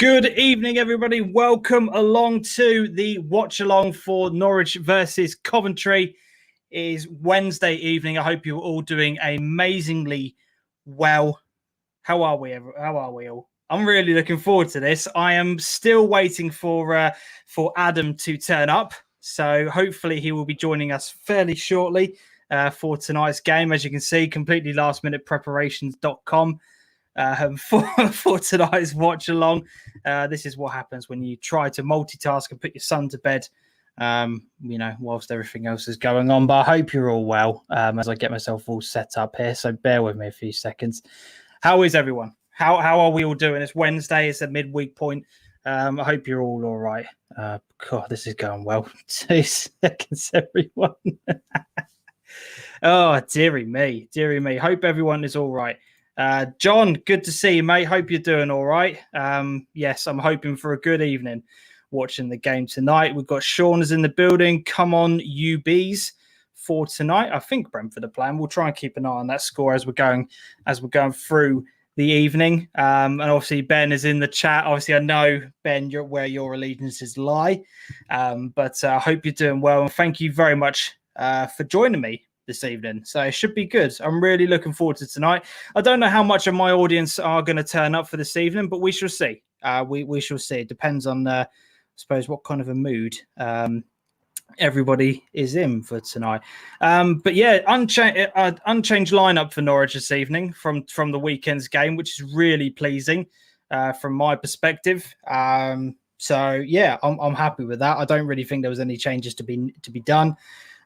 Good evening, everybody. Welcome along to the watch along for Norwich versus Coventry. It is Wednesday evening. I hope you're all doing amazingly well. How are we all? I'm really looking forward to this. I am still waiting for Adam to turn up, so hopefully he will be joining us fairly shortly for tonight's game. As you can see, completely last-minute preparations.com. For tonight's watch along. This is what happens when you try to multitask and put your son to bed, whilst everything else is going on. But I hope you're all well as I get myself all set up here. So bear with me a few seconds. How is everyone? How are we all doing? It's Wednesday. It's a midweek point. I hope you're all right. God, this is going well. 2 seconds, everyone. Oh, dearie me. Hope everyone is all right. John, good to see you, mate. Hope you're doing all right. Yes, I'm hoping for a good evening watching the game tonight. We've got Sean is in the building. Come on, UBs for tonight. I think Brentford are playing. We'll try and keep an eye on that score as we're going through the evening. And obviously Ben is in the chat. Obviously, I know Ben, where your allegiances lie. But I hope you're doing well, and thank you very much for joining me this evening. So it should be good. I'm really looking forward to tonight. I don't know how much of my audience are going to turn up for this evening, but we shall see. We shall see. It depends on, I suppose, what kind of a mood everybody is in for tonight. But yeah, unchanged lineup for Norwich this evening from the weekend's game, which is really pleasing from my perspective. So yeah, I'm happy with that. I don't really think there was any changes to be done.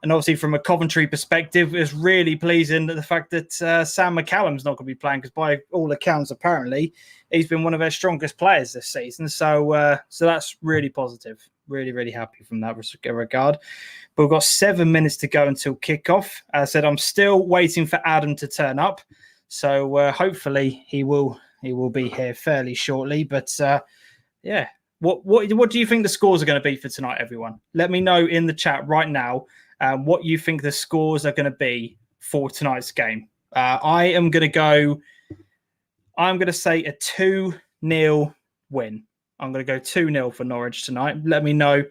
And obviously, from a Coventry perspective, it's really pleasing that the fact that Sam McCallum's not going to be playing, because by all accounts, apparently, he's been one of their strongest players this season. So that's really positive. Really, really happy from that regard. But we've got 7 minutes to go until kickoff. As I said, I'm still waiting for Adam to turn up. So hopefully he will be here fairly shortly. But yeah, what do you think the scores are going to be for tonight, everyone? Let me know in the chat right now. What you think the scores are going to be for tonight's game. I'm going to say a 2-0 win. I'm going to go 2-0 for Norwich tonight. Let me know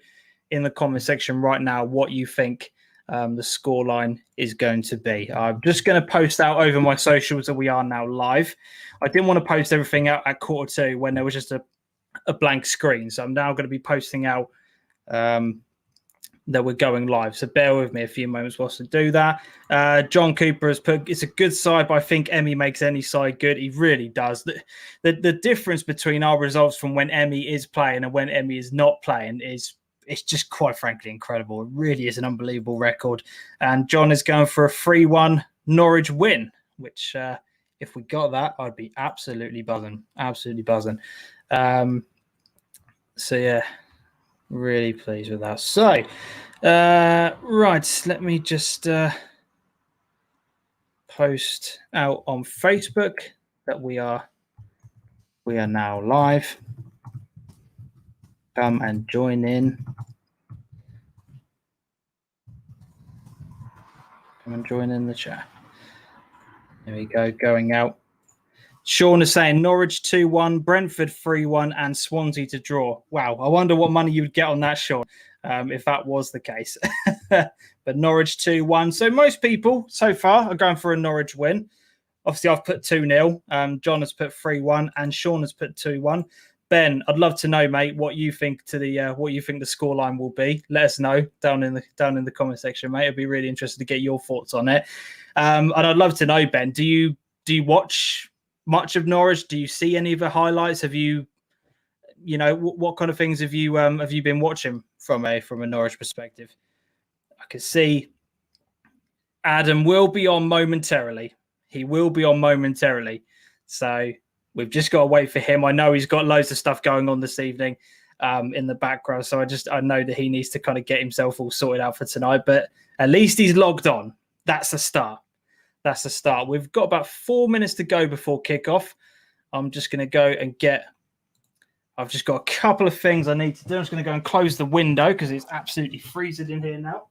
in the comment section right now what you think the scoreline is going to be. I'm just going to post out over my socials that we are now live. I didn't want to post everything out at 1:45 when there was just a blank screen. So I'm now going to be posting out that we're going live. So bear with me a few moments whilst I do that. John Cooper has put, it's a good side, but I think Emmy makes any side good. He really does. The difference between our results from when Emmy is playing and when Emmy is not playing it's just quite frankly incredible. It really is an unbelievable record. And John is going for a 3-1 Norwich win, which if we got that, I'd be absolutely buzzing. So yeah, really pleased with that. So, right, let me just post out on Facebook that we are now live. Come and join in. Come and join in the chat. There we go, going out. Sean is saying Norwich 2-1, Brentford 3-1, and Swansea to draw. Wow, I wonder what money you would get on that, Sean, if that was the case. But Norwich 2-1. So most people so far are going for a Norwich win. Obviously, I've put 2-0. John has put 3-1, and Sean has put 2-1. Ben, I'd love to know, mate, what you think the scoreline will be. Let us know down in the comment section, mate. I'd be really interested to get your thoughts on it. And I'd love to know, Ben, do you watch much of Norwich? Do you see any of the highlights? Have you what kind of things have you been watching from a Norwich perspective? I can see Adam will be on momentarily. He will be on momentarily. So we've just got to wait for him. I know he's got loads of stuff going on this evening in the background. So I know that he needs to kind of get himself all sorted out for tonight. But at least he's logged on. That's a start. We've got about 4 minutes to go before kickoff. I'm just going to go and I've just got a couple of things I need to do. I'm just going to go and close the window because it's absolutely freezing in here now.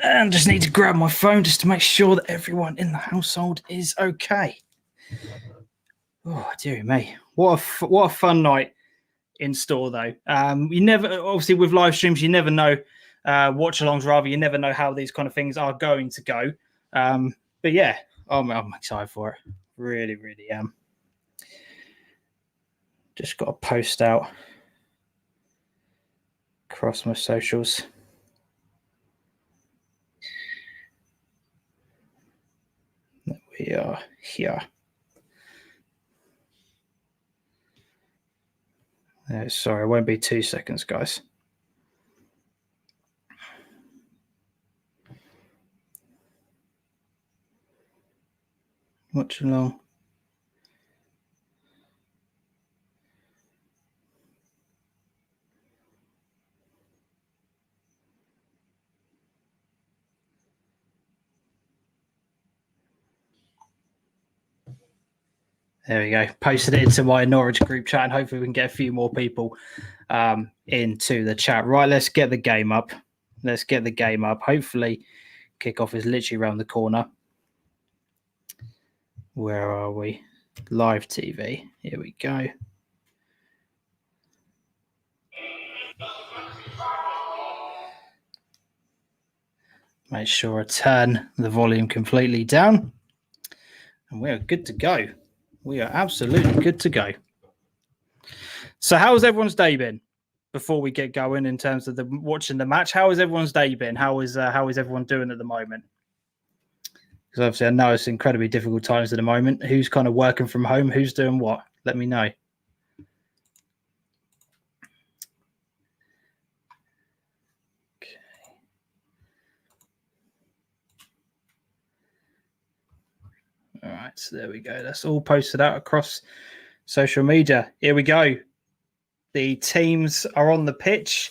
And just need to grab my phone just to make sure that everyone in the household is okay. Oh, dear me. What a fun night in store, though. You never, obviously, with live streams, you never know, watch-alongs rather, you never know how these kind of things are going to go. But yeah, I'm excited for it. Really, really am. Just got to post out across my socials. We are here. Sorry, it won't be 2 seconds, guys. Watch along. There we go. Posted it into my Norwich group chat, and hopefully we can get a few more people into the chat. Right, let's get the game up. Hopefully, kickoff is literally around the corner. Where are we? Live TV. Here we go. Make sure I turn the volume completely down. And we are good to go. We are absolutely good to go. So how's everyone's day been before we get going in terms of watching the match? How has everyone's day been? How is everyone doing at the moment? Because obviously I know it's incredibly difficult times at the moment. Who's kind of working from home? Who's doing what? Let me know. Okay. All right, so there we go. That's all posted out across social media. Here we go. The teams are on the pitch.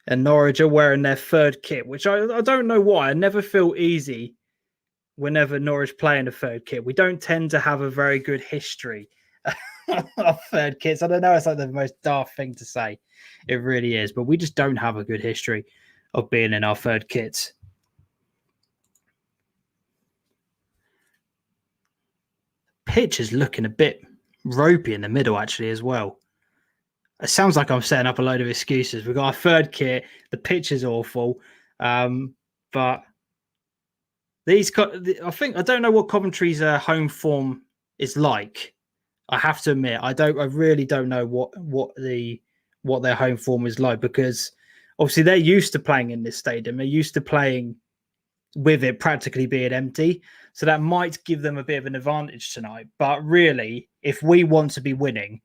And Norwich are wearing their third kit, which I don't know why. I never feel easy whenever Norwich play in a third kit. We don't tend to have a very good history of third kits. I don't know. It's like the most daft thing to say. It really is. But we just don't have a good history of being in our third kits. Pitch is looking a bit ropey in the middle, actually, as well. It sounds like I'm setting up a load of excuses. We've got our third kit. The pitch is awful. But these, I don't know what Coventry's home form is like. I have to admit, I really don't know what their home form is like, because obviously they're used to playing in this stadium. They're used to playing with it practically being empty. So that might give them a bit of an advantage tonight. But really, if we want to be winning,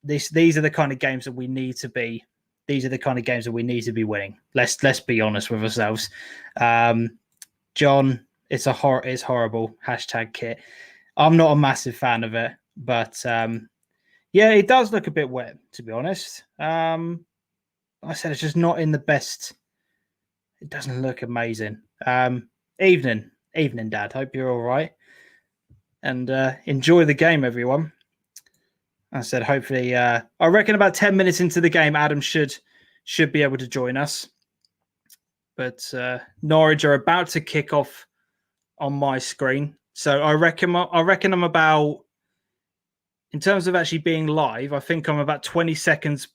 these are the kind of games that we need to be. These are the kind of games that we need to be winning. Let's be honest with ourselves. John, it's horrible. #kit. I'm not a massive fan of it, but yeah, it does look a bit wet, to be honest. I said it's just not in the best. It doesn't look amazing. Evening, Dad. Hope you're all right, and enjoy the game, everyone. I said, hopefully, I reckon about 10 minutes into the game, Adam should be able to join us. But Norwich are about to kick off on my screen. So I reckon I'm about, in terms of actually being live, I think I'm about 20 seconds.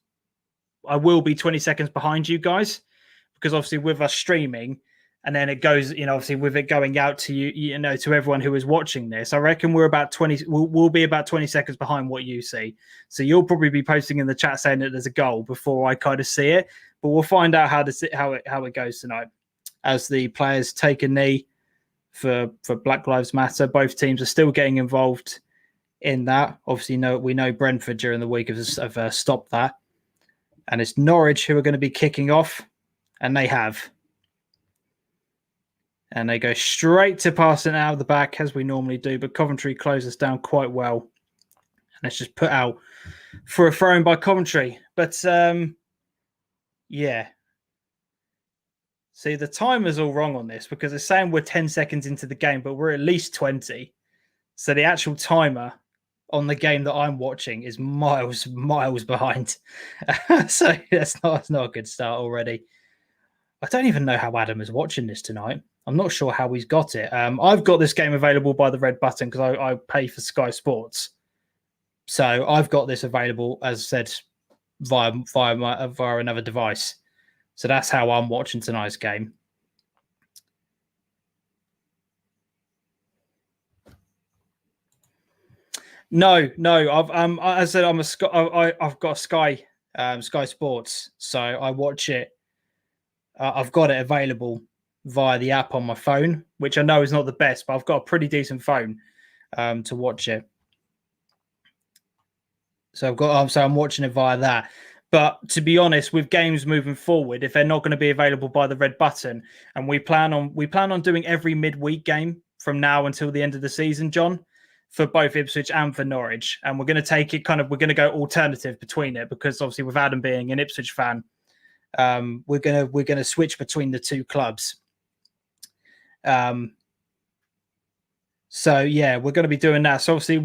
I will be 20 seconds behind you guys, because obviously with us streaming, and then it goes, obviously with it going out to you, to everyone who is watching this, I reckon we're about 20. We'll be about 20 seconds behind what you see. So you'll probably be posting in the chat saying that there's a goal before I kind of see it. But we'll find out how it goes tonight, as the players take a knee for Black Lives Matter. Both teams are still getting involved in that. Obviously, we know Brentford during the week have stopped that, and it's Norwich who are going to be kicking off, and they have. And they go straight to passing out of the back, as we normally do. But Coventry closes down quite well. And it's just put out for a throw-in by Coventry. But, yeah. See, the timer's all wrong on this, because it's saying we're 10 seconds into the game, but we're at least 20. So the actual timer on the game that I'm watching is miles behind. So that's not a good start already. I don't even know how Adam is watching this tonight. I'm not sure how he's got it. I've got this game available by the red button because I pay for Sky Sports. So I've got this available, as I said, via another device. So that's how I'm watching tonight's game. No. I've as I said, I've got Sky Sports, so I watch it. I've got it available via the app on my phone, which I know is not the best, but I've got a pretty decent phone to watch it. So I'm watching it via that. But to be honest, with games moving forward, if they're not going to be available by the red button, and we plan on doing every midweek game from now until the end of the season, John, for both Ipswich and for Norwich, and we're going to take it we're going to go alternative between it because obviously with Adam being an Ipswich fan, we're gonna switch between the two clubs. So yeah, we're going to be doing that. So obviously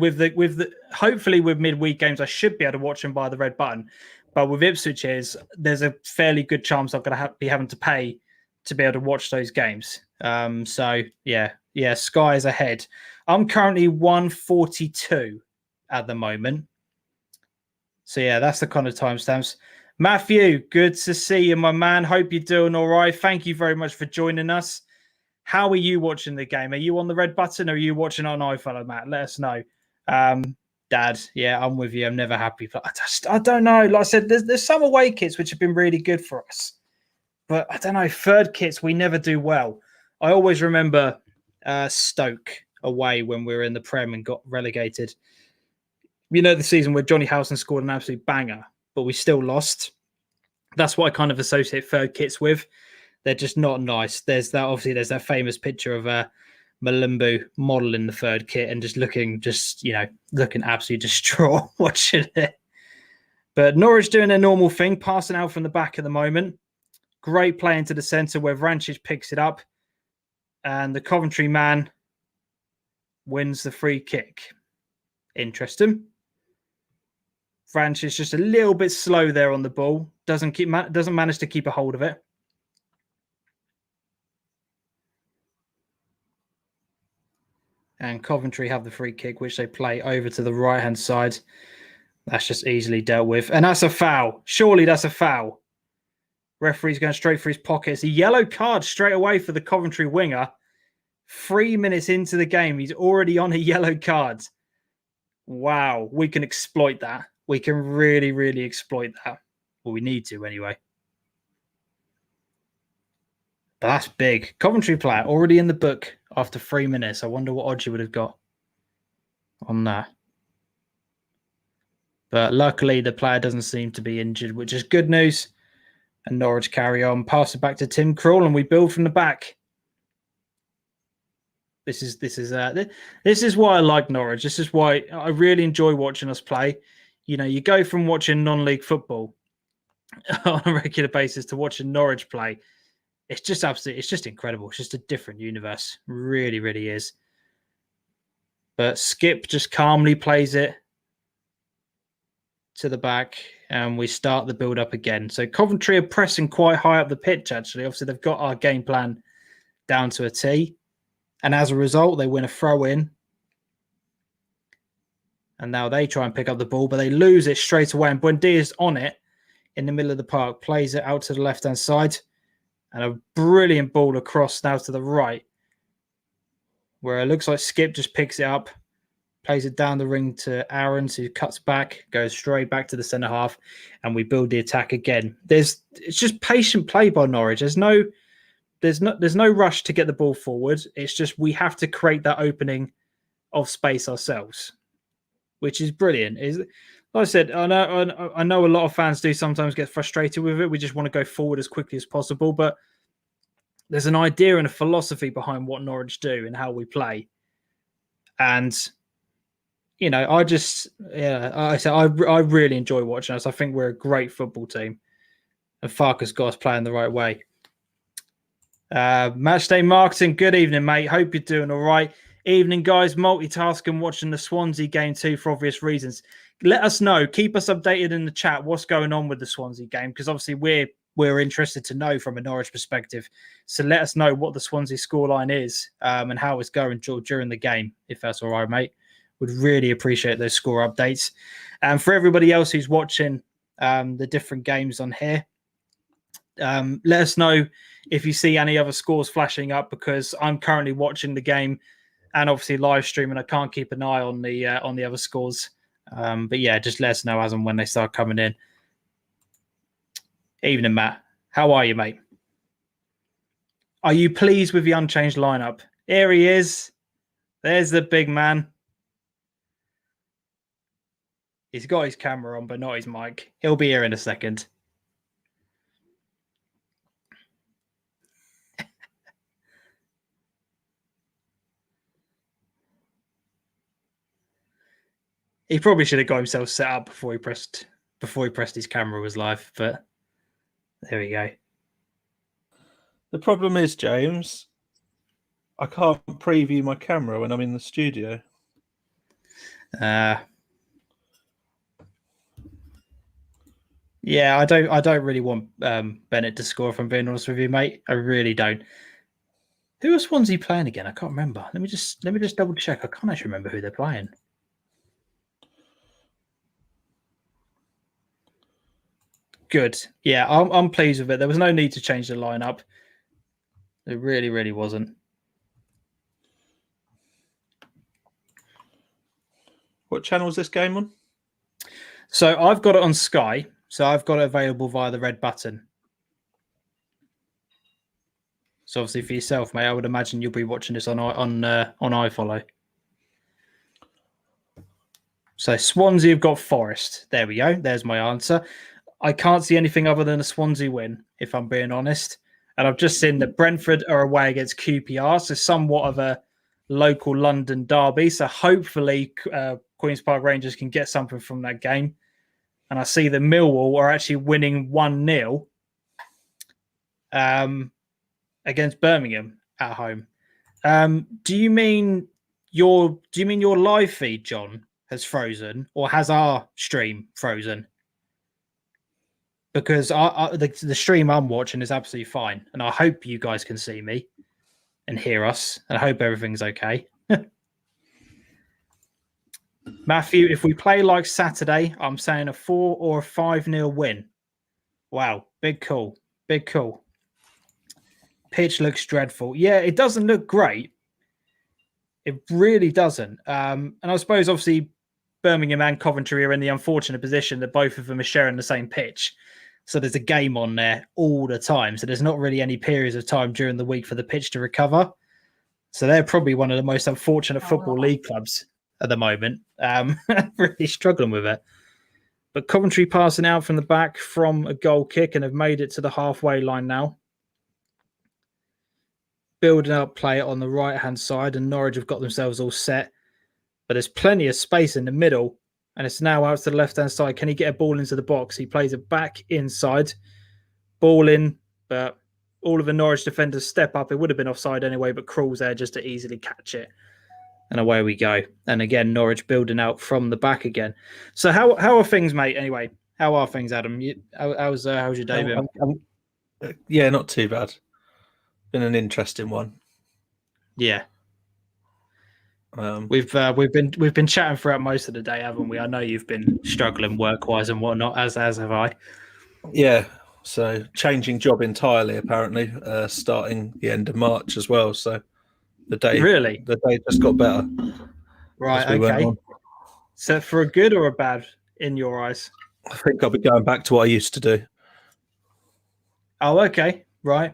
hopefully with midweek games, I should be able to watch them by the red button. But with Ipswich, there's a fairly good chance I'm going to be having to pay to be able to watch those games. So yeah, Sky is ahead. I'm currently 142 at the moment. So yeah, that's the kind of timestamps. Matthew, good to see you, my man. Hope you're doing all right. Thank you very much for joining us. How are you watching the game? Are you on the red button or are you watching on iFollow, Matt? Let us know. Dad, yeah, I'm with you. I'm never happy. But I don't know. Like I said, there's some away kits which have been really good for us. But I don't know. Third kits, we never do well. I always remember Stoke away when we were in the Prem and got relegated. You know, the season where Johnny Howson scored an absolute banger, but we still lost. That's what I kind of associate third kits with. They're just not nice. There's that famous picture of Malumbu model in the third kit and just looking absolutely distraught watching it. But Norwich doing their normal thing, passing out from the back at the moment. Great play into the centre where Vrancic picks it up. And the Coventry man wins the free kick. Interesting. Vrancic is just a little bit slow there on the ball. Doesn't manage to keep a hold of it. And Coventry have the free kick, which they play over to the right-hand side. That's just easily dealt with. And that's a foul. Surely that's a foul. Referee's going straight for his pocket. It's a yellow card straight away for the Coventry winger. 3 minutes into the game, he's already on a yellow card. Wow, we can exploit that. We can really, really exploit that. Well, we need to anyway. But that's big. Coventry player already in the book after 3 minutes. I wonder what odds you would have got on that. But luckily, the player doesn't seem to be injured, which is good news. And Norwich carry on. Pass it back to Tim Krul, and we build from the back. This is why I like Norwich. This is why I really enjoy watching us play. You know, you go from watching non-league football on a regular basis to watching Norwich play. It's just incredible. It's just a different universe. Really, really is. But Skip just calmly plays it to the back and we start the build up again. So Coventry are pressing quite high up the pitch, actually. Obviously, they've got our game plan down to a T. And as a result, they win a throw in. And now they try and pick up the ball, but they lose it straight away. And Buendia's on it in the middle of the park, plays it out to the left-hand side. And a brilliant ball across now to the right, where it looks like Skip just picks it up, plays it down the ring to Aarons, who cuts back, goes straight back to the centre half, and we build the attack again. It's just patient play by Norwich. There's no rush to get the ball forward. It's just we have to create that opening of space ourselves, which is brilliant. Like I said, I know a lot of fans do sometimes get frustrated with it. We just want to go forward as quickly as possible, but there's an idea and a philosophy behind what Norwich do and how we play. And, you know, I really enjoy watching us. I think we're a great football team. And Farkas got us playing the right way. Matchday Marketing, good evening, mate. Hope you're doing all right. Evening, guys. Multitasking, watching the Swansea game too for obvious reasons. Let us know. Keep us updated in the chat. What's going on with the Swansea game? Because obviously we're interested to know from a Norwich perspective. So let us know what the Swansea scoreline is and how it's going during the game, if that's all right, mate. Would really appreciate those score updates. And for everybody else who's watching the different games on here, let us know if you see any other scores flashing up, because I'm currently watching the game and obviously live streaming. I can't keep an eye on the other scores. But yeah, just let us know as and when they start coming in. Evening, Matt. How are you, mate? Are you pleased with the unchanged lineup? Here he is. There's the big man. He's got his camera on, but not his mic. He'll be here in a second. He probably should have got himself set up before he pressed his camera was live, but there we go. The problem is, James, I can't preview my camera when I'm in the studio. Yeah, I don't really want Bennett to score, if I'm being honest with you, mate. I really don't. Who was Swansea playing again? I can't remember. Let me just double check. I can't actually remember who they're playing. Good. Yeah, I'm pleased with it. There was no need to change the lineup. There really, really wasn't. What channel is this game on? So I've got it on Sky. So I've got it available via the red button. So obviously for yourself, mate, I would imagine you'll be watching this on iFollow. So Swansea have got Forest. There we go. There's my answer. I can't see anything other than a Swansea win, if I'm being honest. And I've just seen that Brentford are away against QPR, so somewhat of a local London derby. So hopefully Queen's Park Rangers can get something from that game. And I see that Millwall are actually winning 1-0 against Birmingham at home. Do you mean your live feed, John, has frozen, or has our stream frozen? Because the stream I'm watching is absolutely fine, and I hope you guys can see me and hear us, and I hope everything's okay. Matthew, if we play like Saturday, I'm saying a 4 or a 5-0 win. Wow, big call. Big call. Pitch looks dreadful. Yeah, it doesn't look great. It really doesn't. And I suppose, obviously, Birmingham and Coventry are in the unfortunate position that both of them are sharing the same pitch. So there's a game on there all the time. So there's not really any periods of time during the week for the pitch to recover. So they're probably one of the most unfortunate football league clubs at the moment. Really struggling with it. But Coventry passing out from the back from a goal kick and have made it to the halfway line now. Building up play on the right-hand side, and Norwich have got themselves all set. But there's plenty of space in the middle, and it's now out to the left-hand side. Can he get a ball into the box? He plays it back inside. Ball in, but all of the Norwich defenders step up. It would have been offside anyway, but Krul's there just to easily catch it. And away we go. And again, Norwich building out from the back again. So how are things, mate, anyway? How are things, Adam? How's your day been? Yeah, not too bad. Been an interesting one. Yeah. We've been chatting throughout most of the day, haven't we? I know you've been struggling work-wise and whatnot, as have I. Yeah, so changing job entirely, apparently, starting the end of March as well. So the day just got better. Right, okay. So for a good or a bad in your eyes? I think I'll be going back to what I used to do. Oh, okay, right.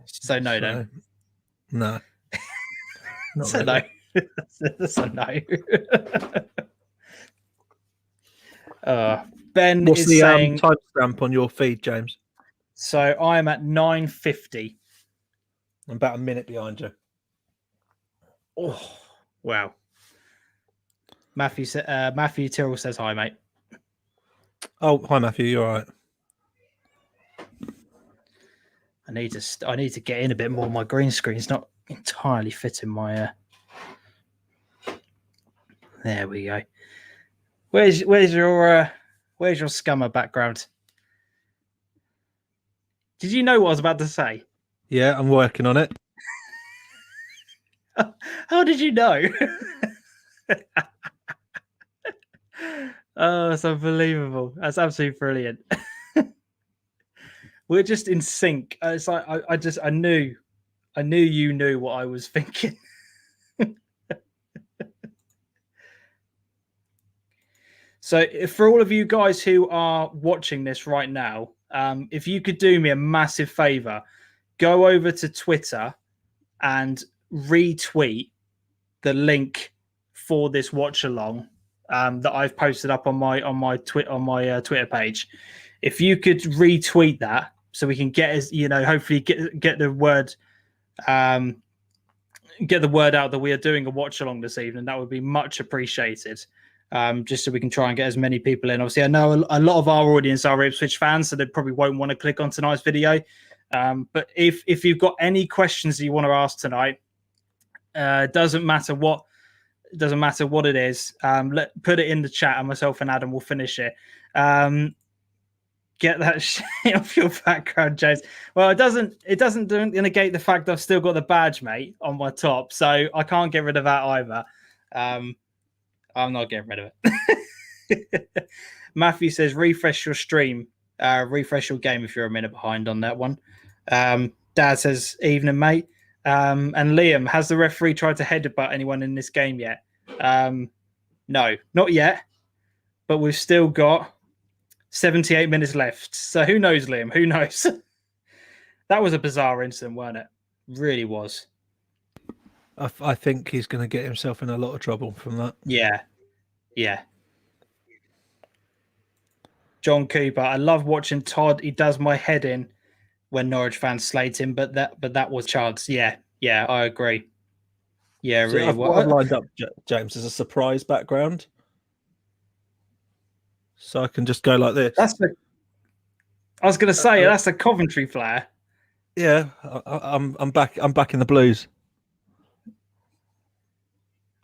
So no, then. No. So really. No. That's a no. Ben What's is the saying timestamp on your feed, James? So I am at 9:50. I'm about a minute behind you. Oh, wow. Matthew Tyrrell says hi, mate. Oh, hi, Matthew. You all right? I need to get in a bit more. My green screen's not entirely fitting my There we go. Where's your scummer background? Did you know what I was about to say? Yeah, I'm working on it. How did you know? Oh, it's unbelievable. That's absolutely brilliant. We're just in sync. It's like I knew you knew what I was thinking. So for all of you guys who are watching this right now, if you could do me a massive favor, go over to Twitter and retweet the link for this watch along that I've posted up on my Twitter page. If you could retweet that, so we can get hopefully get the word out that we are doing a watch along this evening, that would be much appreciated. Just so we can try and get as many people in. Obviously, I know a lot of our audience are Ipswich fans, so they probably won't want to click on tonight's video. But if you've got any questions that you want to ask tonight, doesn't matter what it is. Put it in the chat, and myself and Adam will finish it. Get that shit off your background, James. Well, it doesn't negate the fact that I've still got the badge, mate, on my top, so I can't get rid of that either. I'm not getting rid of it. Matthew says, refresh your stream, refresh your game if you're a minute behind on that one. Dad says, evening, mate. And Liam, has the referee tried to headbutt anyone in this game yet? No, not yet. But we've still got 78 minutes left. So who knows, Liam? Who knows? That was a bizarre incident, wasn't it? Really was. I think he's going to get himself in a lot of trouble from that. Yeah. John Cooper, I love watching Todd. He does my head in when Norwich fans slate him, but that was chance. Yeah, I agree. Yeah, so really. I've lined up, James, as a surprise background, so I can just go like this. I was going to say that's a Coventry flair. Yeah, I'm back. I'm back in the Blues.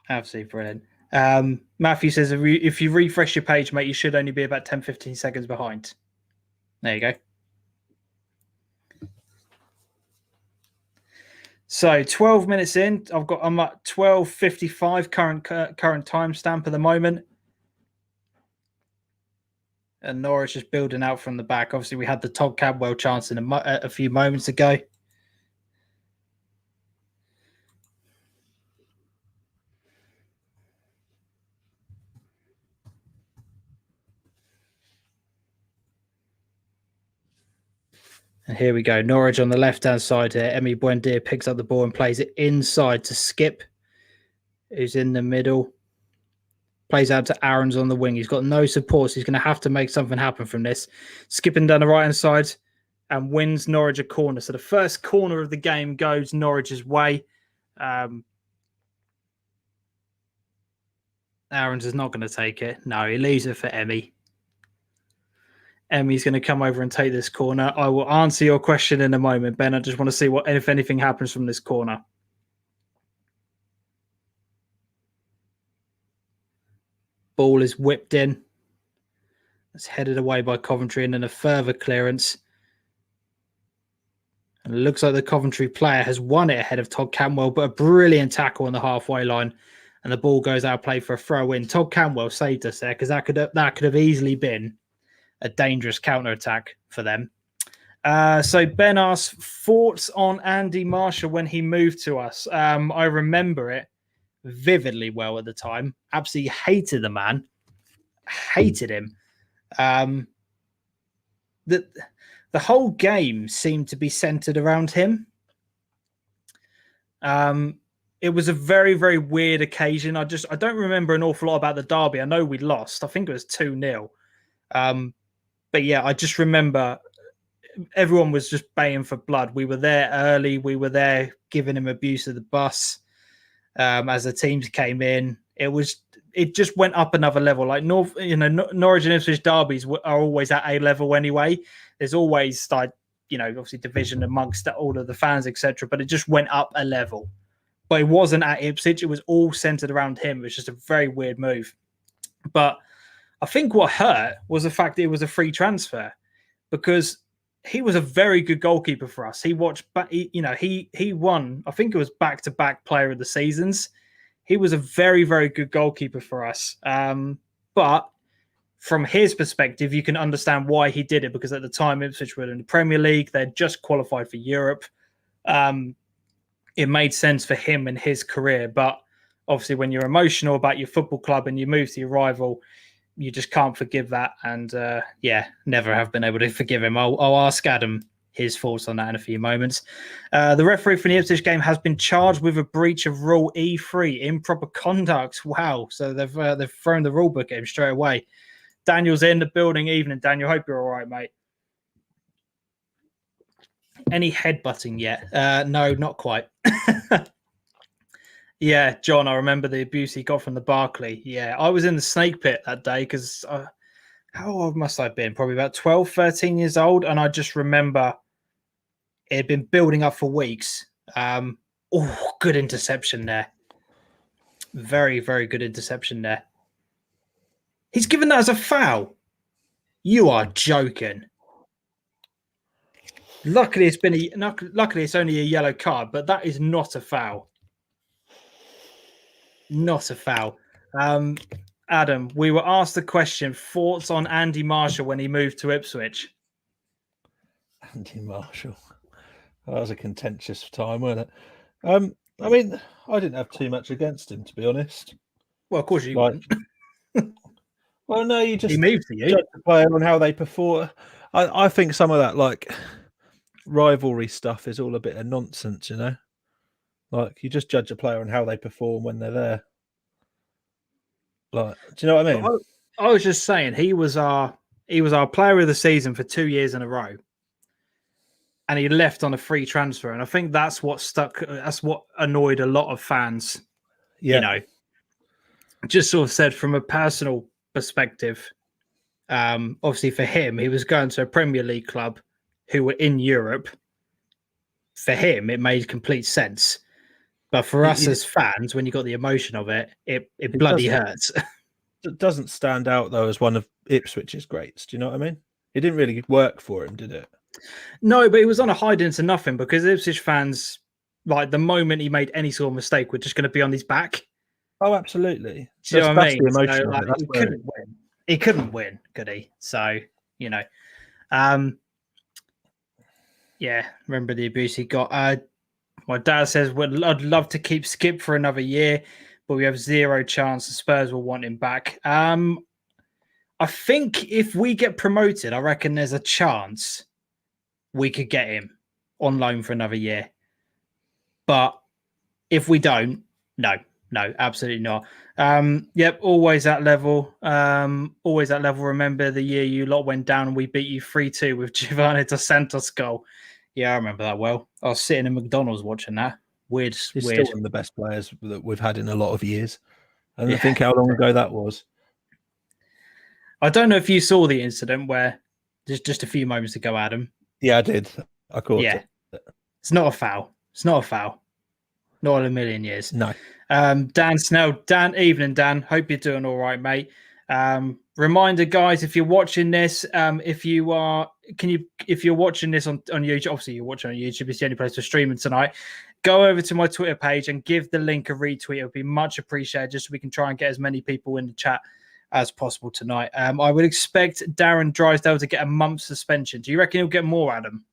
Absolutely brilliant. Matthew says, if you refresh your page, mate, you should only be about 10-15 seconds behind. There you go. So 12 minutes in, I'm at 12:55 current timestamp at the moment. And Norwich is building out from the back. Obviously, we had the Todd Cantwell chance in a few moments ago. And here we go. Norwich on the left-hand side here. Emi Buendia picks up the ball and plays it inside to Skip, who's in the middle. Plays out to Aaron's on the wing. He's got no support, so he's going to have to make something happen from this. Skipping down the right-hand side and wins Norwich a corner. So the first corner of the game goes Norwich's way. Aaron's is not going to take it. No, he leaves it for Emi. Emi's going to come over and take this corner. I will answer your question in a moment, Ben. I just want to see if anything happens from this corner. Ball is whipped in. It's headed away by Coventry, and then a further clearance. And it looks like the Coventry player has won it ahead of Todd Cantwell, but a brilliant tackle on the halfway line, and the ball goes out of play for a throw-in. Todd Cantwell saved us there, because that could have easily been a dangerous counter-attack for them. So Ben asks, thoughts on Andy Marshall when he moved to us? I remember it vividly well at the time. Absolutely hated the man. Hated him. The whole game seemed to be centered around him. It was a very, very weird occasion. I don't remember an awful lot about the derby. I know we lost. I think it was 2-0. But yeah, I just remember everyone was just baying for blood. We were there early. We were there giving him abuse of the bus as the teams came in. It just went up another level. Like Norwich and Ipswich derbies are always at a level anyway. There's always obviously division amongst all of the fans, etc. But it just went up a level. but it wasn't at Ipswich. It was all centered around him. It was just a very weird move. But I think what hurt was the fact that it was a free transfer, because he was a very good goalkeeper for us. He won. I think it was back-to-back Player of the Seasons. He was a very, very good goalkeeper for us. But from his perspective, you can understand why he did it, because at the time Ipswich were in the Premier League. They'd just qualified for Europe. It made sense for him and his career. But obviously, when you're emotional about your football club and you move to your rival, you just can't forgive that. And never have been able to forgive him. I'll ask Adam his thoughts on that in a few moments. The referee for the Ipswich game has been charged with a breach of Rule E3, improper conduct. Wow. So they've thrown the rule book at him straight away. Daniel's in the building. Evening, Daniel. Hope you're all right, mate. Any headbutting yet? No, not quite. Yeah, John, I remember the abuse he got from the Barclay. Yeah, I was in the snake pit that day because how old must I have been? Probably about 12, 13 years old. And I just remember it had been building up for weeks. Good interception there. Very, very good interception there. He's given that as a foul. You are joking. Luckily, it's only a yellow card, but that is not a foul. Not a foul. Adam, we were asked the question, thoughts on Andy Marshall when he moved to Ipswich? Andy Marshall. That was a contentious time, wasn't it? I mean, I didn't have too much against him, to be honest. Well, of course you wouldn't. Well, no, you just he moved to you. Judge the player on how they perform. I think some of that, like, rivalry stuff is all a bit of nonsense, you know? Like, you just judge a player on how they perform when they're there. Like, do you know what I mean? I was just saying, he was our player of the season for 2 years in a row. And he left on a free transfer. And I think that's what annoyed a lot of fans. Yeah. You know, just sort of said from a personal perspective, obviously for him, he was going to a Premier League club who were in Europe. For him, it made complete sense. But for us as fans, when you got the emotion of it, it bloody hurts. It doesn't stand out, though, as one of Ipswich's greats. Do you know what I mean? It didn't really work for him, did it? No, but he was on a hide into nothing, because Ipswich fans, like, the moment he made any sort of mistake, were just going to be on his back. Oh, absolutely. Do you know what I mean? So, like, he couldn't win. He couldn't win, could he? So, you know. Remember the abuse he got. My dad says, I'd love to keep Skip for another year, but we have zero chance the Spurs will want him back. I think if we get promoted, I reckon there's a chance we could get him on loan for another year. But if we don't, no, absolutely not. Always that level. Always that level. Remember the year you lot went down and we beat you 3-2 with Giovanni Dos Santos' goal. Yeah, I remember that well. I was sitting in McDonald's watching that. Weird. He's still one of the best players that we've had in a lot of years. And I think how long ago that was. I don't know if you saw the incident where just a few moments ago, Adam. Yeah, I did. I caught it. It's not a foul. It's not a foul. Not in a million years. No. Dan Snell. Evening, Dan. Hope you're doing all right, mate. Reminder, guys, if you're watching this, if you're watching this on YouTube, obviously you're watching on YouTube, it's the only place for streaming tonight. Go over to my Twitter page and give the link a retweet. It would be much appreciated, just so we can try and get as many people in the chat as possible tonight. I would expect Darren Drysdale to get a month's suspension. Do you reckon he'll get more, Adam,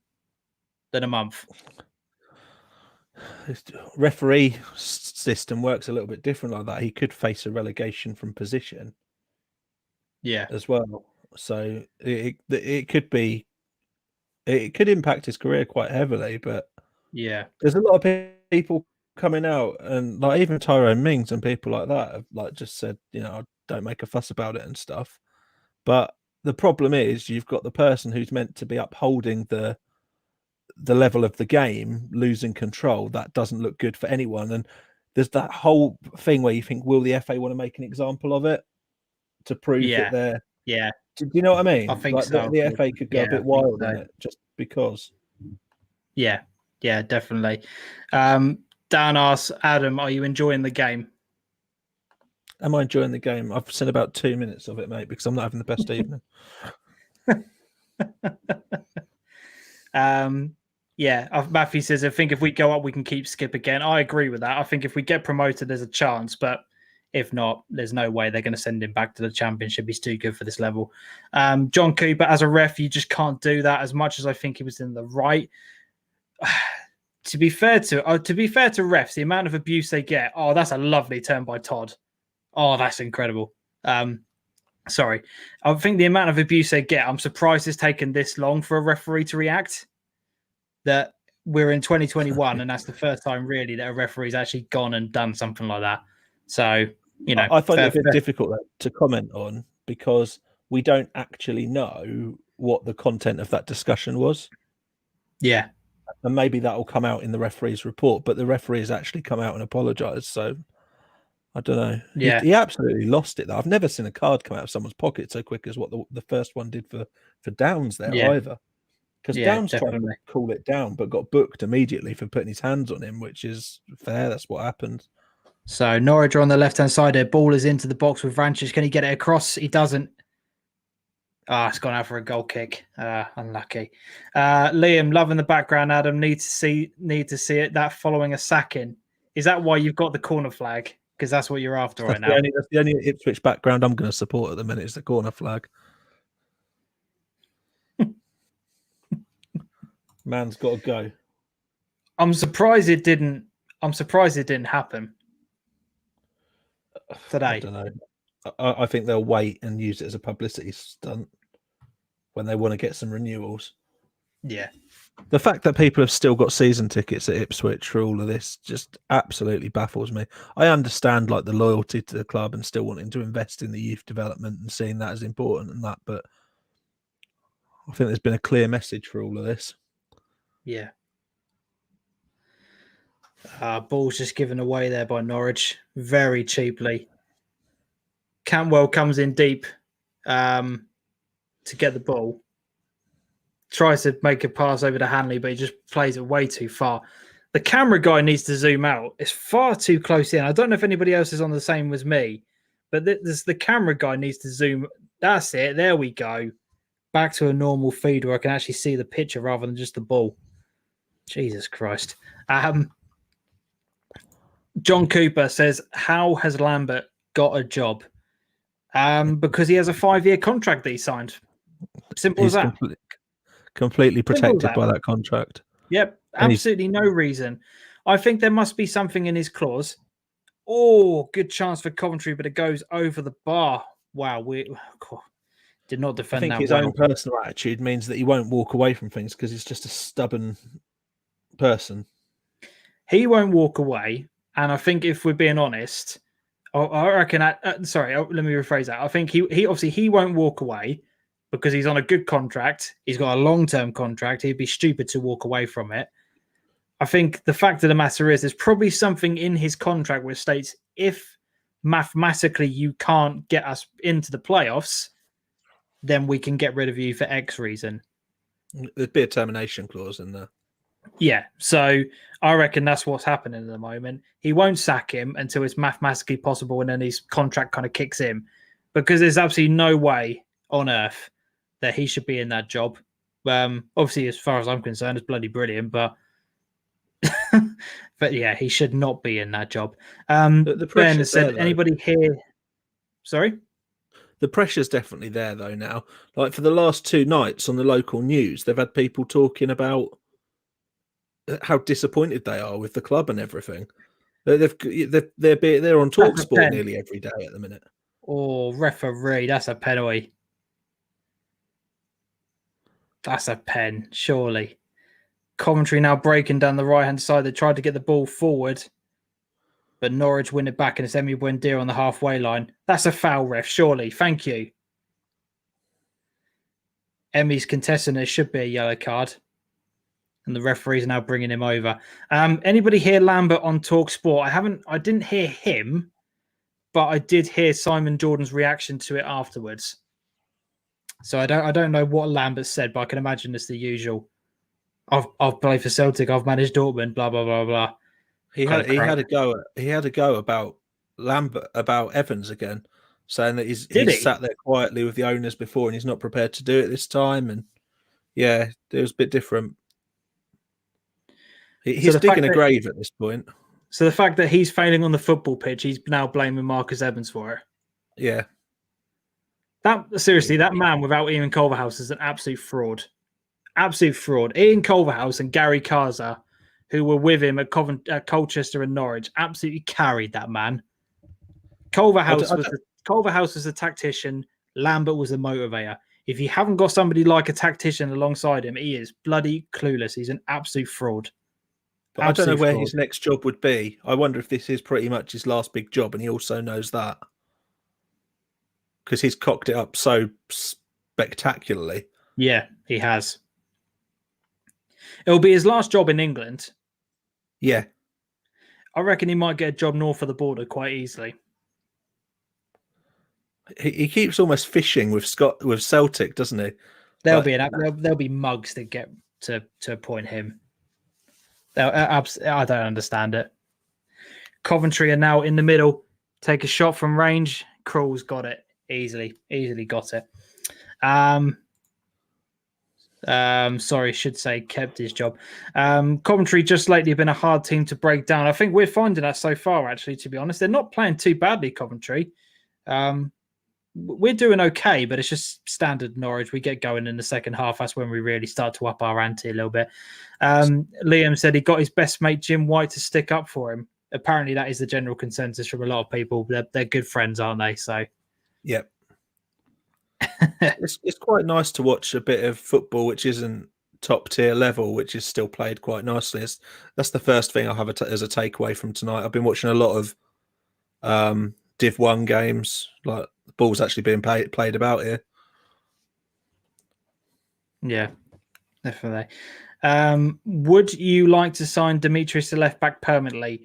than a month? This referee system works a little bit different like that. He could face a relegation from position. Yeah, as well. So it could impact his career quite heavily. But yeah, there's a lot of people coming out, and like even Tyrone Mings and people like that have like just said, you know, don't make a fuss about it and stuff. But the problem is you've got the person who's meant to be upholding the level of the game losing control. That doesn't look good for anyone. And there's that whole thing where you think, will the FA want to make an example of it to prove that they're... Yeah. Do you know what I mean? I think like so. The FA could go a bit wild in it just because. Yeah, definitely. Dan asks, Adam, are you enjoying the game? Am I enjoying the game? I've seen about 2 minutes of it, mate, because I'm not having the best evening. Matthew says, I think if we go up, we can keep Skip again. I agree with that. I think if we get promoted, there's a chance, but if not, there's no way they're going to send him back to the championship. He's too good for this level. John Cooper, as a ref, you just can't do that. As much as I think he was in the right. To be fair to refs, the amount of abuse they get. Oh, that's a lovely turn by Todd. Oh, that's incredible. Sorry. I think the amount of abuse they get, I'm surprised it's taken this long for a referee to react. That we're in 2021 and that's the first time really that a referee's actually gone and done something like that. So, I find it a bit difficult to comment on because we don't actually know what the content of that discussion was. Yeah. And maybe that will come out in the referee's report, but the referee has actually come out and apologized. So I don't know. Yeah. He absolutely lost it, though. I've never seen a card come out of someone's pocket so quick as what the first one did for Downs there either. Because Downs tried to cool it down, but got booked immediately for putting his hands on him, which is fair. That's what happened. So Norwich are on the left-hand side there. Ball is into the box with Ranches. Can he get it across? He doesn't. It's gone out for a goal kick. Unlucky. Liam, loving the background, Adam. Need to see it. That following a sacking. Is that why you've got the corner flag? Because that's what you're after right now. That's the only Ipswich background I'm going to support at the minute is the corner flag. Man's got to go. I'm surprised it didn't happen today. I don't know. I think they'll wait and use it as a publicity stunt when they want to get some renewals. Yeah. The fact that people have still got season tickets at Ipswich for all of this just absolutely baffles me. I understand like the loyalty to the club and still wanting to invest in the youth development and seeing that as important and that, but I think there's been a clear message for all of this. Yeah. Ball's just given away there by Norwich very cheaply. Cantwell comes in deep to get the ball. Tries to make a pass over to Hanley, but he just plays it way too far. The camera guy needs to zoom out. It's far too close in. I don't know if anybody else is on the same as me, but the camera guy needs to zoom. That's it. There we go. Back to a normal feed where I can actually see the picture rather than just the ball. Jesus Christ. John Cooper says, how has Lambert got a job? Because he has a 5-year contract that he signed. Simple as that. Completely protected by that contract. Yep, absolutely no reason. I think there must be something in his clause. Oh, good chance for Coventry, but it goes over the bar. Wow, we did not defend that. I think his own personal attitude means that he won't walk away from things because he's just a stubborn person. He won't walk away, and I think if we're being honest, I reckon. Sorry, let me rephrase that. I think he obviously he won't walk away because he's on a good contract. He's got a long-term contract. He'd be stupid to walk away from it. I think the fact of the matter is there's probably something in his contract which states if mathematically you can't get us into the playoffs, then we can get rid of you for X reason. There'd be a termination clause in there. Yeah, so I reckon that's what's happening at the moment. He won't sack him until it's mathematically possible and then his contract kind of kicks in because there's absolutely no way on earth that he should be in that job. Obviously, as far as I'm concerned, it's bloody brilliant, but but yeah, he should not be in that job. Ben said, anybody here? Sorry? The pressure's definitely there, though, now. Like, for the last 2 nights on the local news, they've had people talking about how disappointed they are with the club and everything. They're on TalkSport nearly every day at the minute. Oh, referee, that's a penalty. That's a pen, surely. Coventry now breaking down the right-hand side. They tried to get the ball forward, but Norwich win it back, and it's Emi Buendia on the halfway line. That's a foul, ref, surely. Thank you. Emi's contesting it should be a yellow card, and the referee's now bringing him over. Anybody hear Lambert on TalkSport? I didn't hear him, but I did hear Simon Jordan's reaction to it afterwards. So I don't know what Lambert said, but I can imagine it's the usual. I've played for Celtic. I've managed Dortmund. Blah blah blah blah. He had a go about Lambert, about Evans again, saying that he's Did he? sat there quietly with the owners before and he's not prepared to do it this time. And yeah, it was a bit different. He's digging a grave at this point. So the fact that he's failing on the football pitch, he's now blaming Marcus Evans for it. Yeah. That man without Ian Culverhouse is an absolute fraud. Absolute fraud. Ian Culverhouse and Gary Kaza, who were with him at Colchester and Norwich, absolutely carried that man. Culverhouse was the tactician. Lambert was the motivator. If you haven't got somebody like a tactician alongside him, he is bloody clueless. He's an absolute fraud. But I don't know where his next job would be. I wonder if this is pretty much his last big job, and he also knows that. Because he's cocked it up so spectacularly. Yeah, he has. It'll be his last job in England. Yeah. I reckon he might get a job north of the border quite easily. He keeps almost fishing with Celtic, doesn't he? There'll be mugs that get to appoint him. I don't understand it. Coventry are now in the middle. Take a shot from range. Krul's got it easily got it. Sorry, should say kept his job. Coventry just lately have been a hard team to break down. I think we're finding that so far, actually, to be honest. They're not playing too badly, Coventry. We're doing okay, but it's just standard Norwich. We get going in the second half. That's when we really start to up our ante a little bit. Liam said he got his best mate, Jim White, to stick up for him. Apparently, that is the general consensus from a lot of people. They're good friends, aren't they? So, yep. It's quite nice to watch a bit of football which isn't top tier level, which is still played quite nicely. That's the first thing I have as a takeaway from tonight. I've been watching a lot of Div 1 games, like the ball's actually being played about here. Yeah, definitely. Would you like to sign Demetrius to left back permanently?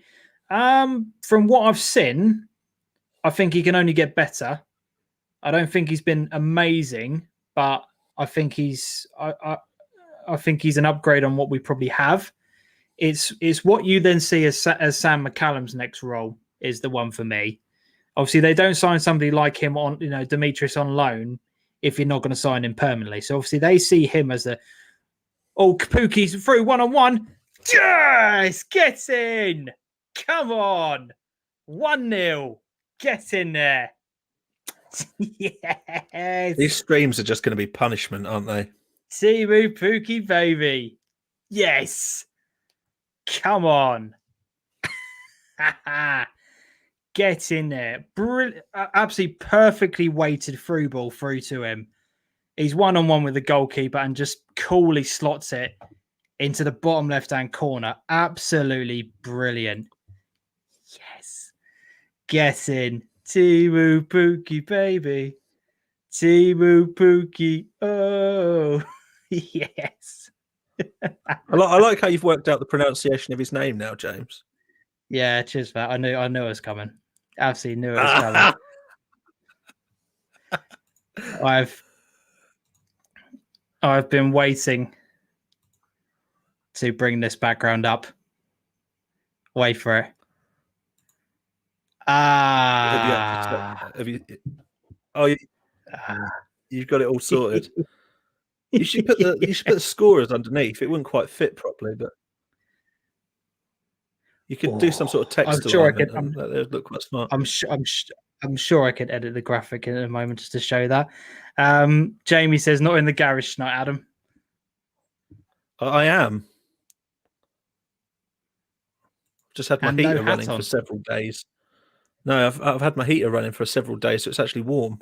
From what I've seen, I think he can only get better. I don't think he's been amazing, but I think he's I think he's an upgrade on what we probably have. It's what you then see as Sam McCallum's next role is the one for me. Obviously, they don't sign somebody like him on, Demetrius on loan if you're not going to sign him permanently. So obviously they see him as Kapuki's through 1-on-1. Yes, get in. Come on. 1-0. Get in there. Yes. These streams are just going to be punishment, aren't they? Timu Pookie, baby. Yes. Come on. Get in there. Absolutely perfectly weighted through ball through to him. He's 1-on-1 with the goalkeeper and just coolly slots it into the bottom left-hand corner. Absolutely brilliant. Yes. Get in. Timu Pookie, baby. Timu Pookie. Oh, yes. I like how you've worked out the pronunciation of his name now, James. Yeah, cheers for that. I knew it was coming. Absolutely knew it was coming. I've been waiting to bring this background up. Wait for it. Have you? Oh, you've got it all sorted. You should put the scorers underneath. It wouldn't quite fit properly, but you could do some sort of text. I'm sure I could. That would look quite smart. I'm sure I could edit the graphic in a moment just to show that. Jamie says, "Not in the garage tonight, Adam." I am. Just had my heater running for several days. No, I've had my heater running for several days, so it's actually warm.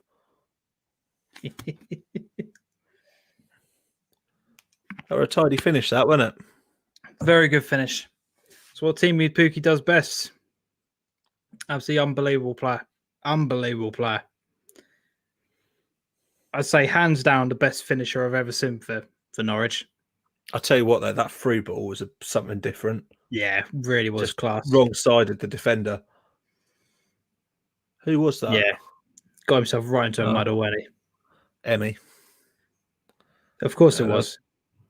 Or a tidy finish, that wasn't it? Very good finish. It's what Timu Pookie does best. Absolutely unbelievable player. Unbelievable player. I'd say hands down the best finisher I've ever seen for Norwich. I'll tell you what, though, that through ball was something different. Yeah, really was just class. Wrong-sided the defender. Who was that? Yeah, got himself right into a mud already. Emmy. Of course it was.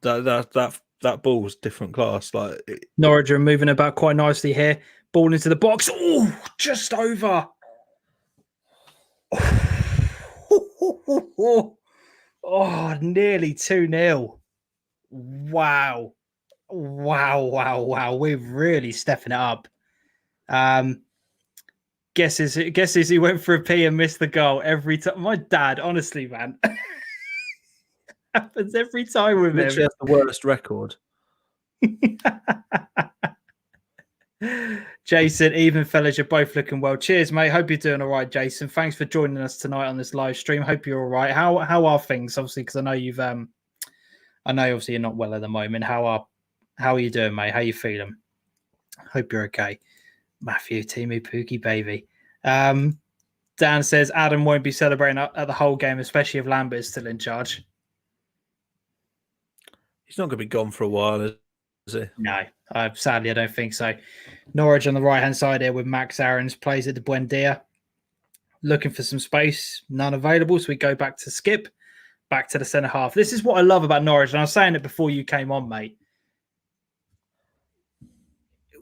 That that ball's different class. Like Norwich are moving about quite nicely here. Ball into the box. Oh, just over. Oh, nearly 2-0. Wow. Wow. We're really stepping it up. Guesses he went for a pee and missed the goal every time. My dad, honestly, man. Happens every time with literally him. has the worst record. Jason, even fellas, you're both looking well. Cheers, mate. Hope you're doing all right, Jason. Thanks for joining us tonight on this live stream. Hope you're all right. How are things? Obviously, because I know you've I know obviously you're not well at the moment. How are you doing, mate? How you feeling? Hope you're okay. Matthew, Timu, Pookie, baby. Dan says Adam won't be celebrating at the whole game, especially if Lambert is still in charge. He's not going to be gone for a while, is he? No, sadly, I don't think so. Norwich on the right-hand side here with Max Aarons, plays at the Buendia. Looking for some space, none available, so we go back to Skip, back to the centre half. This is what I love about Norwich, and I was saying it before you came on, mate.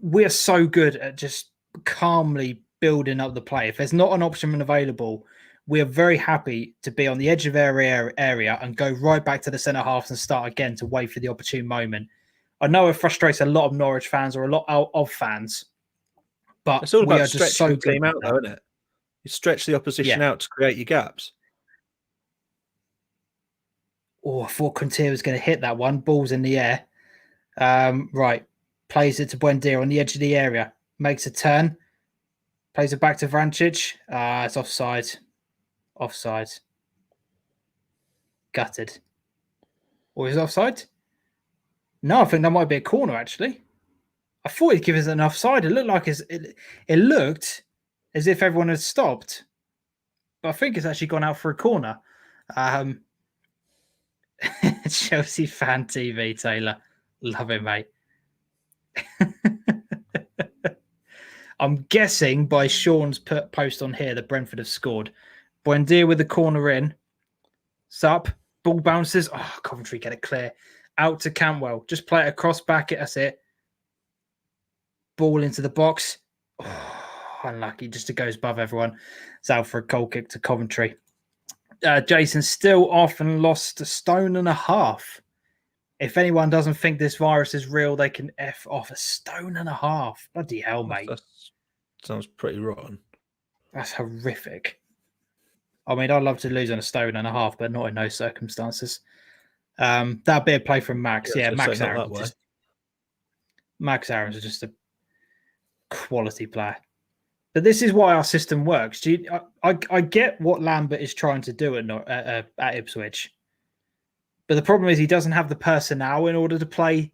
We're so good at just calmly building up the play. If there's not an option available, we are very happy to be on the edge of our area and go right back to the centre half and start again to wait for the opportune moment. I know it frustrates a lot of Norwich fans or a lot of fans, but it's all we about are just so stretching good the team out, though, isn't it? You stretch the opposition out to create your gaps. Oh, I thought Quintier was going to hit that one. Ball's in the air. Right. Plays it to Buendia on the edge of the area. Makes a turn. Plays it back to Vrancic. It's offside. Offside. Gutted. Or is it offside? No, I think that might be a corner, actually. I thought he'd give us an offside. It looked like it looked as if everyone had stopped. But I think it's actually gone out for a corner. Chelsea fan TV, Taylor. Love it, mate. I'm guessing by Sean's post on here that Brentford have scored. Buendia with the corner in. Sup. Ball bounces. Oh, Coventry get it clear. Out to Cantwell. Just play it across back. That's it. Ball into the box. Oh, unlucky. Just it goes above everyone. It's out for a goal kick to Coventry. Jason still off and lost a stone and a half. If anyone doesn't think this virus is real, they can F off. A stone and a half. Bloody hell, mate. That sounds pretty rotten. That's horrific. I mean, I'd love to lose on a stone and a half, but not in those circumstances. That bit of play from Max. Yeah, Max Aarons. Max Aarons is just a quality player. But this is why our system works. I get what Lambert is trying to do at Ipswich. But the problem is he doesn't have the personnel in order to play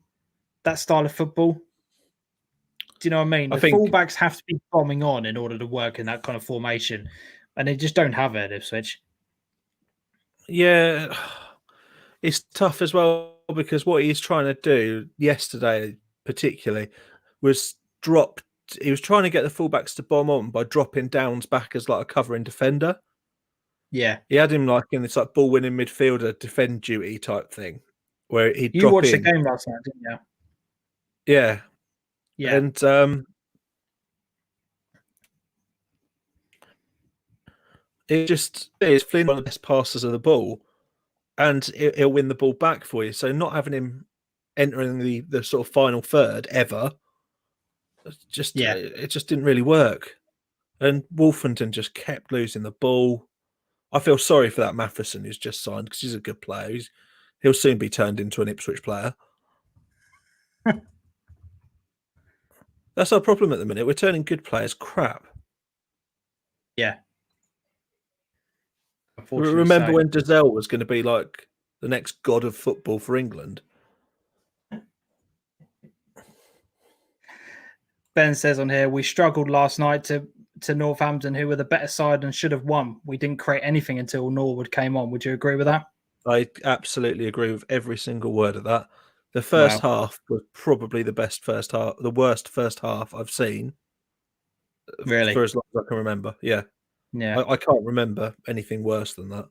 that style of football. Do you know what I mean? The fullbacks have to be bombing on in order to work in that kind of formation. And they just don't have it at Ipswich. Yeah, it's tough as well because what he's trying to do yesterday, particularly, was he was trying to get the fullbacks to bomb on by dropping Downs back as like a covering defender. Yeah. He had him like in this like ball winning midfielder defend duty type thing where he'd You drop watched in. the game last night, didn't you? Yeah. Yeah. And it just is Flynn one of the best passers of the ball and he'll win the ball back for you. So not having him entering the sort of final third ever, it just didn't really work. And Wolfenton just kept losing the ball. I feel sorry for that Matheson who's just signed because he's a good player. He'll soon be turned into an Ipswich player. That's our problem at the minute. We're turning good players crap. Yeah. Remember when Dazelle was going to be like the next god of football for England? Ben says on here, we struggled last night to Northampton, who were the better side and should have won. We didn't create anything until Norwood came on. Would you agree with that? I absolutely agree with every single word of that. The first half was probably the worst first half I've seen. Really? For as long as I can remember. Yeah. Yeah. I can't remember anything worse than that.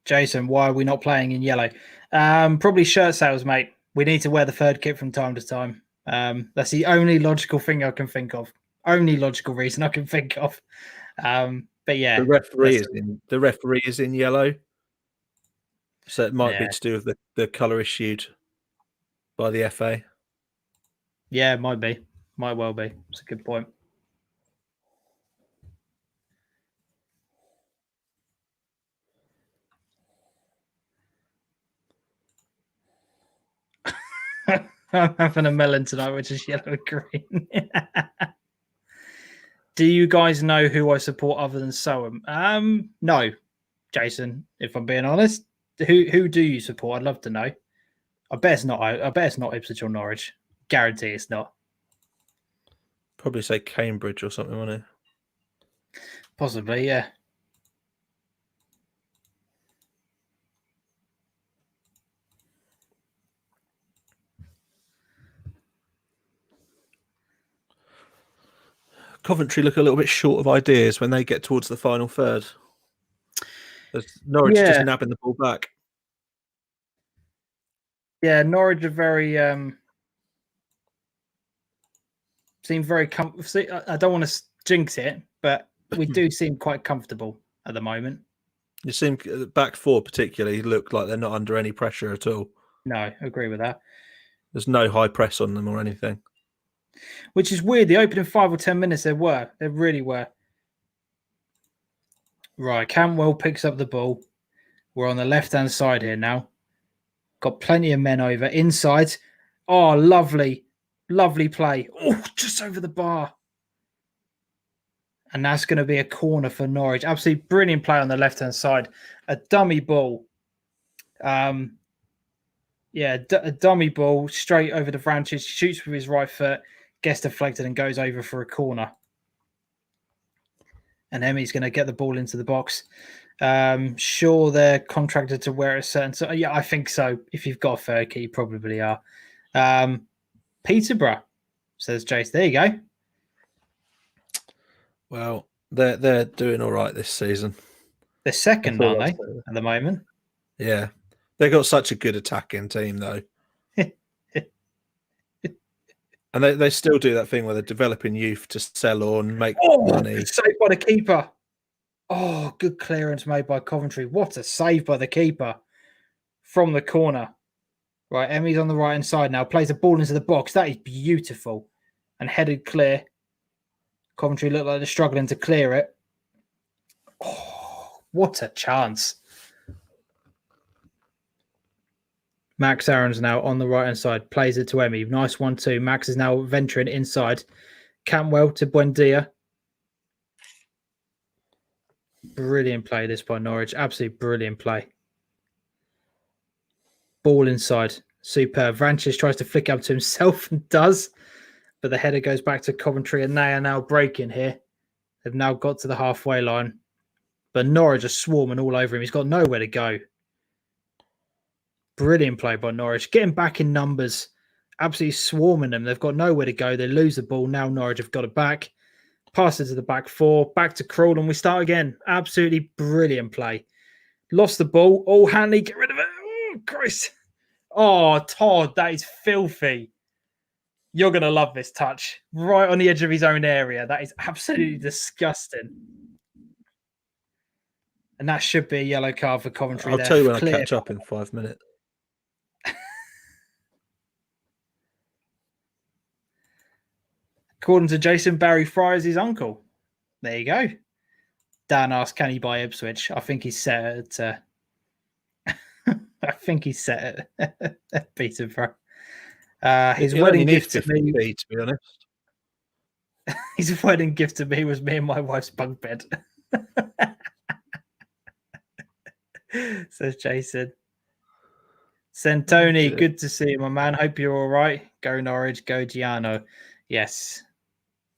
Jason, why are we not playing in yellow? Probably shirt sales, mate. We need to wear the third kit from time to time. That's the only logical thing I can think of. Only logical reason I can think of. But yeah, the referee is in yellow, so it might be to do with the colour issued by the FA. Yeah, might be. Might well be. It's a good point. I'm having a melon tonight, which is yellow and green. Do you guys know who I support other than Soham? No, Jason. If I'm being honest, who do you support? I'd love to know. I bet it's not. I bet it's not Ipswich or Norwich. Guarantee it's not. Probably say Cambridge or something, wouldn't it? Possibly, yeah. Coventry look a little bit short of ideas when they get towards the final third. Norwich just nabbing the ball back. Yeah, Norwich are very seem very comfortable. I don't want to jinx it, but we do seem quite comfortable at the moment. You seem back four particularly look like they're not under any pressure at all. No, I agree with that. There's no high press on them or anything. Which is weird. The opening 5 or 10 minutes, there were. There really were. Right, Cantwell picks up the ball. We're on the left-hand side here now. Got plenty of men over. Inside. Oh, lovely. Lovely play. Oh, just over the bar. And that's going to be a corner for Norwich. Absolutely brilliant play on the left-hand side. A dummy ball. A dummy ball straight over the Vrancic. Shoots with his right foot. Gets deflected and goes over for a corner. And Emmy's going to get the ball into the box. Sure, they're contracted to wear a certain... So, yeah, I think so. If you've got a third key, you probably are. Peterborough, says Jace. There you go. Well, they're doing all right this season. They're second, aren't they, at the moment? Yeah. They've got such a good attacking team, though. And they still do that thing where they're developing youth to sell on, make money. Saved by the keeper. Oh, good clearance made by Coventry. What a save by the keeper from the corner. Right, Emmy's on the right-hand side now. Plays the ball into the box. That is beautiful. And headed clear. Coventry look like they're struggling to clear it. Oh, what a chance. Max Aaron's now on the right-hand side. Plays it to Emmy. Nice 1-2. Max is now venturing inside. Cantwell to Buendia. Brilliant play this by Norwich. Absolutely brilliant play. Ball inside. Superb. Vrancic tries to flick up to himself and does. But the header goes back to Coventry and they are now breaking here. They've now got to the halfway line. But Norwich are swarming all over him. He's got nowhere to go. Brilliant play by Norwich. Getting back in numbers. Absolutely swarming them. They've got nowhere to go. They lose the ball. Now Norwich have got it back. Pass it to the back four. Back to Krul and we start again. Absolutely brilliant play. Lost the ball. Oh, Hanley, get rid of it. Oh, Christ. Oh, Todd, that is filthy. You're going to love this touch. Right on the edge of his own area. That is absolutely disgusting. And that should be a yellow card for Coventry. I'll tell you when I catch up in 5 minutes. According to Jason, Barry Fry is his uncle. There you go. Dan asked, can he buy Ipswich? I think he's set at... I think he's set at Peterborough. His wedding gift to me... to be honest. His wedding gift to me was me and my wife's bunk bed. Says Jason. Santoni, good to see you, my man. Hope you're all right. Go Norwich, go Giano. Yes.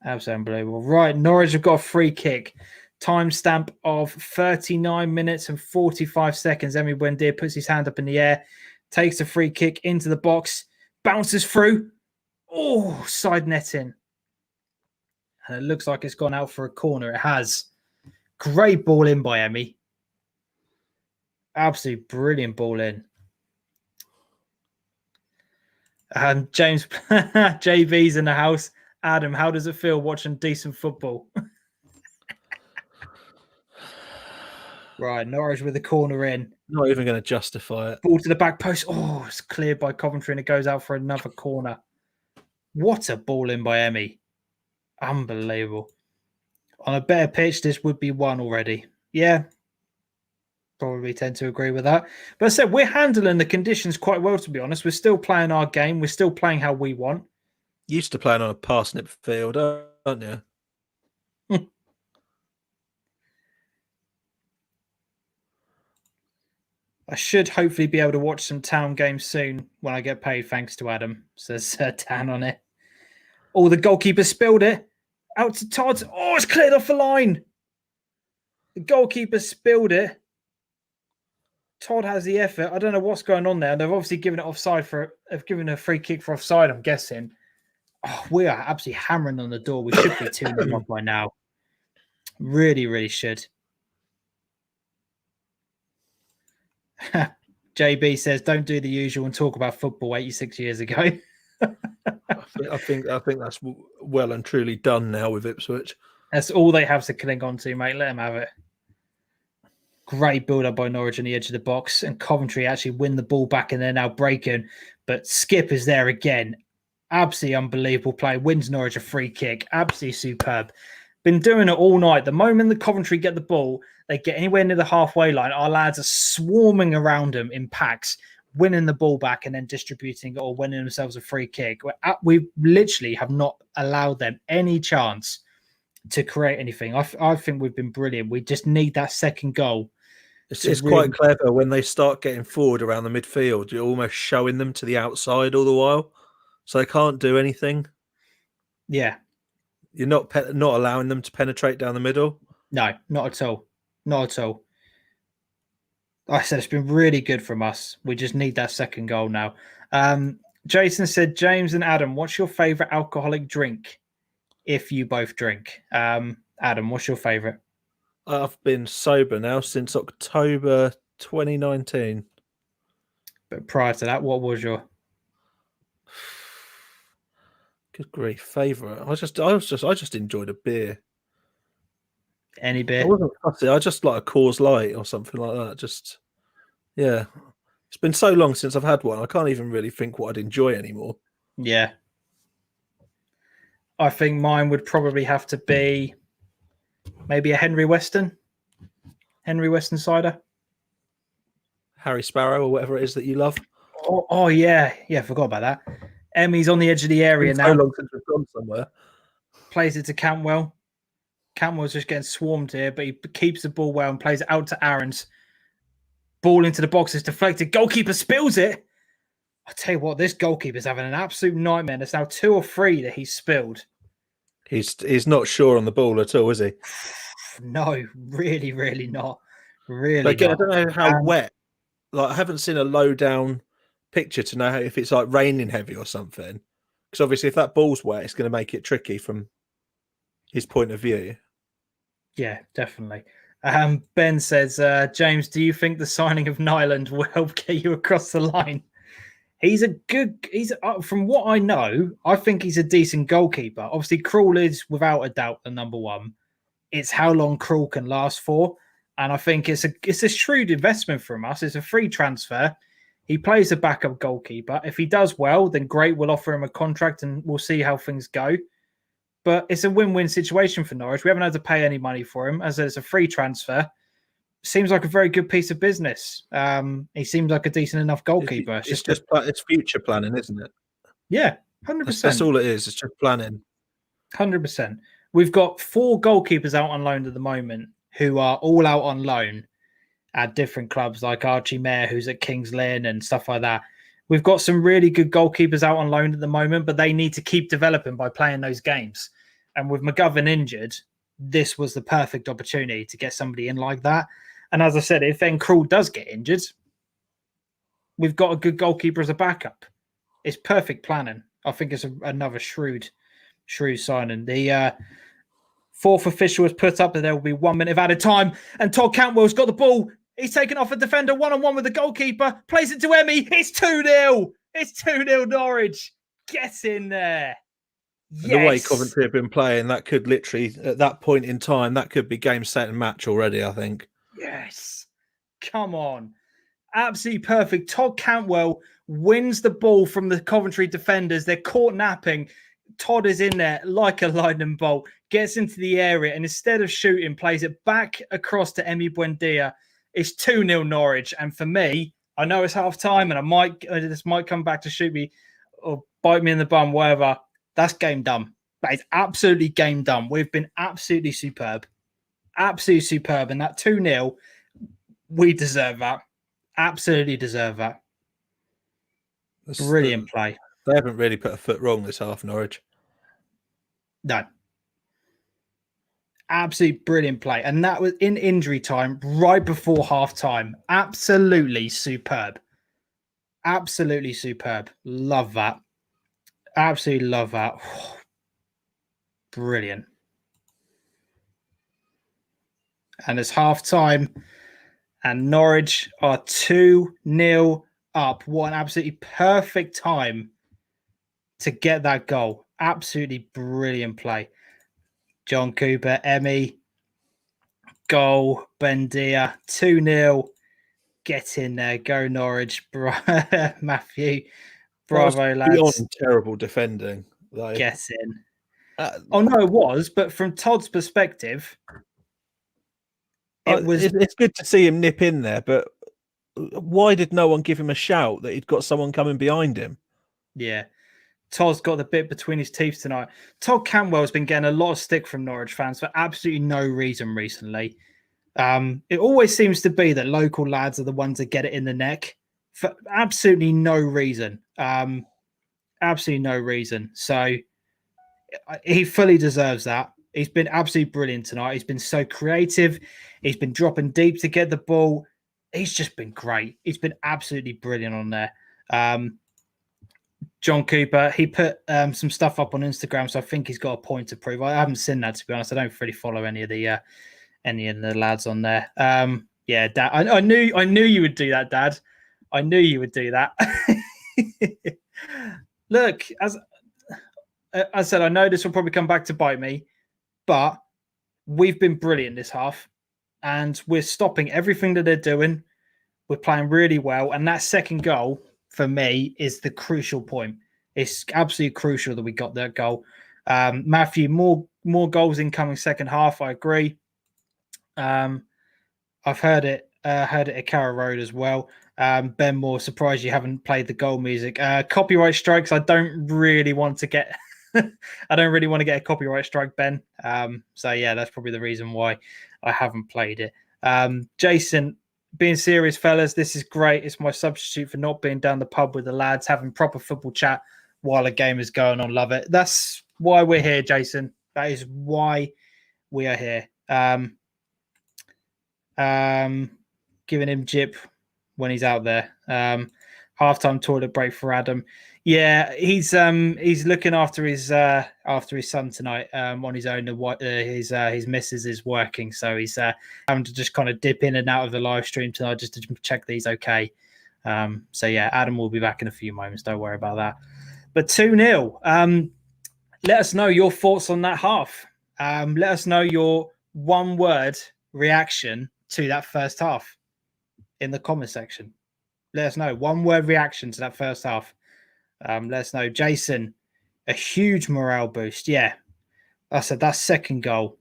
Absolutely unbelievable. Right, Norwich have got a free kick. Timestamp of 39 minutes and 45 seconds. Emi Buendia puts his hand up in the air, takes a free kick into the box, bounces through. Oh, side netting. And it looks like it's gone out for a corner. It has. Great ball in by Emi. Absolutely brilliant ball in. James JV's in the house. Adam, how does it feel watching decent football? Right, Norwich with the corner in. Not even going to justify it. Ball to the back post. Oh, it's cleared by Coventry and it goes out for another corner. What a ball in by Emmy. Unbelievable. On a better pitch, this would be one already. Yeah, probably tend to agree with that. But I said, we're handling the conditions quite well, to be honest. We're still playing our game. We're still playing how we want. Used to playing on a parsnip field, aren't you? I should hopefully be able to watch some town games soon when I get paid, thanks to Adam, says Dan on it. Oh, the goalkeeper spilled it. Out to Todd. Oh, it's cleared off the line. The goalkeeper spilled it. Todd has the effort. I don't know what's going on there. They've obviously given it offside they've given a free kick for offside, I'm guessing. Oh, we are absolutely hammering on the door. We should be 2-0 up by now. Really, really should. JB says, don't do the usual and talk about football 86 years ago. I think that's well and truly done now with Ipswich. That's all they have to cling on to, mate. Let them have it. Great build-up by Norwich on the edge of the box, and Coventry actually win the ball back and they're now breaking. But Skip is there again. Absolutely unbelievable play. Wins Norwich a free kick. Absolutely superb. Been doing it all night. The moment the Coventry get the ball, they get anywhere near the halfway line, our lads are swarming around them in packs, winning the ball back and then distributing it or winning themselves a free kick. We literally have not allowed them any chance to create anything. I think we've been brilliant. We just need that second goal. It's really quite clever when they start getting forward around the midfield. You're almost showing them to the outside all the while, so they can't do anything. Yeah. You're not allowing them to penetrate down the middle. No, not at all. Not at all. Like I said, it's been really good from us. We just need that second goal now. Jason said, James and Adam, what's your favourite alcoholic drink? If you both drink. Adam, what's your favourite? I've been sober now since October 2019. But prior to that, what was your good grief favourite? I just enjoyed a beer. Any beer? I wasn't fussy. I just like a Coors Light or something like that. Just yeah. It's been so long since I've had one. I can't even really think what I'd enjoy anymore. Yeah. I think mine would probably have to be maybe a Henry Weston cider. Harry Sparrow or whatever it is that you love. Oh yeah. Yeah, forgot about that. Emmy's on the edge of the area now. So long since we've gone somewhere. Plays it to Cantwell. Cantwell's just getting swarmed here, but he keeps the ball well and plays it out to Aarons. Ball into the box is deflected. Goalkeeper spills it. I tell you what, this goalkeeper's having an absolute nightmare. There's now 2 or 3 that he's spilled. He's not sure on the ball at all, is he? No, really, really not. Really but again, not. I don't know how wet. Like, I haven't seen a low down picture to know if it's like raining heavy or something. Because obviously, if that ball's wet, it's going to make it tricky from his point of view. Yeah, definitely. Ben says, James, do you think the signing of Nyland will help get you across the line? From what I know, I think he's a decent goalkeeper. Obviously, Krul is without a doubt the number one. It's how long Krul can last for. And I think it's a shrewd investment from us. It's a free transfer. He plays a backup goalkeeper. If he does well, then great. We'll offer him a contract and we'll see how things go. But it's a win-win situation for Norwich. We haven't had to pay any money for him. As I said, it's a free transfer. Seems like a very good piece of business. He seems like a decent enough goalkeeper. It's future planning, isn't it? Yeah, 100%. That's all it is. It's just planning. 100%. We've got 4 goalkeepers out on loan at the moment who are all out on loan at different clubs, like Archie Mayer, who's at Kings Lynn and stuff like that. We've got some really good goalkeepers out on loan at the moment, but they need to keep developing by playing those games. And with McGovern injured, this was the perfect opportunity to get somebody in like that. And as I said, if then Krul does get injured, we've got a good goalkeeper as a backup. It's perfect planning. I think it's another shrewd signing. The 4th official has put up that there will be 1 minute of added time, and Todd Cantwell's got the ball. He's taken off a defender one-on-one with the goalkeeper. Plays it to Emmy. It's 2-0. It's 2-0 Norwich. Get in there. Yes. And the way Coventry have been playing, that could literally, at that point in time, that could be game, set, and match already, I think. Yes. Come on. Absolutely perfect. Todd Cantwell wins the ball from the Coventry defenders. They're caught napping. Todd is in there like a lightning bolt, gets into the area, and instead of shooting, plays it back across to Emi Buendia. It's 2-0 Norwich. And for me, I know it's half time, and this might come back to shoot me or bite me in the bum, whatever. That's game done. That is absolutely game done. We've been absolutely superb. Absolutely superb. And that 2-0, we deserve that. Absolutely deserve that. Brilliant play. They haven't really put a foot wrong this half, Norwich. No. Absolutely brilliant play. And that was in injury time, right before half time. Absolutely superb. Absolutely superb. Love that. Absolutely love that. Brilliant. And it's half time. And Norwich are 2-0 up. What an absolutely perfect time to get that goal. Absolutely brilliant play. John Cooper, Emmy, goal, Bendia, 2-0. Get in there. Go Norwich. Matthew. Bravo, lads. Beyond terrible defending. Like, get in. Oh, no, it was. But from Todd's perspective, it's good to see him nip in there. But why did no one give him a shout that he'd got someone coming behind him? Yeah. Todd's got the bit between his teeth tonight. Todd Cantwell's been getting a lot of stick from Norwich fans for absolutely no reason recently. It always seems to be that local lads are the ones that get it in the neck for absolutely no reason. Absolutely no reason. So he fully deserves that. He's been absolutely brilliant tonight. He's been so creative. He's been dropping deep to get the ball. He's just been great. He's been absolutely brilliant on there. John Cooper, he put some stuff up on Instagram, so I think he's got a point to prove. I haven't seen that, to be honest. I don't really follow any of the lads on there. Yeah, Dad, I knew you would do that, Dad. I knew you would do that. Look, as I said, I know this will probably come back to bite me, but we've been brilliant this half, and we're stopping everything that they're doing. We're playing really well, and that second goal for me is the crucial point. It's absolutely crucial that we got that goal. Matthew, more goals incoming second half. I agree. I've heard it at Carrow Road as well. Ben Moore, surprised you haven't played the goal music. Copyright strikes. I don't really want to get. I don't really want to get a copyright strike, Ben. So yeah, that's probably the reason why I haven't played it. Jason, being serious, fellas, this is great. It's my substitute for not being down the pub with the lads, having proper football chat while a game is going on. Love it. That's why we're here, Jason. That is why we are here. Giving him jip when he's out there. Halftime toilet break for Adam. Yeah, he's looking after his son tonight on his own. His missus is working, so he's having to just kind of dip in and out of the live stream tonight just to check that he's okay. So yeah, Adam will be back in a few moments. Don't worry about that. But 2-0. Let us know your thoughts on that half. Let us know your one-word reaction to that first half in the comment section. Let us know. One-word reaction to that first half. Let us know. Jason, a huge morale boost. Yeah. I said that second goal.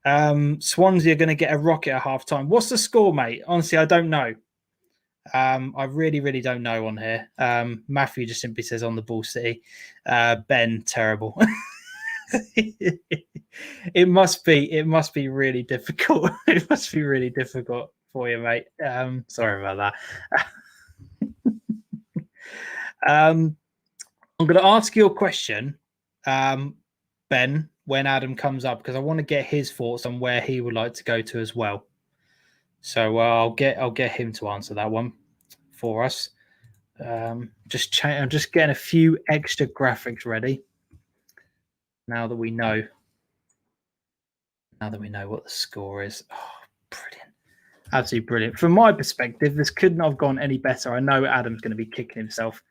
Swansea are going to get a rocket at halftime. What's the score, mate? Honestly, I don't know. I really, really don't know on here. Matthew just simply says on the ball City. Ben, terrible. It must be really difficult. It must be really difficult for you, mate. Sorry about that. I'm going to ask you a question, Ben, when Adam comes up, because I want to get his thoughts on where he would like to go to as well. So I'll get him to answer that one for us. I'm just getting a few extra graphics ready. Now that we know what the score is. Oh, brilliant. Absolutely brilliant. From my perspective, this could not have gone any better. I know Adam's going to be kicking himself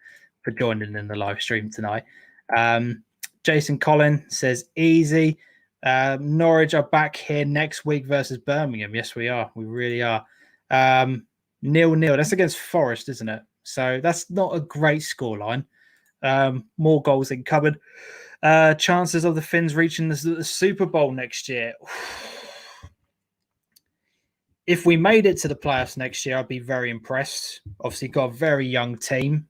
for joining in the live stream tonight. Jason Collin says, easy. Norwich are back here next week versus Birmingham. Yes, we are. We really are. 0-0. That's against Forest, isn't it? So that's not a great scoreline. More goals in cupboard. Chances of the Finns reaching the Super Bowl next year. If we made it to the playoffs next year, I'd be very impressed. Obviously, got a very young team.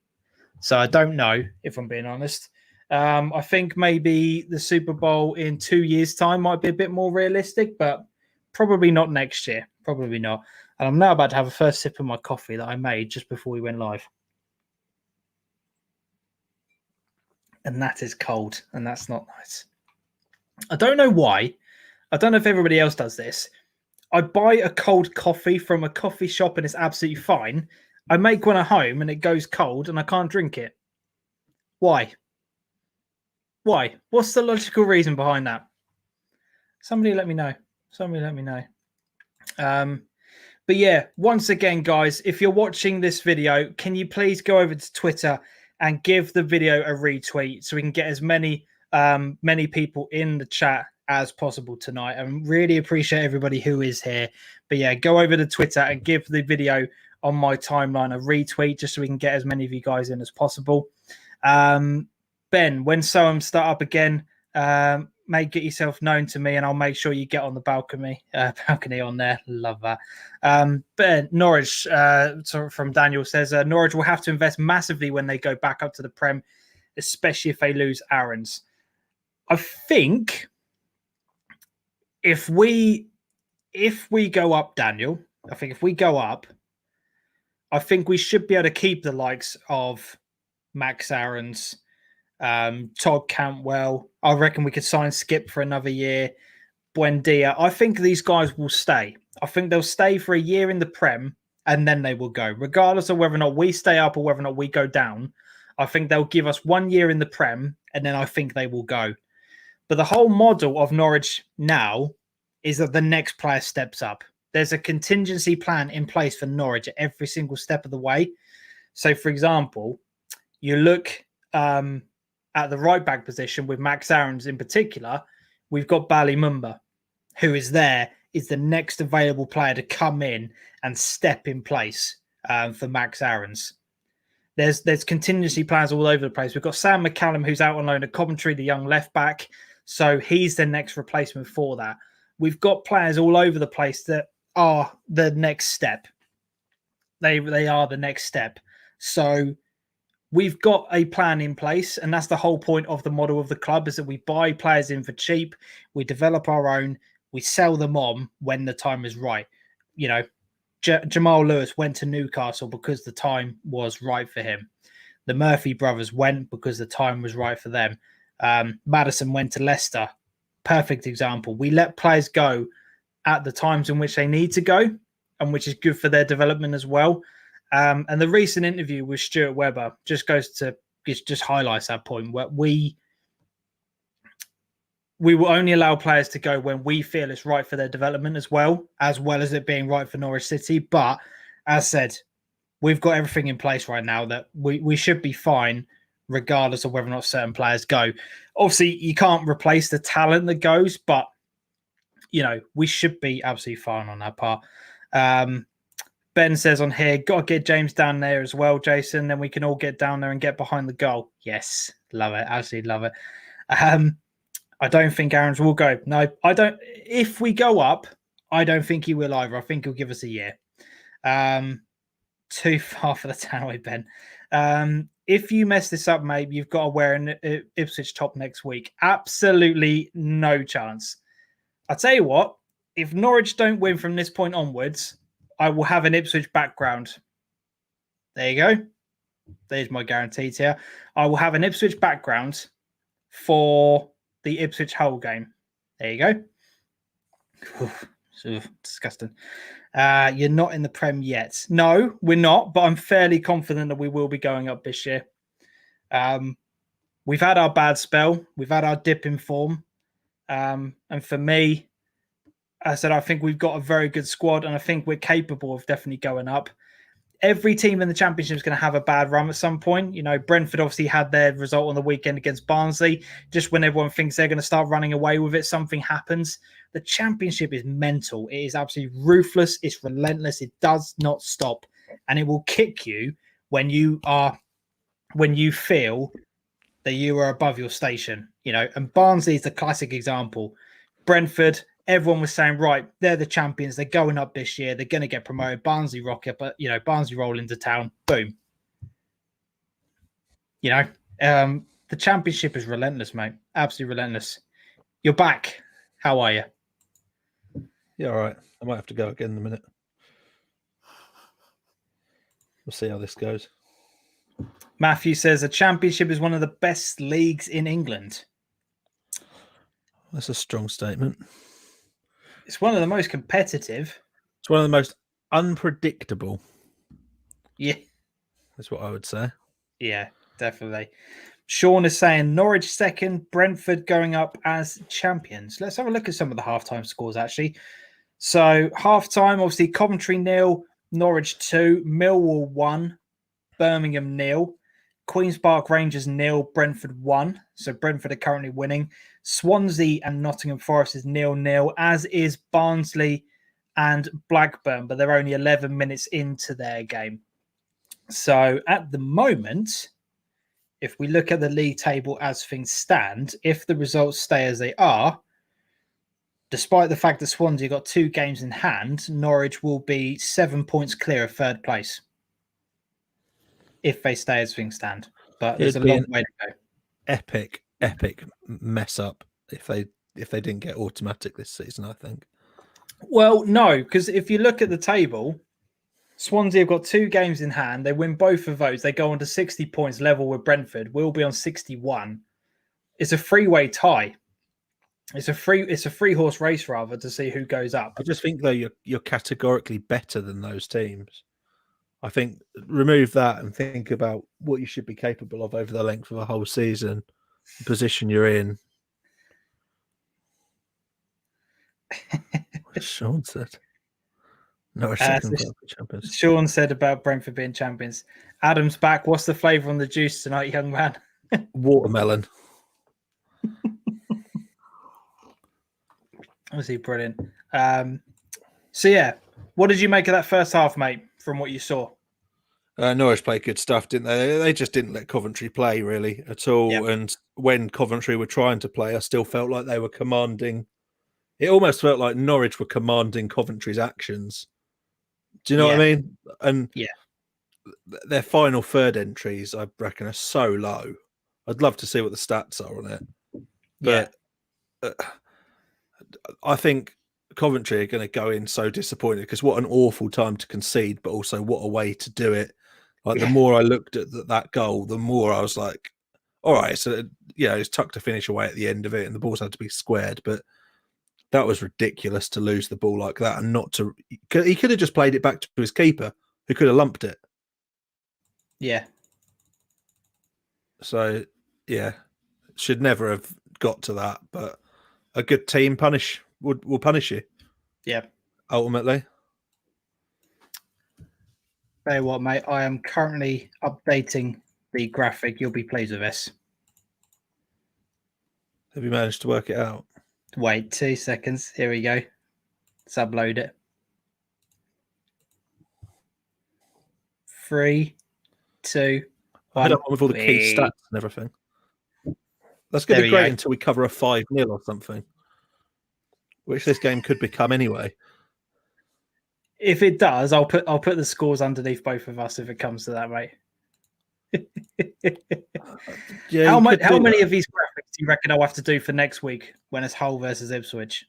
So I don't know, if I'm being honest. I think maybe the Super Bowl in 2 years' time might be a bit more realistic, but probably not next year. Probably not. And I'm now about to have a first sip of my coffee that I made just before we went live. And that is cold, and that's not nice. I don't know why. I don't know if everybody else does this. I buy a cold coffee from a coffee shop and it's absolutely fine. I make one at home and it goes cold and I can't drink it. Why? Why? What's the logical reason behind that? Somebody let me know. But yeah, once again, guys, if you're watching this video, can you please go over to Twitter and give the video a retweet so we can get as many people in the chat as possible tonight. I really appreciate everybody who is here. But yeah, go over to Twitter and give the video on my timeline a retweet just so we can get as many of you guys in as possible. Ben, when Soham start up again, mate, get yourself known to me and I'll make sure you get on the balcony on there. Love that. But Norwich, from Daniel says, Norwich will have to invest massively when they go back up to the Prem, especially if they lose Aarons. I think if we go up, Daniel, I think if we go up, I think we should be able to keep the likes of Max Aarons, Todd Cantwell. I reckon we could sign Skip for another year. Buendia. I think these guys will stay. I think they'll stay for a year in the Prem and then they will go. Regardless of whether or not we stay up or whether or not we go down, I think they'll give us 1 year in the Prem and then I think they will go. But the whole model of Norwich now is that the next player steps up. There's a contingency plan in place for Norwich at every single step of the way. So, for example, you look at the right back position with Max Aarons in particular, we've got Bali Mumba, who is the next available player to come in and step in place for Max Aarons. There's contingency plans all over the place. We've got Sam McCallum, who's out on loan at Coventry, the young left back. So he's the next replacement for that. We've got players all over the place that are the next step. They are the next step. So we've got a plan in place, and that's the whole point of the model of the club, is that we buy players in for cheap, we develop our own, we sell them on when the time is right. You know, Jamal Lewis went to Newcastle because the time was right for him. The Murphy brothers went because the time was right for them. Maddison went to Leicester. Perfect example. We let players go at the times in which they need to go, and which is good for their development as well. And the recent interview with Stuart Webber just highlights that point, where we will only allow players to go when we feel it's right for their development as well as it being right for Norwich City. But as said, we've got everything in place right now that we should be fine regardless of whether or not certain players go. Obviously, you can't replace the talent that goes, but, you know, we should be absolutely fine on that part. Ben says on here, got to get James down there as well, Jason. Then we can all get down there and get behind the goal. Yes, love it. Absolutely love it. I don't think Aarons will go. No, I don't. If we go up, I don't think he will either. I think he'll give us a year. Too far for the Tanaway, Ben. If you mess this up, mate, you've got to wear an Ipswich top next week. Absolutely no chance. I'll tell you what, if Norwich don't win from this point onwards, I will have an Ipswich background. There you go. There's my guarantees here. I will have an Ipswich background for the Ipswich Hull game. There you go. Disgusting. You're not in the Prem yet. No, we're not, but I'm fairly confident that we will be going up this year. We've had our bad spell. We've had our dip in form. And for me, I said I think we've got a very good squad, and I think we're capable of definitely going up. Every team in the championship is going to have a bad run at some point. You know, Brentford obviously had their result on the weekend against Barnsley. Just when everyone thinks they're going to start running away with it, something happens. The championship is mental. It is absolutely ruthless. It's relentless. It does not stop, and it will kick you when you feel that you are above your station. You know, and Barnsley is the classic example. Brentford, everyone was saying, right, they're the champions. They're going up this year. They're going to get promoted. Barnsley rocket, but, you know, Barnsley roll into town. Boom. You know, the championship is relentless, mate. Absolutely relentless. You're back. How are you? Yeah, all right. I might have to go again in a minute. We'll see how this goes. Matthew says the championship is one of the best leagues in England. That's a strong statement. It's one of the most competitive. It's one of the most unpredictable. Yeah. That's what I would say. Yeah, definitely. Sean is saying Norwich second, Brentford going up as champions. Let's have a look at some of the halftime scores, actually. So, halftime, obviously, Coventry 0, Norwich 2, Millwall 1, Birmingham 0, Queen's Park Rangers 0, Brentford 1. So, Brentford are currently winning. Swansea and Nottingham Forest is 0-0, as is Barnsley and Blackburn, but they're only 11 minutes into their game. So, at the moment, if we look at the league table as things stand, if the results stay as they are, despite the fact that Swansea got 2 games in hand, Norwich will be 7 points clear of third place if they stay as things stand. But there's a long way to go. Epic mess up if they didn't get automatic this season, I think. Well, no, because if you look at the table, Swansea have got 2 games in hand. They win both of those. They go on to 60 points level with Brentford. We'll be on 61. It's a three-way tie. It's a free horse race rather to see who goes up. I just think though you're categorically better than those teams. I think remove that and think about what you should be capable of over the length of a whole season, the position you're in. What Sean said. No, second champions. Sean said about Brentford being champions. Adam's back. What's the flavour on the juice tonight, young man? Watermelon. Obviously brilliant. So yeah, what did you make of that first half, mate, from what you saw? Norwich played good stuff, didn't they? They just didn't let Coventry play really at all. Yep. And when Coventry were trying to play, I still felt like they were commanding. It almost felt like Norwich were commanding Coventry's actions. Do you know what I mean? And their final third entries, I reckon, are so low. I'd love to see what the stats are on it. But I think Coventry are going to go in so disappointed because what an awful time to concede, but also what a way to do it. Like the more I looked at that goal, the more I was like, all right, so it's tucked to finish away at the end of it and the ball's had to be squared. But that was ridiculous to lose the ball like that and not to. He could have just played it back to his keeper who could have lumped it. Yeah. So, should never have got to that, but a good team will punish you. Yeah. Ultimately. Tell you what, mate, I am currently updating the graphic. You'll be pleased with this. Have you managed to work it out? Wait 2 seconds. Here we go. Let's upload it. 3, 2, 1. I don't with all the key stats and everything. That's going to be great until we cover a 5-0 or something, which this game could become anyway. If it does, I'll put the scores underneath both of us if it comes to that, mate. How many of these graphics do you reckon I'll have to do for next week when it's Hull versus Ipswich?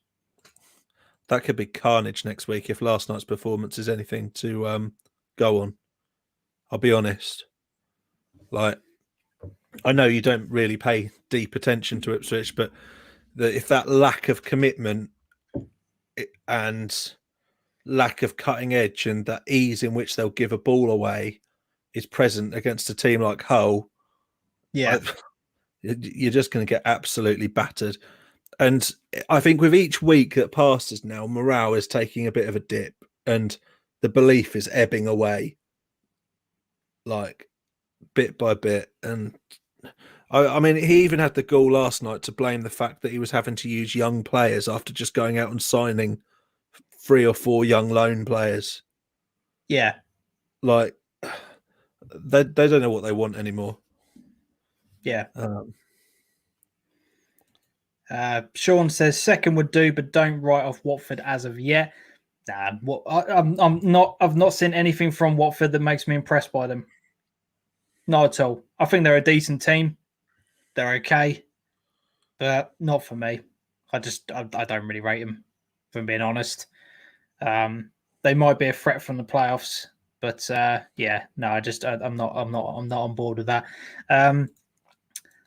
That could be carnage next week if last night's performance is anything to go on. I'll be honest. Like, I know you don't really pay deep attention to Ipswich, but if that lack of commitment and lack of cutting edge and that ease in which they'll give a ball away is present against a team like Hull, you're just going to get absolutely battered. And I think with each week that passes now, morale is taking a bit of a dip and the belief is ebbing away, like bit by bit. And I mean, he even had the goal last night to blame the fact that he was having to use young players after just going out and signing 3 or 4 young loan players. Yeah. Like, they don't know what they want anymore. Yeah. Sean says second would do, but don't write off Watford as of yet. Nah, I've not seen anything from Watford that makes me impressed by them. Not at all. I think they're a decent team. They're okay, but not for me. I don't really rate them, if I'm being honest. They might be a threat from the playoffs, but yeah, no, I'm not on board with that.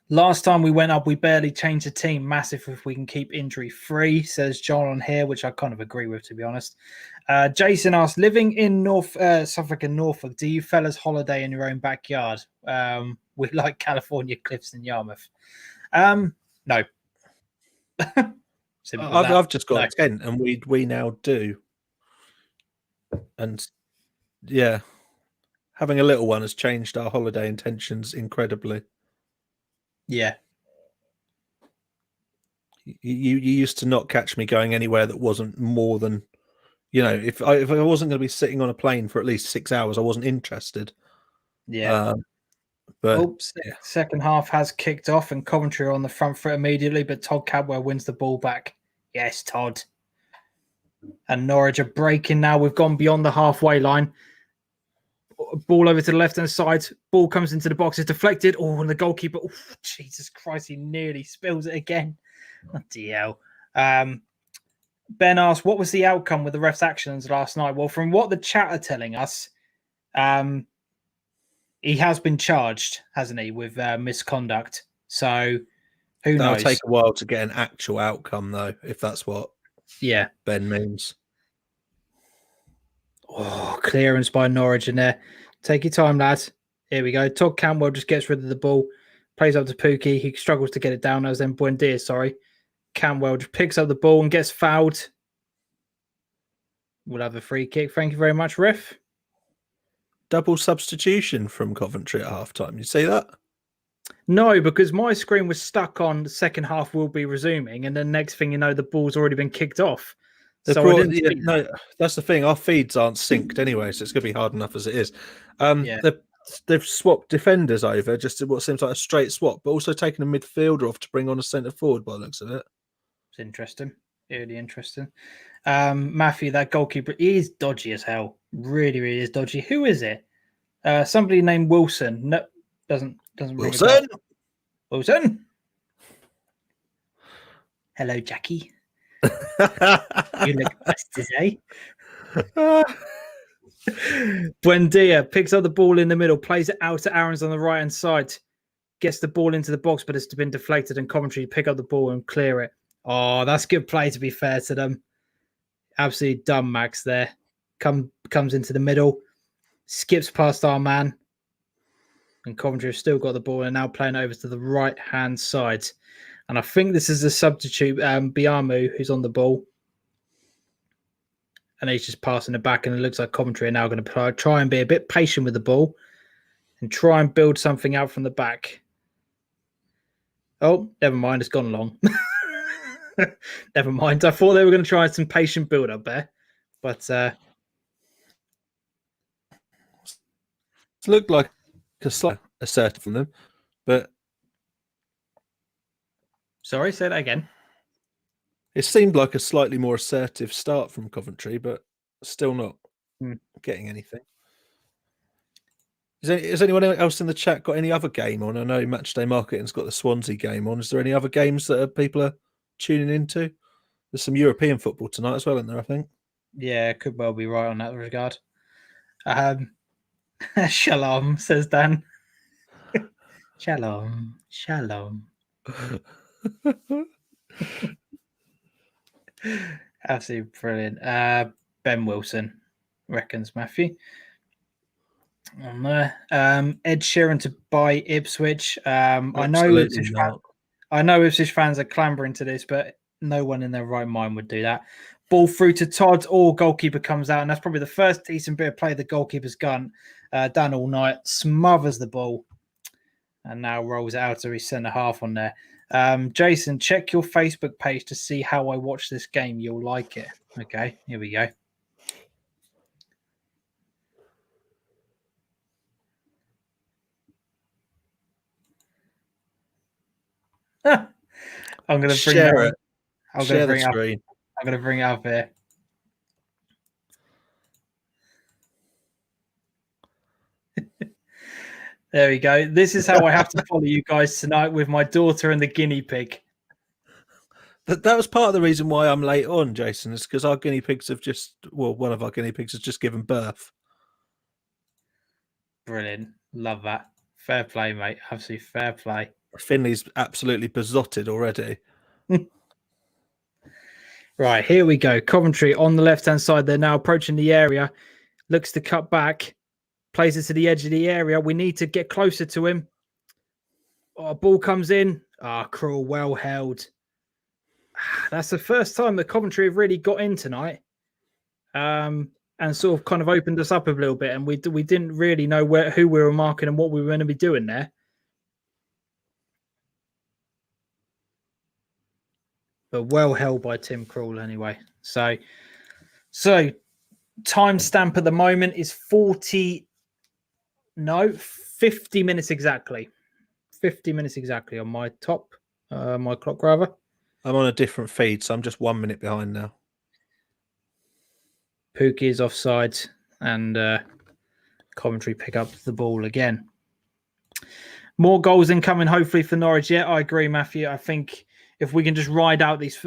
Last time we went up, we barely changed the team. Massive if we can keep injury free, says John on here, which I kind of agree with, to be honest. Jason asks, living in Suffolk and Norfolk, do you fellas holiday in your own backyard? We like California cliffs and Yarmouth. No. I've just got a tent, and we now do. And yeah, having a little one has changed our holiday intentions incredibly. Yeah. You used to not catch me going anywhere that wasn't more than, if I wasn't going to be sitting on a plane for at least 6 hours, I wasn't interested. Yeah. But second half has kicked off and Coventry are on the front foot immediately, but Todd Cadwell wins the ball back. Yes, Todd. And Norwich are breaking now. We've gone beyond the halfway line. Ball over to the left-hand side. Ball comes into the box. It's deflected. Oh, and the goalkeeper. Oh, Jesus Christ, he nearly spills it again. Oh, DL. Ben asked, what was the outcome with the ref's actions last night? Well, from what the chat are telling us, he has been charged, hasn't he, with misconduct. So who knows? That'll take a while to get an actual outcome, though, if that's what Ben means. Oh, clearance by Norwich in there. Take your time, lads. Here we go. Todd Cantwell just gets rid of the ball, plays up to Pookie. He struggles to get it down. That was then Buendia, sorry. Cantwell just picks up the ball and gets fouled. We'll have a free kick. Thank you very much, ref. Double substitution from Coventry at halftime. You see that? No, because my screen was stuck on the second half will be resuming, and then next thing you know, the ball's already been kicked off. No, that's the thing. Our feeds aren't synced anyway, so it's going to be hard enough as it is. They've swapped defenders over, just what seems like a straight swap, but also taken a midfielder off to bring on a centre forward by the looks of it. It's interesting. Really interesting. Matthew, that goalkeeper is dodgy as hell. Really, really is dodgy. Who is it? Somebody named Wilson. No, doesn't Wilson. Ring a bell. Wilson. Hello, Jackie. You look best today. Buendia picks up the ball in the middle, plays it out to Aarons on the right hand side, gets the ball into the box, but it's been deflected, and Coventry pick up the ball and clear it. Oh, that's good play, to be fair to them. Absolutely dumb, Max there. Comes into the middle, skips past our man, and Coventry have still got the ball and now playing over to the right-hand side. And I think this is a substitute, Biamu, who's on the ball. And he's just passing it back, and it looks like Coventry are now going to try and be a bit patient with the ball and try and build something out from the back. Oh, never mind. It's gone long. Never mind. I thought they were going to try some patient build-up there. But it looked like a slight assertive from them, but... Sorry, say that again. It seemed like a slightly more assertive start from Coventry, but still not getting anything. Has anyone else in the chat got any other game on? I know Matchday Marketing's got the Swansea game on. Is there any other games that people are tuning into? There's some European football tonight as well, isn't there, I think? Yeah, could well be right on that regard. Shalom, says Dan. Shalom. Absolutely brilliant. Ben Wilson reckons Matthew on there. Ed Sheeran to buy Ipswich. I know Ipswich fans are clambering to this, but No one in their right mind would do that. Ball through to Todd, or goalkeeper comes out, and that's probably the first decent bit of play the goalkeeper's done all night. Smothers the ball, and now rolls it out to his centre half on there. Jason, check your Facebook page to see how I watch this game. You'll like it. Okay, here we go. I'm going to bring Share that. it. I'm Share going to the bring screen. I'm going to bring it up here. There we go. This is how I have to follow you guys tonight with my daughter and the guinea pig. That was part of the reason why I'm late on, Jason, is because our guinea pigs have one of our guinea pigs has just given birth. Brilliant. Love that. Fair play, mate. Absolutely fair play. Finley's absolutely besotted already. Right, here we go. Coventry on the left-hand side. They're now approaching the area. Looks to cut back. Plays it to the edge of the area. We need to get closer to him. Oh, ball comes in. Cruel, well held. That's the first time that Coventry have really got in tonight. And sort of kind of opened us up a little bit. And we didn't really know who we were marking and what we were going to be doing there. But well held by Tim Krul anyway. So timestamp at the moment is 50 minutes exactly. 50 minutes exactly on my my clock rather. I'm on a different feed, so I'm just 1 minute behind now. Pookie is offside, and Coventry pick up the ball again. More goals incoming, hopefully, for Norwich. Yeah, I agree, Matthew. I think if we can just ride out these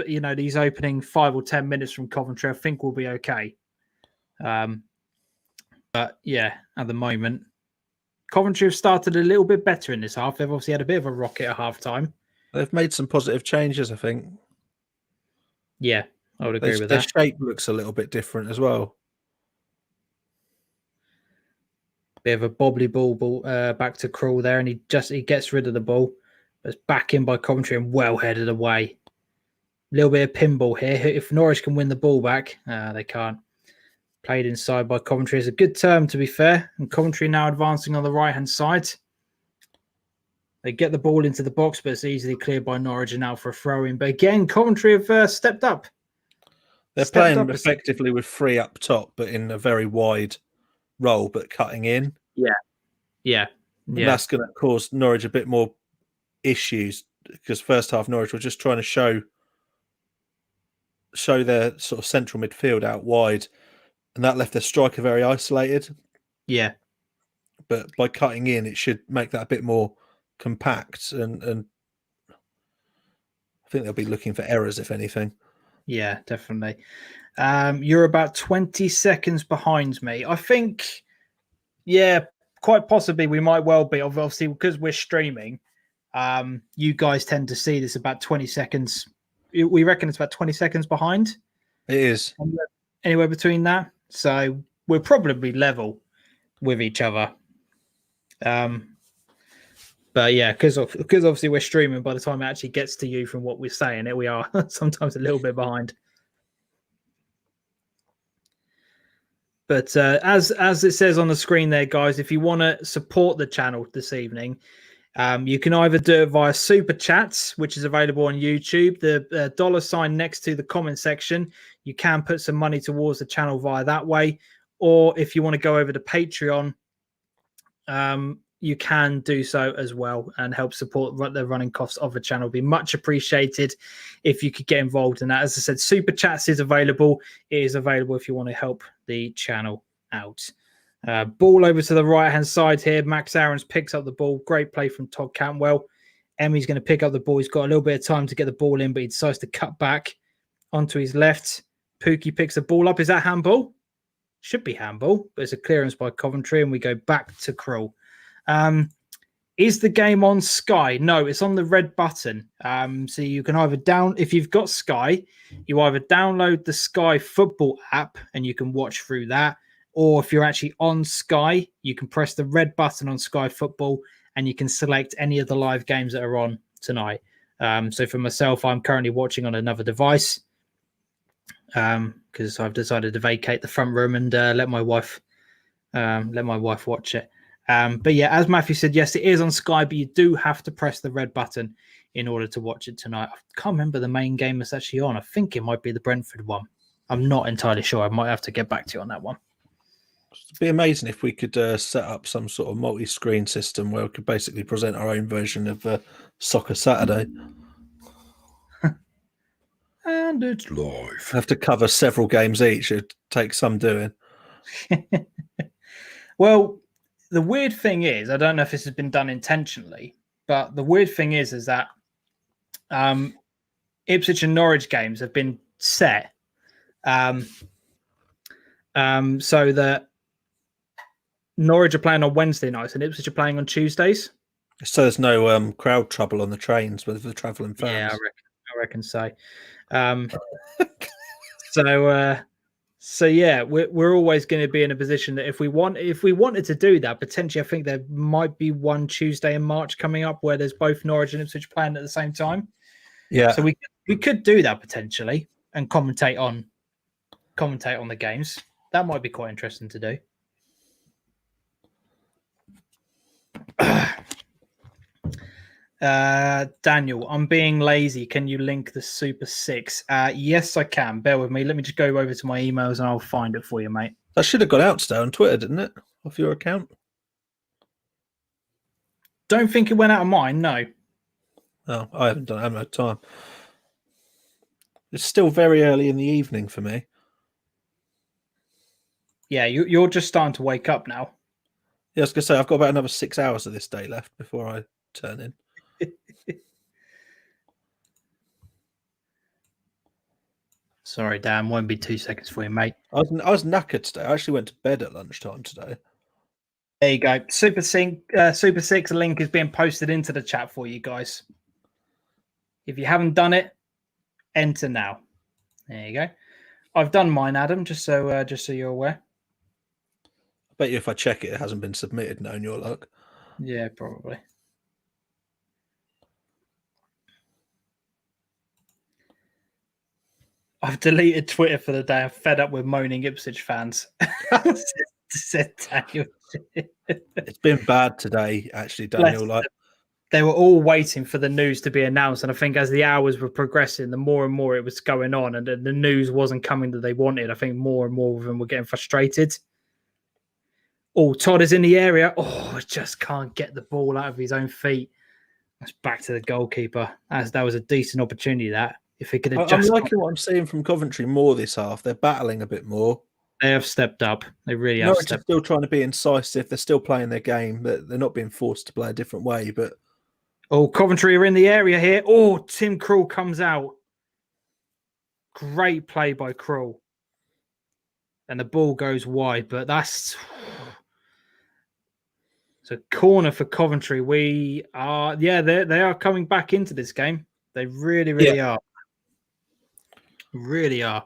opening 5 or 10 minutes from Coventry, I think we'll be okay. But yeah, at the moment, Coventry have started a little bit better in this half. They've obviously had a bit of a rocket at half time. They've made some positive changes, I think. Yeah, I would agree with their that. shape looks a little bit different as well. Bit of a bobbly ball back to Krul there, and he gets rid of the ball. But it's back in by Coventry and well headed away. A little bit of pinball here. If Norwich can win the ball back, they can't. Played inside by Coventry is a good term, to be fair. And Coventry now advancing on the right-hand side. They get the ball into the box, but it's easily cleared by Norwich and out for a throw-in. But again, Coventry have stepped up. They're playing effectively with 3 up top, but in a very wide role, but cutting in. Yeah. And that's going to cause Norwich a bit more issues, because first half Norwich were just trying to show their sort of central midfield out wide, and that left their striker very isolated. Yeah. But by cutting in, it should make that a bit more compact, and I think they'll be looking for errors, if anything. Yeah, definitely. You're about 20 seconds behind me. I think, yeah, quite possibly we might well be. Obviously, because we're streaming, you guys tend to see this about 20 seconds. We reckon it's about 20 seconds behind. It is. Anywhere between that. So we're probably level with each other. But yeah, because obviously we're streaming, by the time it actually gets to you from what we're saying, we are sometimes a little bit behind. But as it says on the screen there, guys, if you want to support the channel this evening, you can either do it via Super Chats, which is available on YouTube, the $sign next to the comment section. You can put some money towards the channel via that way. Or if you want to go over to Patreon, you can do so as well and help support the running costs of the channel. It'd be much appreciated if you could get involved in that. As I said, Super Chats is available. It is available if you want to help the channel out. Ball over to the right-hand side here. Max Aarons picks up the ball. Great play from Todd Cantwell. Emmy's going to pick up the ball. He's got a little bit of time to get the ball in, but he decides to cut back onto his left. Pookie picks the ball up. Is that handball? Should be handball, but it's a clearance by Coventry, and we go back to Krul. Is the game on Sky? No, it's on the red button. So you can either if you've got Sky, you either download the Sky Football app and you can watch through that. Or if you're actually on Sky, you can press the red button on Sky Football and you can select any of the live games that are on tonight. So for myself, I'm currently watching on another device because I've decided to vacate the front room and let my wife watch it. But yeah, as Matthew said, yes, it is on Sky, but you do have to press the red button in order to watch it tonight. I can't remember the main game that's actually on. I think it might be the Brentford one. I'm not entirely sure. I might have to get back to you on that one. It'd be amazing if we could set up some sort of multi-screen system where we could basically present our own version of Soccer Saturday. And it's live. Have to cover several games each. It'd take some doing. Well, the weird thing is, I don't know if this has been done intentionally, but the weird thing is that Ipswich and Norwich games have been set so that Norwich are playing on Wednesday nights and Ipswich are playing on Tuesdays. So there's no crowd trouble on the trains with the travelling fans. Yeah, I reckon so. So yeah, we're always going to be in a position that if we wanted to do that, potentially, I think there might be one Tuesday in March coming up where there's both Norwich and Ipswich playing at the same time. Yeah. So we could do that potentially and commentate on the games. That might be quite interesting to do. Daniel, I'm being lazy. Can you link the Super 6? Yes, I can. Bear with me. Let me just go over to my emails and I'll find it for you, mate. That should have gone out today on Twitter, didn't it? Off your account? Don't think it went out of mine, no. Oh, I haven't done it. I haven't had time. It's still very early in the evening for me. Yeah, you're just starting to wake up now. Yeah, I was going to say, I've got about another 6 hours of this day left before I turn in. Sorry, Dan. Won't be 2 seconds for you, mate. I was knackered today. I actually went to bed at lunchtime today. There you go. Super 6 link is being posted into the chat for you guys. If you haven't done it, enter now. There you go. I've done mine, Adam, just so you're aware. I bet you if I check it, it hasn't been submitted, knowing your luck. Yeah, probably. I've deleted Twitter for the day. I'm fed up with moaning Ipswich fans. Said Daniel. It's been bad today, actually, Daniel. They were all waiting for the news to be announced, and I think as the hours were progressing, the more and more it was going on, and the news wasn't coming that they wanted. I think more and more of them were getting frustrated. Oh, Todd is in the area. Oh, just can't get the ball out of his own feet. That's back to the goalkeeper. That was a decent opportunity. That if he could have I'm liking what I'm seeing from Coventry more this half. They're battling a bit more. They have stepped up. They really have. Norwich are still trying to be incisive. They're still playing their game. They're not being forced to play a different way. But Coventry are in the area here. Oh, Tim Krul comes out. Great play by Krul. And the ball goes wide, but that's it's a corner for Coventry. They are coming back into this game. They really are. Really are.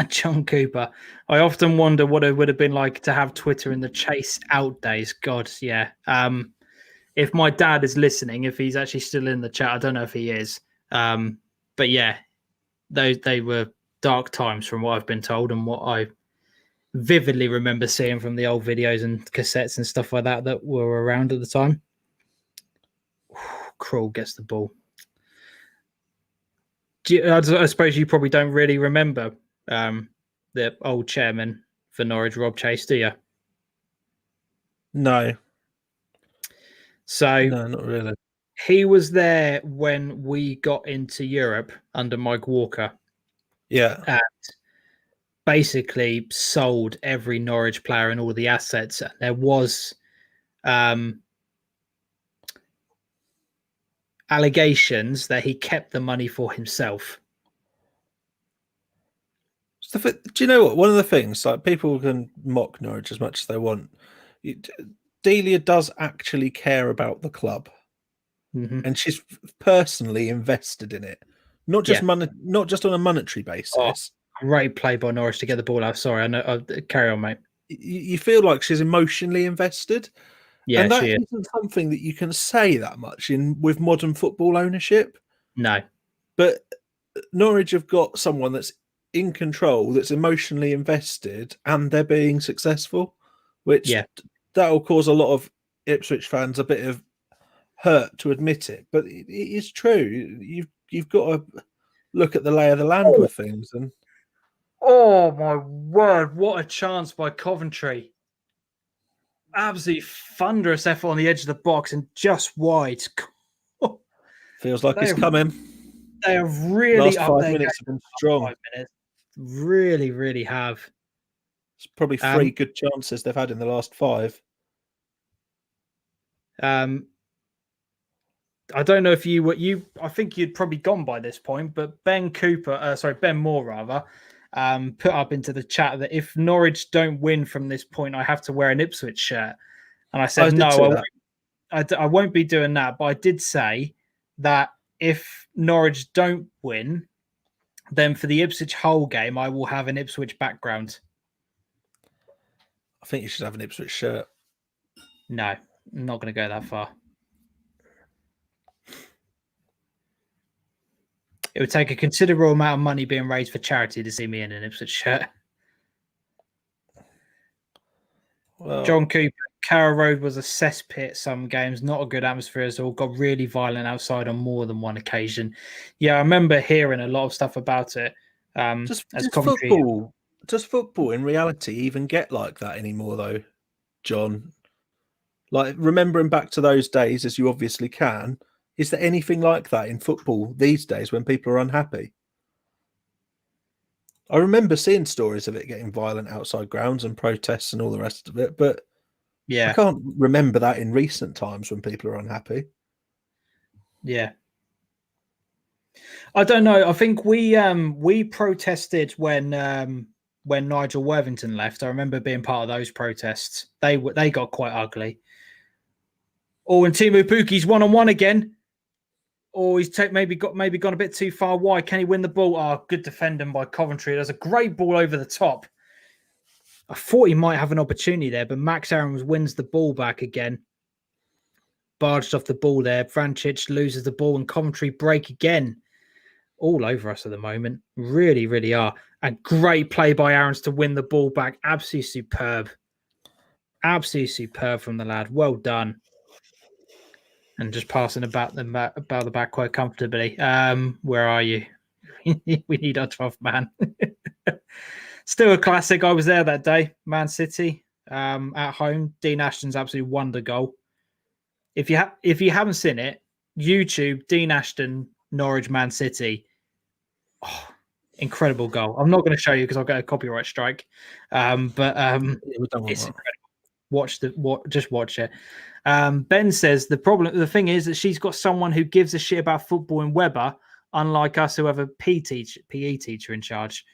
John Cooper. I often wonder what it would have been like to have Twitter in the Chase out days. God, yeah. If my dad is listening, if he's actually still in the chat, I don't know if he is. But yeah, they were dark times from what I've been told and what I vividly remember seeing from the old videos and cassettes and stuff like that were around at the time. Krul gets the ball. I suppose you probably don't really remember the old chairman for Norwich, Rob Chase, do you? No. So no, not really. He was there when we got into Europe under Mike Walker. Yeah. And basically sold every Norwich player and all the assets. There was allegations that he kept the money for himself. Do you know what? One of the things, like, people can mock Norwich as much as they want. Delia does actually care about the club, and she's personally invested in it, not just money, not just on a monetary basis. Great play by Norwich to get the ball out. Sorry, I know. Carry on, mate. You feel like she's emotionally invested, Yeah, and that she is. isn't something that you can say that much in with modern football ownership. No. But Norwich have got someone that's in control, that's emotionally invested, and they're being successful, which that will cause a lot of Ipswich fans a bit of hurt to admit it. But it is true. You've got to look at the lay of the land with things. And oh my word, what a chance by Coventry. Absolutely thunderous effort on the edge of the box and just wide. Feels like it's coming. They have really last up 5 their minutes have been strong. 5 minutes. Really, really have. It's probably 3 good chances they've had in the last 5. I don't know if you were I think you'd probably gone by this point, but Ben Moore rather, put up into the chat that if Norwich don't win from this point, I have to wear an Ipswich shirt. And I said, I won't be doing that. But I did say that if Norwich don't win, then for the Ipswich Hull game, I will have an Ipswich background. I think you should have an Ipswich shirt. No, I'm not going to go that far. It would take a considerable amount of money being raised for charity to see me in an Ipswich shirt. Well, John Cooper, Carrow Road was a cesspit some games, not a good atmosphere at all. Got really violent outside on more than one occasion. Yeah, I remember hearing a lot of stuff about it. Does football in reality even get like that anymore, though, John? Like, remembering back to those days, as you obviously can, is there anything like that in football these days when people are unhappy? I remember seeing stories of it getting violent outside grounds and protests and all the rest of it, but I can't remember that in recent times when people are unhappy. Yeah. I don't know. I think we protested when Nigel Worthington left. I remember being part of those protests. They got quite ugly. Oh, and Timu Puki's 1-on-1 again. Oh, he's maybe gone a bit too far wide. Can he win the ball? Oh, good defending by Coventry. There's a great ball over the top. I thought he might have an opportunity there, but Max Aarons wins the ball back again. Barged off the ball there. Vrancic loses the ball and Coventry break again. All over us at the moment. Really, really are. And great play by Aarons to win the ball back. Absolutely superb. Absolutely superb from the lad. Well done. And just passing about the back quite comfortably. Where are you? We need our 12th man. Still a classic. I was there that day. Man City at home. Dean Ashton's absolute wonder goal. If you haven't seen it, YouTube Dean Ashton Norwich Man City. Oh, incredible goal. I'm not going to show you because I'll get a copyright strike. But it's incredible. Just watch it. Ben says the thing is that she's got someone who gives a shit about football in Weber, unlike us who have a PE teacher in charge.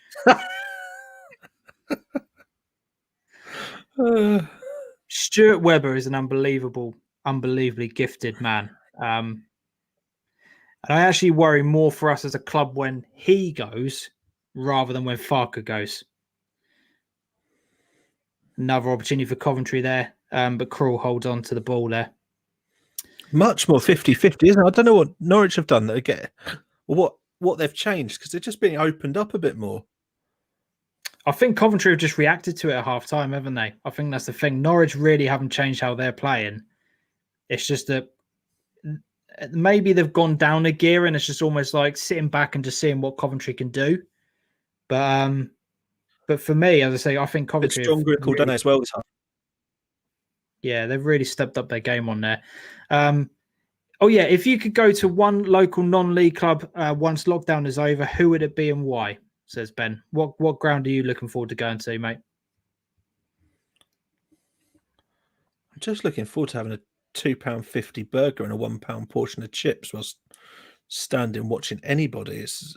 Stuart Webber is an unbelievably gifted man. And I actually worry more for us as a club when he goes rather than when Farker goes. Another opportunity for Coventry there, but Krul holds on to the ball there. Much more 50-50, isn't it? I don't know what Norwich have done that get what they've changed because they're just being opened up a bit more. I think Coventry have just reacted to it at half time, haven't they? I think that's the thing. Norwich really haven't changed how they're playing. It's just that maybe they've gone down a gear and it's just almost like sitting back and just seeing what Coventry can do. But for me, as I say, I think Coventry John Grickle done as well. Yeah, they've really stepped up their game on there. If you could go to one local non-league club once lockdown is over, who would it be and why? Says Ben. What ground are you looking forward to going to, mate? I'm just looking forward to having a £2.50 burger and a £1 portion of chips whilst standing watching anybody. It's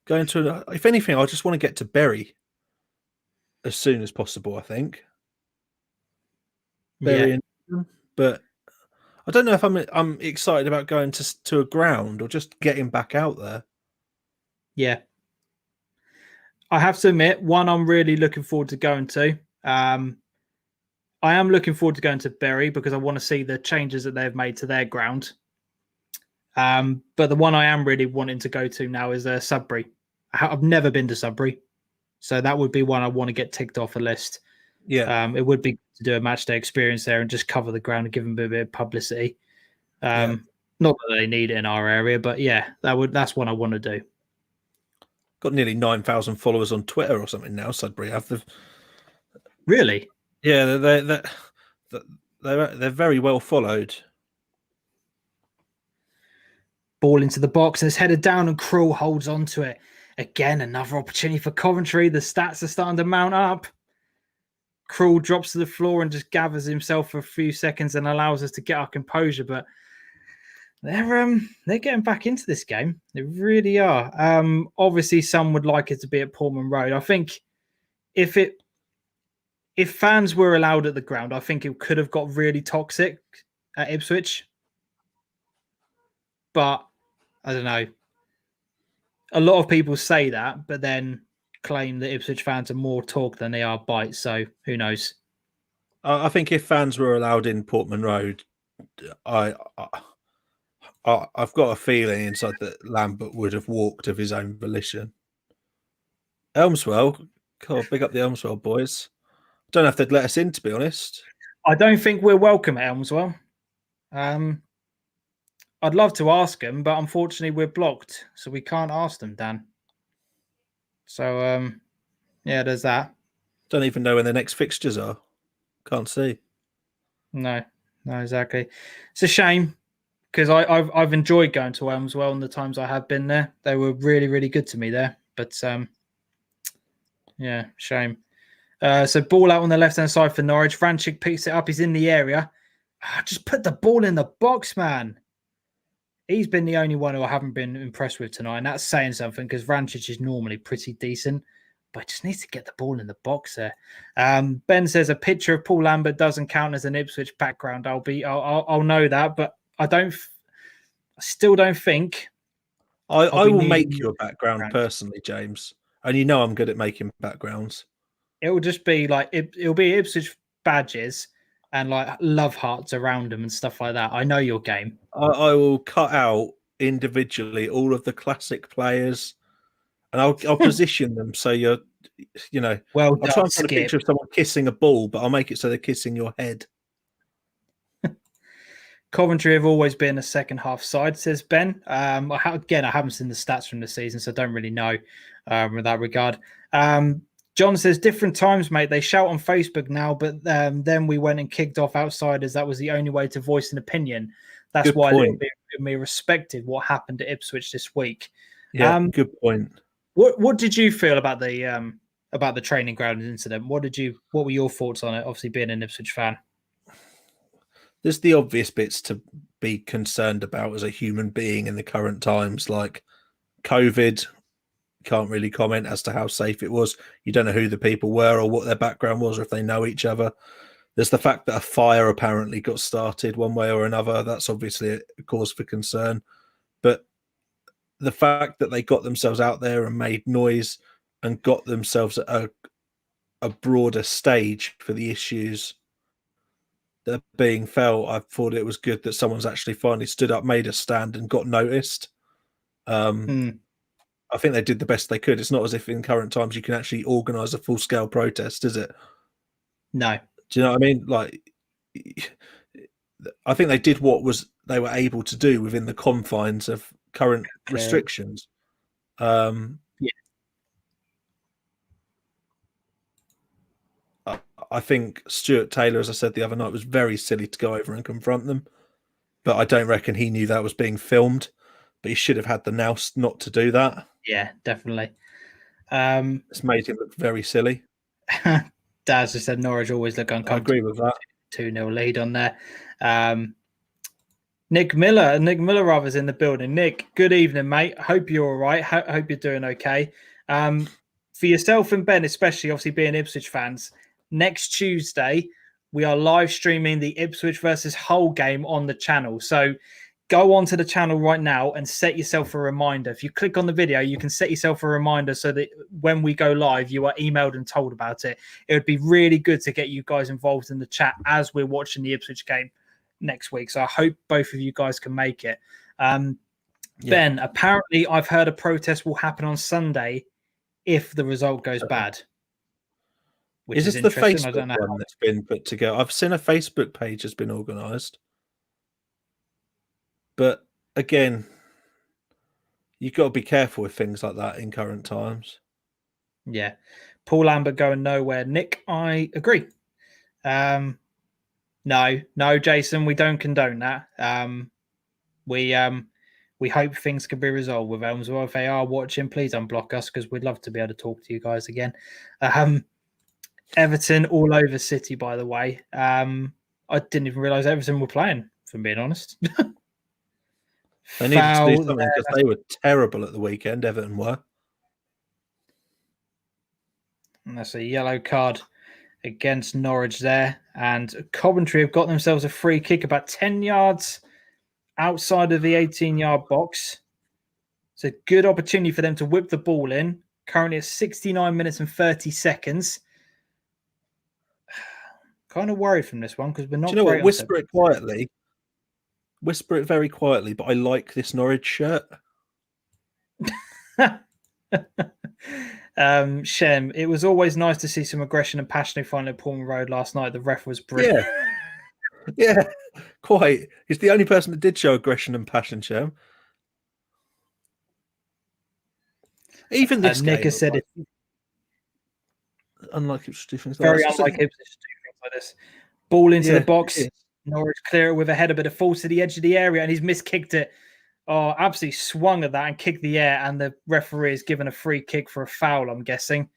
going to. If anything, I just want to get to Bury as soon as possible. I think. Bury, but I don't know if I'm excited about going to a ground or just getting back out there. Yeah. I have to admit, one I'm really looking forward to going to. I am looking forward to going to Bury because I want to see the changes that they've made to their ground. But the one I am really wanting to go to now is Sudbury. I've never been to Sudbury, so that would be one I want to get ticked off a list. Yeah. It would be good to do a match day experience there and just cover the ground and give them a bit of publicity. Not that they need it in our area, but yeah, that's what I want to do. Got nearly 9,000 followers on Twitter or something now. Sudbury have the Really? Yeah, they're very well followed. Ball into the box and it's headed down, and Krul holds on to it. Again, another opportunity for Coventry. The stats are starting to mount up. Krul drops to the floor and just gathers himself for a few seconds and allows us to get our composure. But they're getting back into this game. They really are. Obviously, some would like it to be at Portman Road. I think if fans were allowed at the ground, I think it could have got really toxic at Ipswich. But I don't know. A lot of people say that, but then claim that Ipswich fans are more talk than they are bite. So who knows? I think if fans were allowed in Portman Road, I've got a feeling inside that Lambert would have walked of his own volition. Elmswell, God, big up the Elmswell boys. Don't know if they'd let us in, to be honest. I don't think we're welcome at Elmswell. I'd love to ask them, but unfortunately we're blocked, so we can't ask them, Dan. So, yeah, there's that. Don't even know when the next fixtures are. Can't see. No, exactly. It's a shame because I've enjoyed going to Elmswell and the times I have been there. They were really, really good to me there. But yeah, shame. So ball out on the left-hand side for Norwich. Vrancic picks it up. He's in the area. Just put the ball in the box, man. He's been the only one who I haven't been impressed with tonight, and that's saying something because Vrancic is normally pretty decent, but just needs to get the ball in the box there. Ben says a picture of Paul Lambert doesn't count as an Ipswich background. I'll know that, but I still don't think. I will make you a background personally, James, and you know I'm good at making backgrounds. It will just be like it'll be Ipswich badges and like love hearts around them and stuff like that. I know your game. I will cut out individually all of the classic players, and I'll position them so you're, well I'll try and find a picture of someone kissing a ball, but I'll make it so they're kissing your head. Coventry have always been a second half side, says Ben. Again, I haven't seen the stats from the season, so I don't really know in that regard. John says, different times, mate. They shout on Facebook now, but then we went and kicked off outsiders. That was the only way to voice an opinion. That's good why point. a little bit of me respected what happened at Ipswich this week. Yeah, good point. What did you feel about the training ground incident? What were your thoughts on it? Obviously, being an Ipswich fan. There's the obvious bits to be concerned about as a human being in the current times, like COVID. Can't really comment as to how safe it was. You don't know who the people were or what their background was or if they know each other. There's the fact that a fire apparently got started one way or another. That's obviously a cause for concern. But the fact that they got themselves out there and made noise and got themselves at a broader stage for the issues that are being felt, I thought it was good that someone's actually finally stood up, made a stand and got noticed. I think they did the best they could. It's not as if in current times you can actually organise a full-scale protest, is it? No. Do you know what I mean? Like, I think they did what they were able to do within the confines of current restrictions. Yeah. I think Stuart Taylor, as I said the other night, was very silly to go over and confront them. But I don't reckon he knew that was being filmed. But he should have had the nous not to do that. Yeah, definitely. It's made him look very silly. Daz just said Norwich always look uncomfortable. I agree with that. 2-0 lead on there. Nick Miller rather is in the building. Nick, good evening, mate. Hope you're all right. Hope you're doing okay. For yourself and Ben, especially, obviously being Ipswich fans, next Tuesday we are live streaming the Ipswich versus Hull game on the channel. So go onto the channel right now and set yourself a reminder. If you click on the video, you can set yourself a reminder so that when we go live, you are emailed and told about it. It would be really good to get you guys involved in the chat as we're watching the Ipswich game next week. So I hope both of you guys can make it. Ben, apparently I've heard a protest will happen on Sunday if the result goes bad. Is this the Facebook one that's been put together? I've seen a Facebook page has been organised. But again, you've got to be careful with things like that in current times. Yeah. Paul Lambert going nowhere. Nick, I agree. No, Jason, we don't condone that. We hope things can be resolved with Elmswell. If they are watching, please unblock us because we'd love to be able to talk to you guys again. Everton all over City, by the way. I didn't even realise Everton were playing, if I'm being honest. They needed to do something because they were terrible at the weekend, Everton were. And that's a yellow card against Norwich there. And Coventry have got themselves a free kick about 10 yards outside of the 18-yard box. It's a good opportunity for them to whip the ball in. Currently at 69 minutes and 30 seconds. Kind of worried from this one because we're not. Do you know what? Whisper it quietly. Whisper it very quietly, but I like this Norwich shirt. Shem, it was always nice to see some aggression and passion finally at Pullman Road last night. The ref was brilliant. Yeah, quite. He's the only person that did show aggression and passion, Shem. Even this Nick game, has said it. Unlike Ipswich do things very unlike Ipswich to do things like this. Ball into the box. Norwich clear it with a header, but it falls to the edge of the area, and he's miskicked it. Oh, absolutely swung at that and kicked the air, and the referee is given a free kick for a foul, I'm guessing.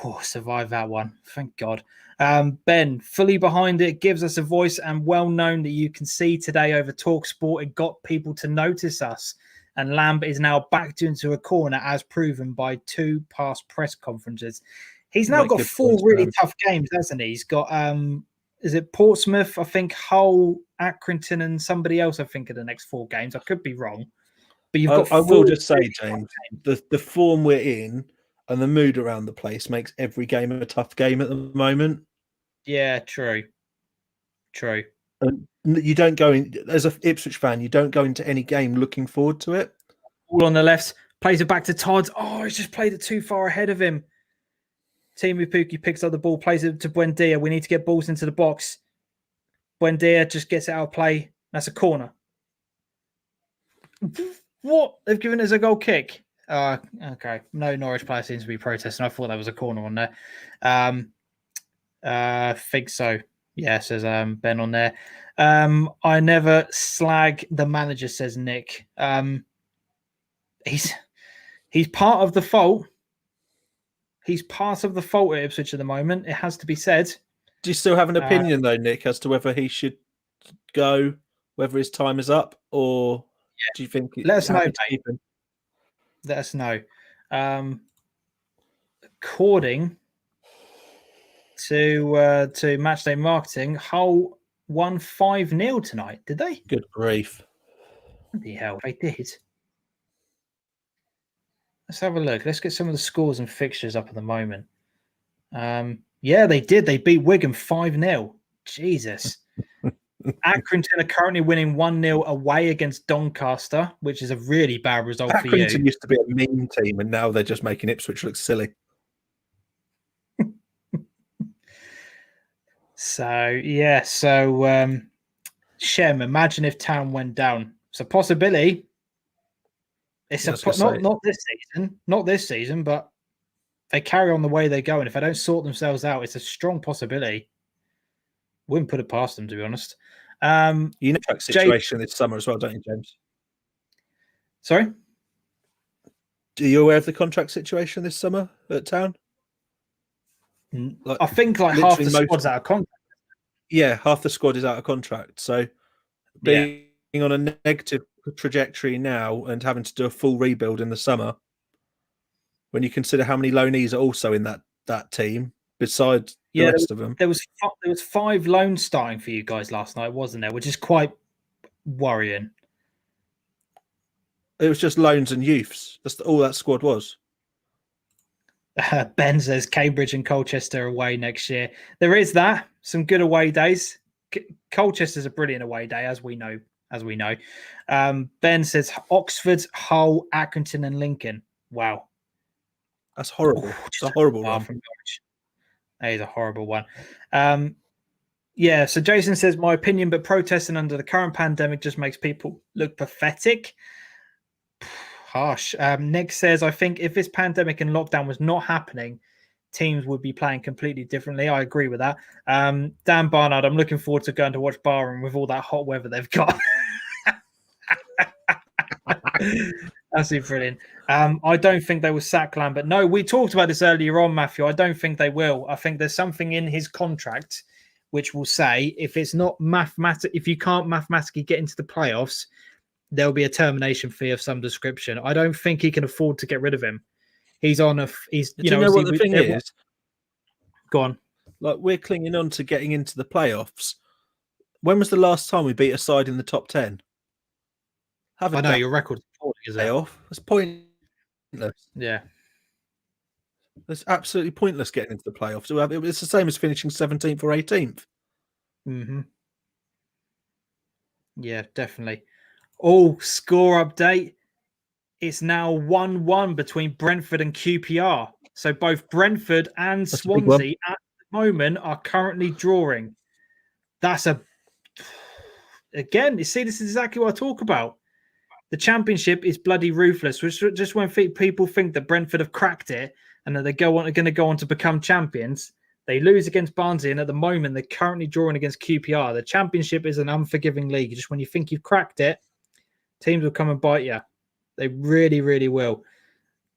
Oh, survived that one. Thank God. Ben, fully behind it, gives us a voice, and well known that you can see today over TalkSport, it got people to notice us. And Lamb is now backed into a corner, as proven by 2 past press conferences. He's now got 4 really tough games, hasn't he? He's got... is it Portsmouth, I think, Hull, Accrington, and somebody else, I think, are the next 4 games. I could be wrong. But you've got I will just say, James, the form we're in and the mood around the place makes every game a tough game at the moment. Yeah, true. True. And you don't go in, as an Ipswich fan, you don't go into any game looking forward to it. All on the left, plays it back to Todd. Oh, he's just played it too far ahead of him. Timu Pukki picks up the ball, plays it to Buendia. We need to get balls into the box. Buendia just gets it out of play. That's a corner. What? They've given us a goal kick. Okay. No Norwich player seems to be protesting. I thought that was a corner on there. Think so. Yeah, says Ben on there. I never slag the manager, says Nick. He's part of the fault. He's part of the fault at Ipswich at the moment. It has to be said. Do you still have an opinion, though, Nick, as to whether he should go, whether his time is up, or do you think... Let us know, mate. Let us know. According to Matchday Marketing, Hull won 5-0 tonight, did they? Good grief. What the hell? They did. Let's have a look. Let's get some of the scores and fixtures up at the moment. Yeah, they did. They beat Wigan 5-0. Jesus. Accrington are currently winning 1-0 away against Doncaster, which is a really bad result for you. Accrington used to be a mean team, and now they're just making Ipswich look silly. So Shem, imagine if Town went down. It's a possibility. It's not this season, but they carry on the way they go, and if they don't sort themselves out, it's a strong possibility. Wouldn't put it past them, to be honest. You know that situation this summer as well, don't you, James? Sorry? Are you aware of the contract situation this summer at Town? I think half the squad's out of contract. Yeah, half the squad is out of contract. So being on a negative trajectory now and having to do a full rebuild in the summer, when you consider how many loanees are also in that team besides the rest of them. There was 5 loans starting for you guys last night, wasn't there? Which is quite worrying. It was just loans and youths. That's all that squad was. Ben says Cambridge and Colchester away next year. There is that. Some good away days. Colchester's a brilliant away day, as we know. Ben says Oxford, Hull, Accrington, and Lincoln. Wow. That's horrible. It's a horrible one. That is a horrible one. Yeah, so Jason says, my opinion, but protesting under the current pandemic just makes people look pathetic. Harsh. Nick says, I think if this pandemic and lockdown was not happening, teams would be playing completely differently. I agree with that. Dan Barnard, I'm looking forward to going to watch Barham with all that hot weather they've got. Absolutely brilliant. I don't think they will sack Lambert. No, we talked about this earlier on, Matthew. I don't think they will. I think there's something in his contract which will say if it's not if you can't mathematically get into the playoffs, there'll be a termination fee of some description. I don't think he can afford to get rid of him. He's on a. He's Do you know what the thing is? Go on. Like, we're clinging on to getting into the playoffs. When was the last time we beat a side in the top 10? I know your record's playoff. That's pointless. Yeah. It's absolutely pointless getting into the playoffs. It's the same as finishing 17th or 18th. Mm-hmm. Yeah, definitely. Oh, score update. It's now 1-1 between Brentford and QPR. So both Brentford and Swansea at the moment are currently drawing. Again, you see, this is exactly what I talk about. The Championship is bloody ruthless. Just when people think that Brentford have cracked it and that they're going to go on to become champions, they lose against Barnsley, and at the moment they're currently drawing against QPR. The Championship is an unforgiving league. Just when you think you've cracked it, teams will come and bite you. They really, really will.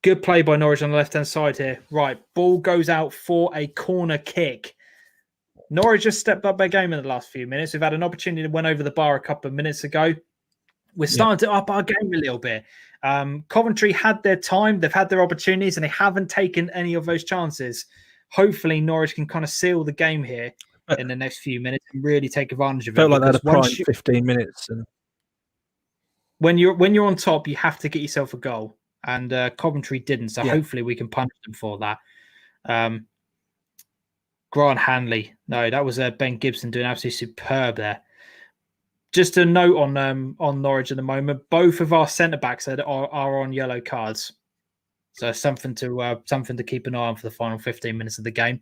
Good play by Norwich on the left-hand side here. Right, ball goes out for a corner kick. Norwich just stepped up their game in the last few minutes. We've had an opportunity to win over the bar a couple of minutes ago. We're starting to up our game a little bit. Coventry had their time. They've had their opportunities, and they haven't taken any of those chances. Hopefully, Norwich can kind of seal the game here in the next few minutes and really take advantage of it. Felt like they had a prime 15 minutes. And when you're on top, you have to get yourself a goal. And Coventry didn't, so hopefully we can punish them for that. Grant Hanley. No, that was Ben Gibson doing absolutely superb there. Just a note on Norwich at the moment. Both of our centre-backs are on yellow cards. So something to keep an eye on for the final 15 minutes of the game.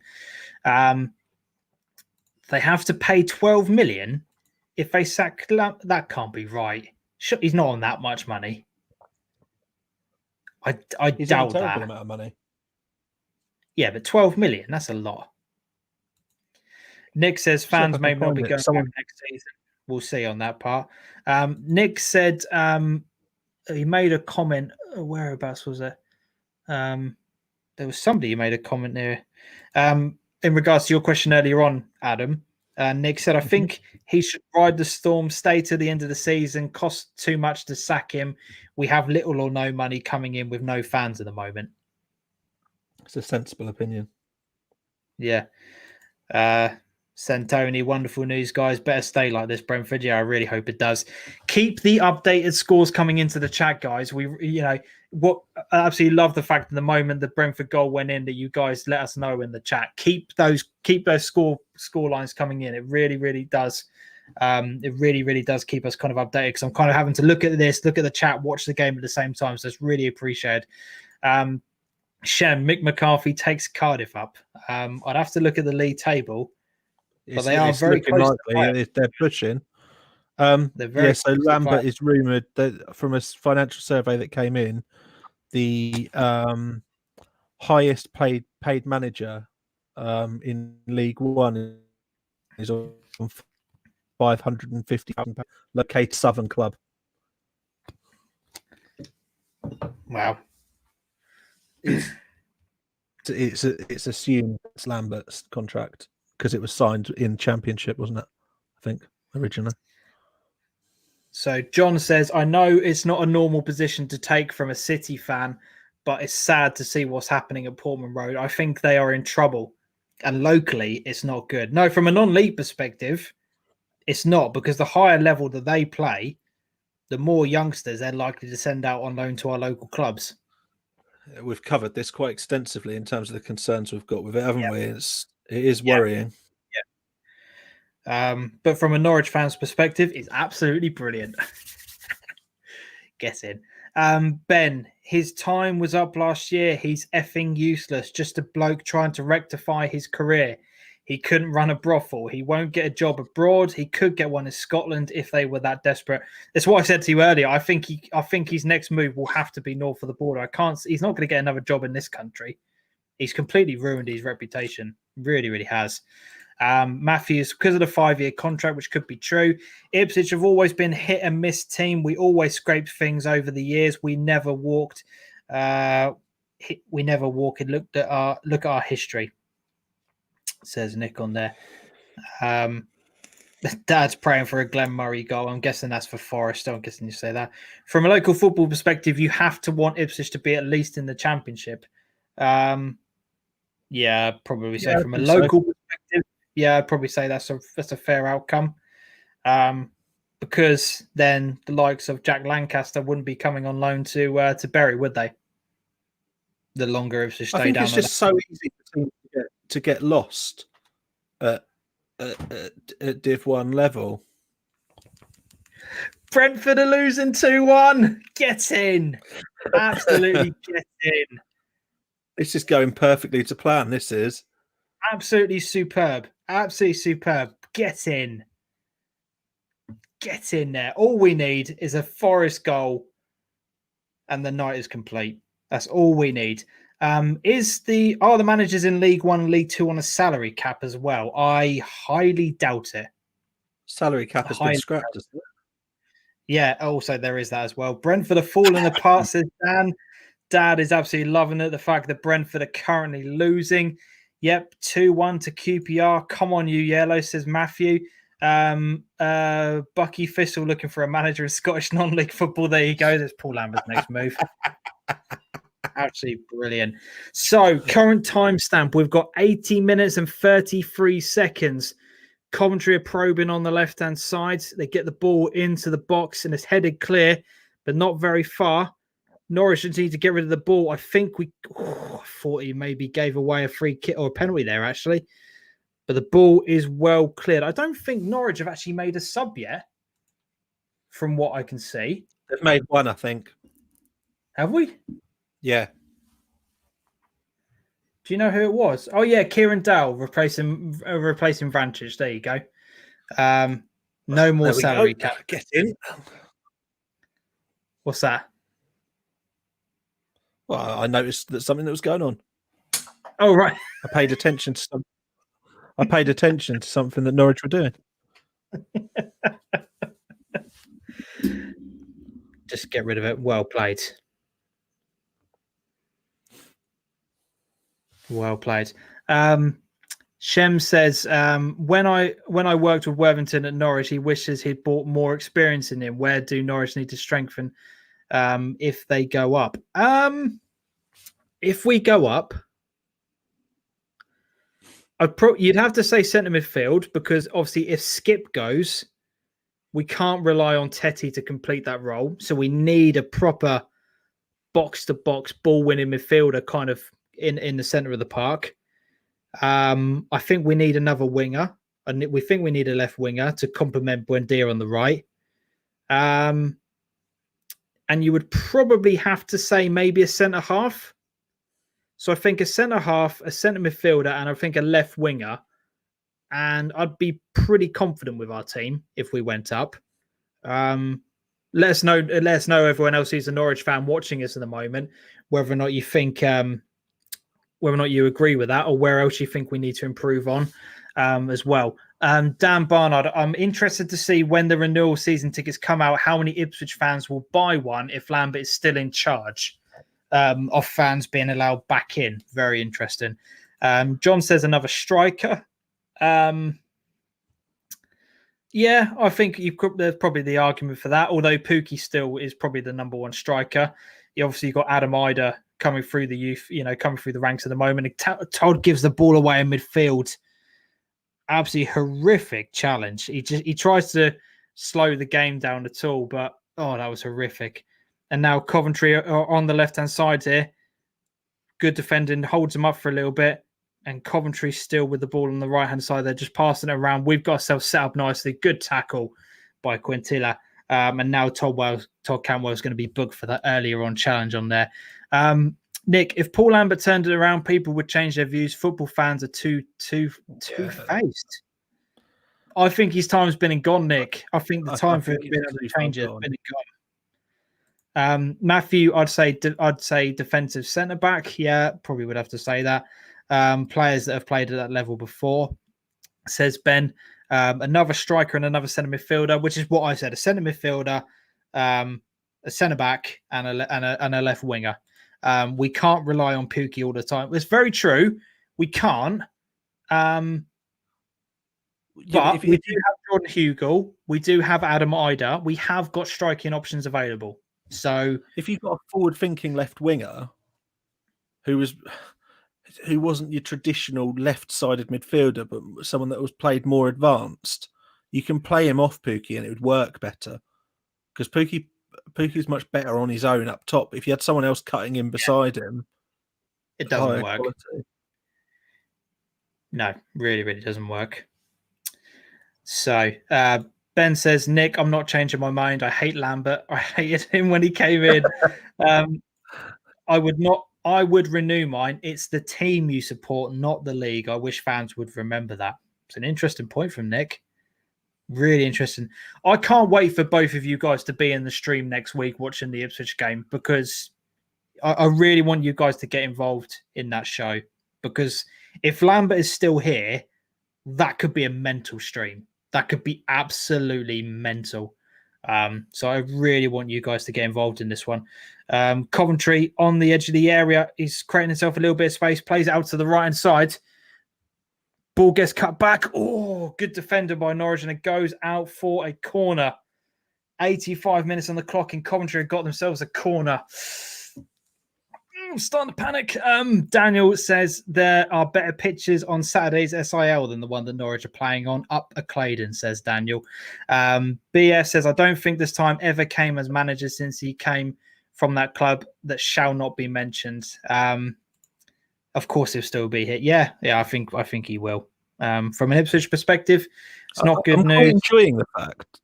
They have to pay 12 million if they sack. That can't be right. He's not on that much money. I he's doubt on a terrible that. amount of money. Yeah, but 12 million, that's a lot. Nick says fans may not be going back next season. We'll see on that part. Nick said he made a comment. Whereabouts was it? There was somebody who made a comment there. In regards to your question earlier on, Adam, Nick said, I think he should ride the storm, stay to the end of the season, cost too much to sack him. We have little or no money coming in with no fans at the moment. It's a sensible opinion. Yeah. Santoni, wonderful news, guys. Better stay like this, Brentford. Yeah, I really hope it does. Keep the updated scores coming into the chat, guys. I absolutely love the fact that the moment the Brentford goal went in, that you guys let us know in the chat. Keep those score lines coming in. It really, really does. It really, really does keep us kind of updated, because I'm kind of having to look at this, look at the chat, watch the game at the same time. So it's really appreciated. Shem, Mick McCarthy takes Cardiff up. I'd have to look at the league table. But they are very close. They're pushing. They're very so Lambert is rumoured that from a financial survey that came in, the highest paid manager in League One is on £550,000, located Southern club. Wow. It's assumed it's Lambert's contract, because it was signed in Championship, wasn't it? I think originally. So John says, I know it's not a normal position to take from a City fan, but it's sad to see what's happening at Portman Road. I think they are in trouble, and locally it's not good. No, from a non-league perspective, it's not, because the higher level that they play, the more youngsters they're likely to send out on loan to our local clubs. We've covered this quite extensively in terms of the concerns we've got with it, haven't we? It is Yeah. worrying. But from a Norwich fan's perspective, it's absolutely brilliant. Get in. Ben, his time was up last year. He's effing useless. Just a bloke trying to rectify his career. He couldn't run a brothel. He won't get a job abroad. He could get one in Scotland if they were that desperate. That's what I said to you earlier. I think his next move will have to be north of the border. He's not going to get another job in this country. He's completely ruined his reputation. Really, really has. Matthews, because of the 5-year contract, which could be true. Ipswich have always been hit and miss team. We always scraped things over the years. We never walked. We never walk and look at our history. Says Nick on there. Dad's praying for a Glenn Murray goal. I'm guessing that's for Forest. I'm guessing you say that. From a local football perspective, you have to want Ipswich to be at least in the Championship. Yeah, probably say from a local perspective. Yeah, I'd probably say that's a fair outcome. Because then the likes of Jack Lancaster wouldn't be coming on loan to Bury, would they? The longer Ipswich stay down. I think it's just so easy to get lost at Div 1 level. Brentford are losing 2-1. Get in. Absolutely get in. This is going perfectly to plan, this is. Absolutely superb. Absolutely superb. Get in. Get in there. All we need is a Forest goal and the night is complete. That's all we need. Are the managers in League 1 and League 2 on a salary cap as well? I highly doubt it. Salary cap has been scrapped, isn't it? Yeah, also there is that as well. Brentford are falling apart, says Dan. Dad is absolutely loving it. The fact that Brentford are currently losing. Yep, 2-1 to QPR. Come on, you yellow, says Matthew. Bucky Thistle looking for a manager in Scottish non-league football. There you go. There's Paul Lambert's next move. Absolutely brilliant. So, current timestamp, we've got 80 minutes and 33 seconds. Coventry are probing on the left-hand side. They get the ball into the box and it's headed clear, but not very far. Norwich need to get rid of the ball. I think I thought he maybe gave away a free kick or a penalty there, actually. But the ball is well cleared. I don't think Norwich have actually made a sub yet, from what I can see. They've made one, I think. Have we? Yeah. Do you know who it was? Oh, yeah, Kieran Dowell replacing Vrancic. There you go. No more salary cap. Get in. What's that? Well, I noticed that something that was going on. Oh, right. I paid attention to something that Norwich were doing. Just get rid of it. Well played. Well played. Shem says, when I worked with Worthington at Norwich, he wishes he'd brought more experience in him. Where do Norwich need to strengthen if they go up? If we go up, you'd have to say centre midfield, because obviously if Skip goes, we can't rely on Tetty to complete that role. So we need a proper box-to-box ball-winning midfielder kind of in the centre of the park. I think we need another winger. And we think we need a left winger to complement Buendia on the right. And you would probably have to say maybe a centre-half. So I think a centre-half, a centre midfielder, and I think a left winger. And I'd be pretty confident with our team if we went up. Let us know, everyone else who's a Norwich fan watching us at the moment, whether or not you think, whether or not you agree with that, or where else you think we need to improve on as well. Dan Barnard, I'm interested to see when the renewal season tickets come out, how many Ipswich fans will buy one if Lambert is still in charge of fans being allowed back in. Very interesting. John says another striker. Yeah, I think there's probably the argument for that, although Pookie still is probably the number one striker. You obviously got Adam Ida coming through the youth, coming through the ranks at the moment. Todd gives the ball away in midfield. Absolutely horrific challenge. He tries to slow the game down at all, but Oh, that was horrific. And now Coventry are on the left-hand side here. Good defending, holds them up for a little bit. And Coventry still with the ball on the right-hand side. They're just passing it around. We've got ourselves set up nicely. Good tackle by Quintilla. And now Todd Cantwell is going to be booked for that earlier on challenge on there. Nick, if Paul Lambert turned it around, people would change their views. Football fans are too faced. I think his time's been and gone, Nick. I think the time for him being able to change it has been and gone. Matthew, I'd say defensive centre back. Yeah, probably would have to say that. Players that have played at that level before, says Ben. Another striker and another centre midfielder, which is what I said: a centre midfielder, a centre back, and a left winger. We can't rely on Pukki all the time. It's very true. We can't. But we do have Jordan Hugill. We do have Adam Ida. We have got striking options available. So if you've got a forward-thinking left winger who wasn't your traditional left-sided midfielder, but someone that was played more advanced, you can play him off Pukki and it would work better. Because Puki's much better on his own up top. If you had someone else cutting in beside him, it doesn't work. Quality. No, really doesn't work. So Ben says, Nick, I'm not changing my mind. I hate Lambert. I hated him when he came in. I would renew mine. It's the team you support, not the league. I wish fans would remember that. It's an interesting point from Nick. Really interesting. I can't wait for both of you guys to be in the stream next week watching the Ipswich game, because I really want you guys to get involved in that show, because if Lambert is still here, that could be a mental stream. That could be absolutely mental. So I really want you guys to get involved in this one. Coventry on the edge of the area. He's creating himself a little bit of space, plays it out to the right-hand side. Ball gets cut back. Oh, good defender by Norwich, and it goes out for a corner. 85 minutes on the clock, and Coventry have got themselves a corner. Starting to panic. Daniel says there are better pitches on Saturday's SIL than the one that Norwich are playing on. Up a Claydon, says Daniel. BS says, I don't think this time ever came as manager since he came from that club that shall not be mentioned. Of course he'll still be here. Yeah, I think he will. From an Ipswich perspective, it's not good news. I'm enjoying the fact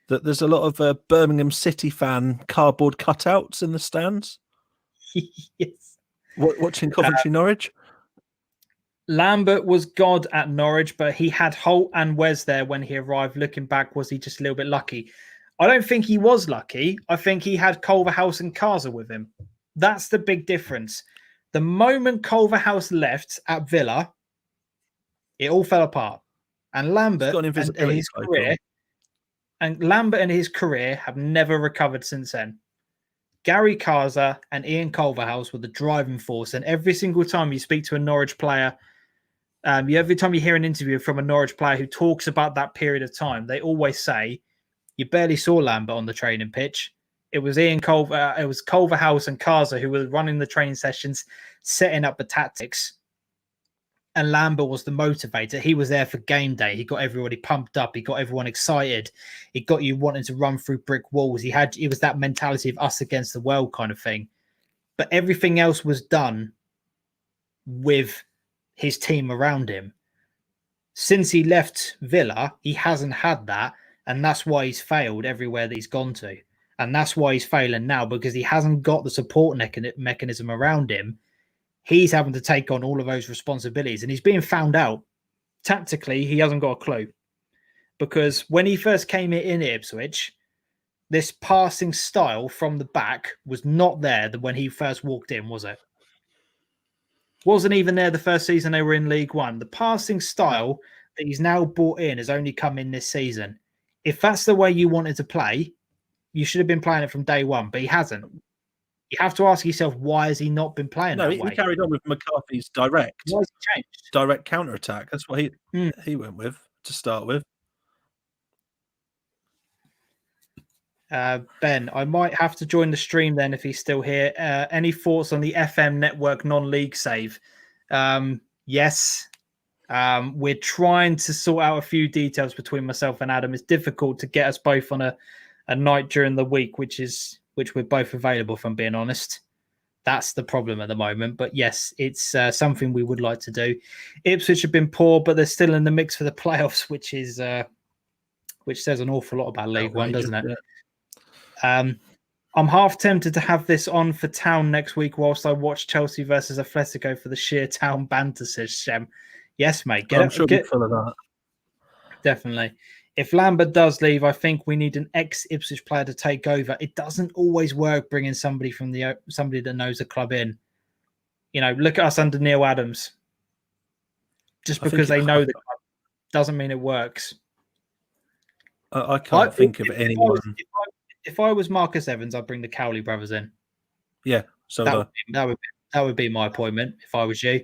that there's a lot of Birmingham City fan cardboard cutouts in the stands. Yes. Watching Coventry Norwich. Lambert was God at Norwich, but he had Holt and Wes there when he arrived. Looking back, was he just a little bit lucky? I don't think he was lucky. I think he had Culverhouse and Kaza with him. That's the big difference. The moment Culverhouse left at Villa, it all fell apart. And Lambert and his career have never recovered since then. Gary Kaza and Ian Culverhouse were the driving force. And every single time you speak to a Norwich player, every time you hear an interview from a Norwich player who talks about that period of time, they always say, you barely saw Lambert on the training pitch. It was Culverhouse and Kaza who were running the training sessions, setting up the tactics. And Lambert was the motivator. He was there for game day. He got everybody pumped up. He got everyone excited. He got you wanting to run through brick walls. It was that mentality of us against the world kind of thing. But everything else was done with his team around him. Since he left Villa, he hasn't had that. And that's why he's failed everywhere that he's gone to. And that's why he's failing now, because he hasn't got the support mechanism around him. He's having to take on all of those responsibilities, and he's being found out. Tactically, he hasn't got a clue, because when he first came in Ipswich, this passing style from the back was not there when he first walked in, was it? Wasn't even there the first season they were in League One. The passing style that he's now brought in has only come in this season. If that's the way you wanted to play, you should have been playing it from day one, but he hasn't. You have to ask yourself, why has he not been playing that way? No, he carried on with McCarthy's direct counter-attack. That's what he went with to start with. Ben, I might have to join the stream then if he's still here. Any thoughts on the FM network non-league save? Yes. We're trying to sort out a few details between myself and Adam. It's difficult to get us both on a night during the week, which we're both available, if I'm being honest. That's the problem at the moment. But yes, it's something we would like to do. Ipswich have been poor, but they're still in the mix for the playoffs, which says an awful lot about League One, doesn't it? Yeah. I'm half tempted to have this on for Town next week whilst I watch Chelsea versus Atletico for the sheer Town banter, says Shem. Yes, mate. I'm sure we're full of that. Definitely. If Lambert does leave, I think we need an ex-Ipswich player to take over. It doesn't always work bringing somebody that knows the club in. Look at us under Neil Adams. Just because they know the club doesn't mean it works. I can't think of anyone. If I was Marcus Evans, I'd bring the Cowley brothers in. Yeah, so that would be my appointment if I was you.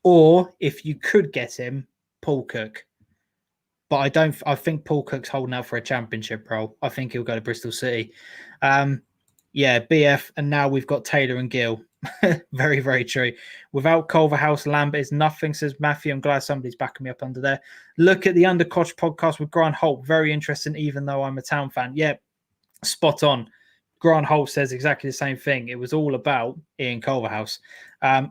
Or if you could get him, Paul Cook. But I think Paul Cook's holding out for a championship role. I think he'll go to Bristol City. BF, and now we've got Taylor and Gill. Very, very true. Without Culverhouse, Lambert is nothing, says Matthew. I'm glad somebody's backing me up under there. Look at the Undercoach podcast with Grant Holt. Very interesting, even though I'm a Town fan. Yeah, spot on. Grant Holt says exactly the same thing. It was all about Ian Culverhouse.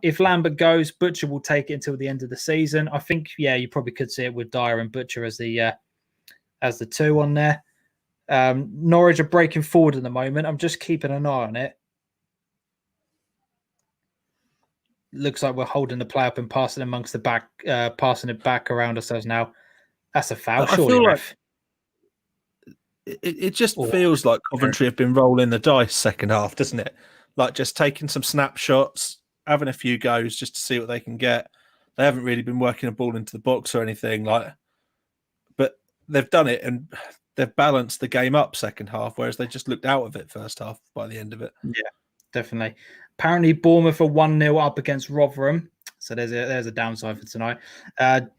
If Lambert goes, Butcher will take it until the end of the season. I think, you probably could see it with Dyer and Butcher as the two on there. Norwich are breaking forward at the moment. I'm just keeping an eye on it. Looks like we're holding the play up and passing amongst the back, passing it back around ourselves now. That's a foul, surely. It just feels like Coventry have been rolling the dice second half, doesn't it? Like just taking some snapshots, having a few goes just to see what they can get. They haven't really been working a ball into the box or anything, but they've done it and they've balanced the game up second half, whereas they just looked out of it first half by the end of it. Yeah, definitely. Apparently, Bournemouth are 1-0 up against Rotherham. So there's a downside for tonight.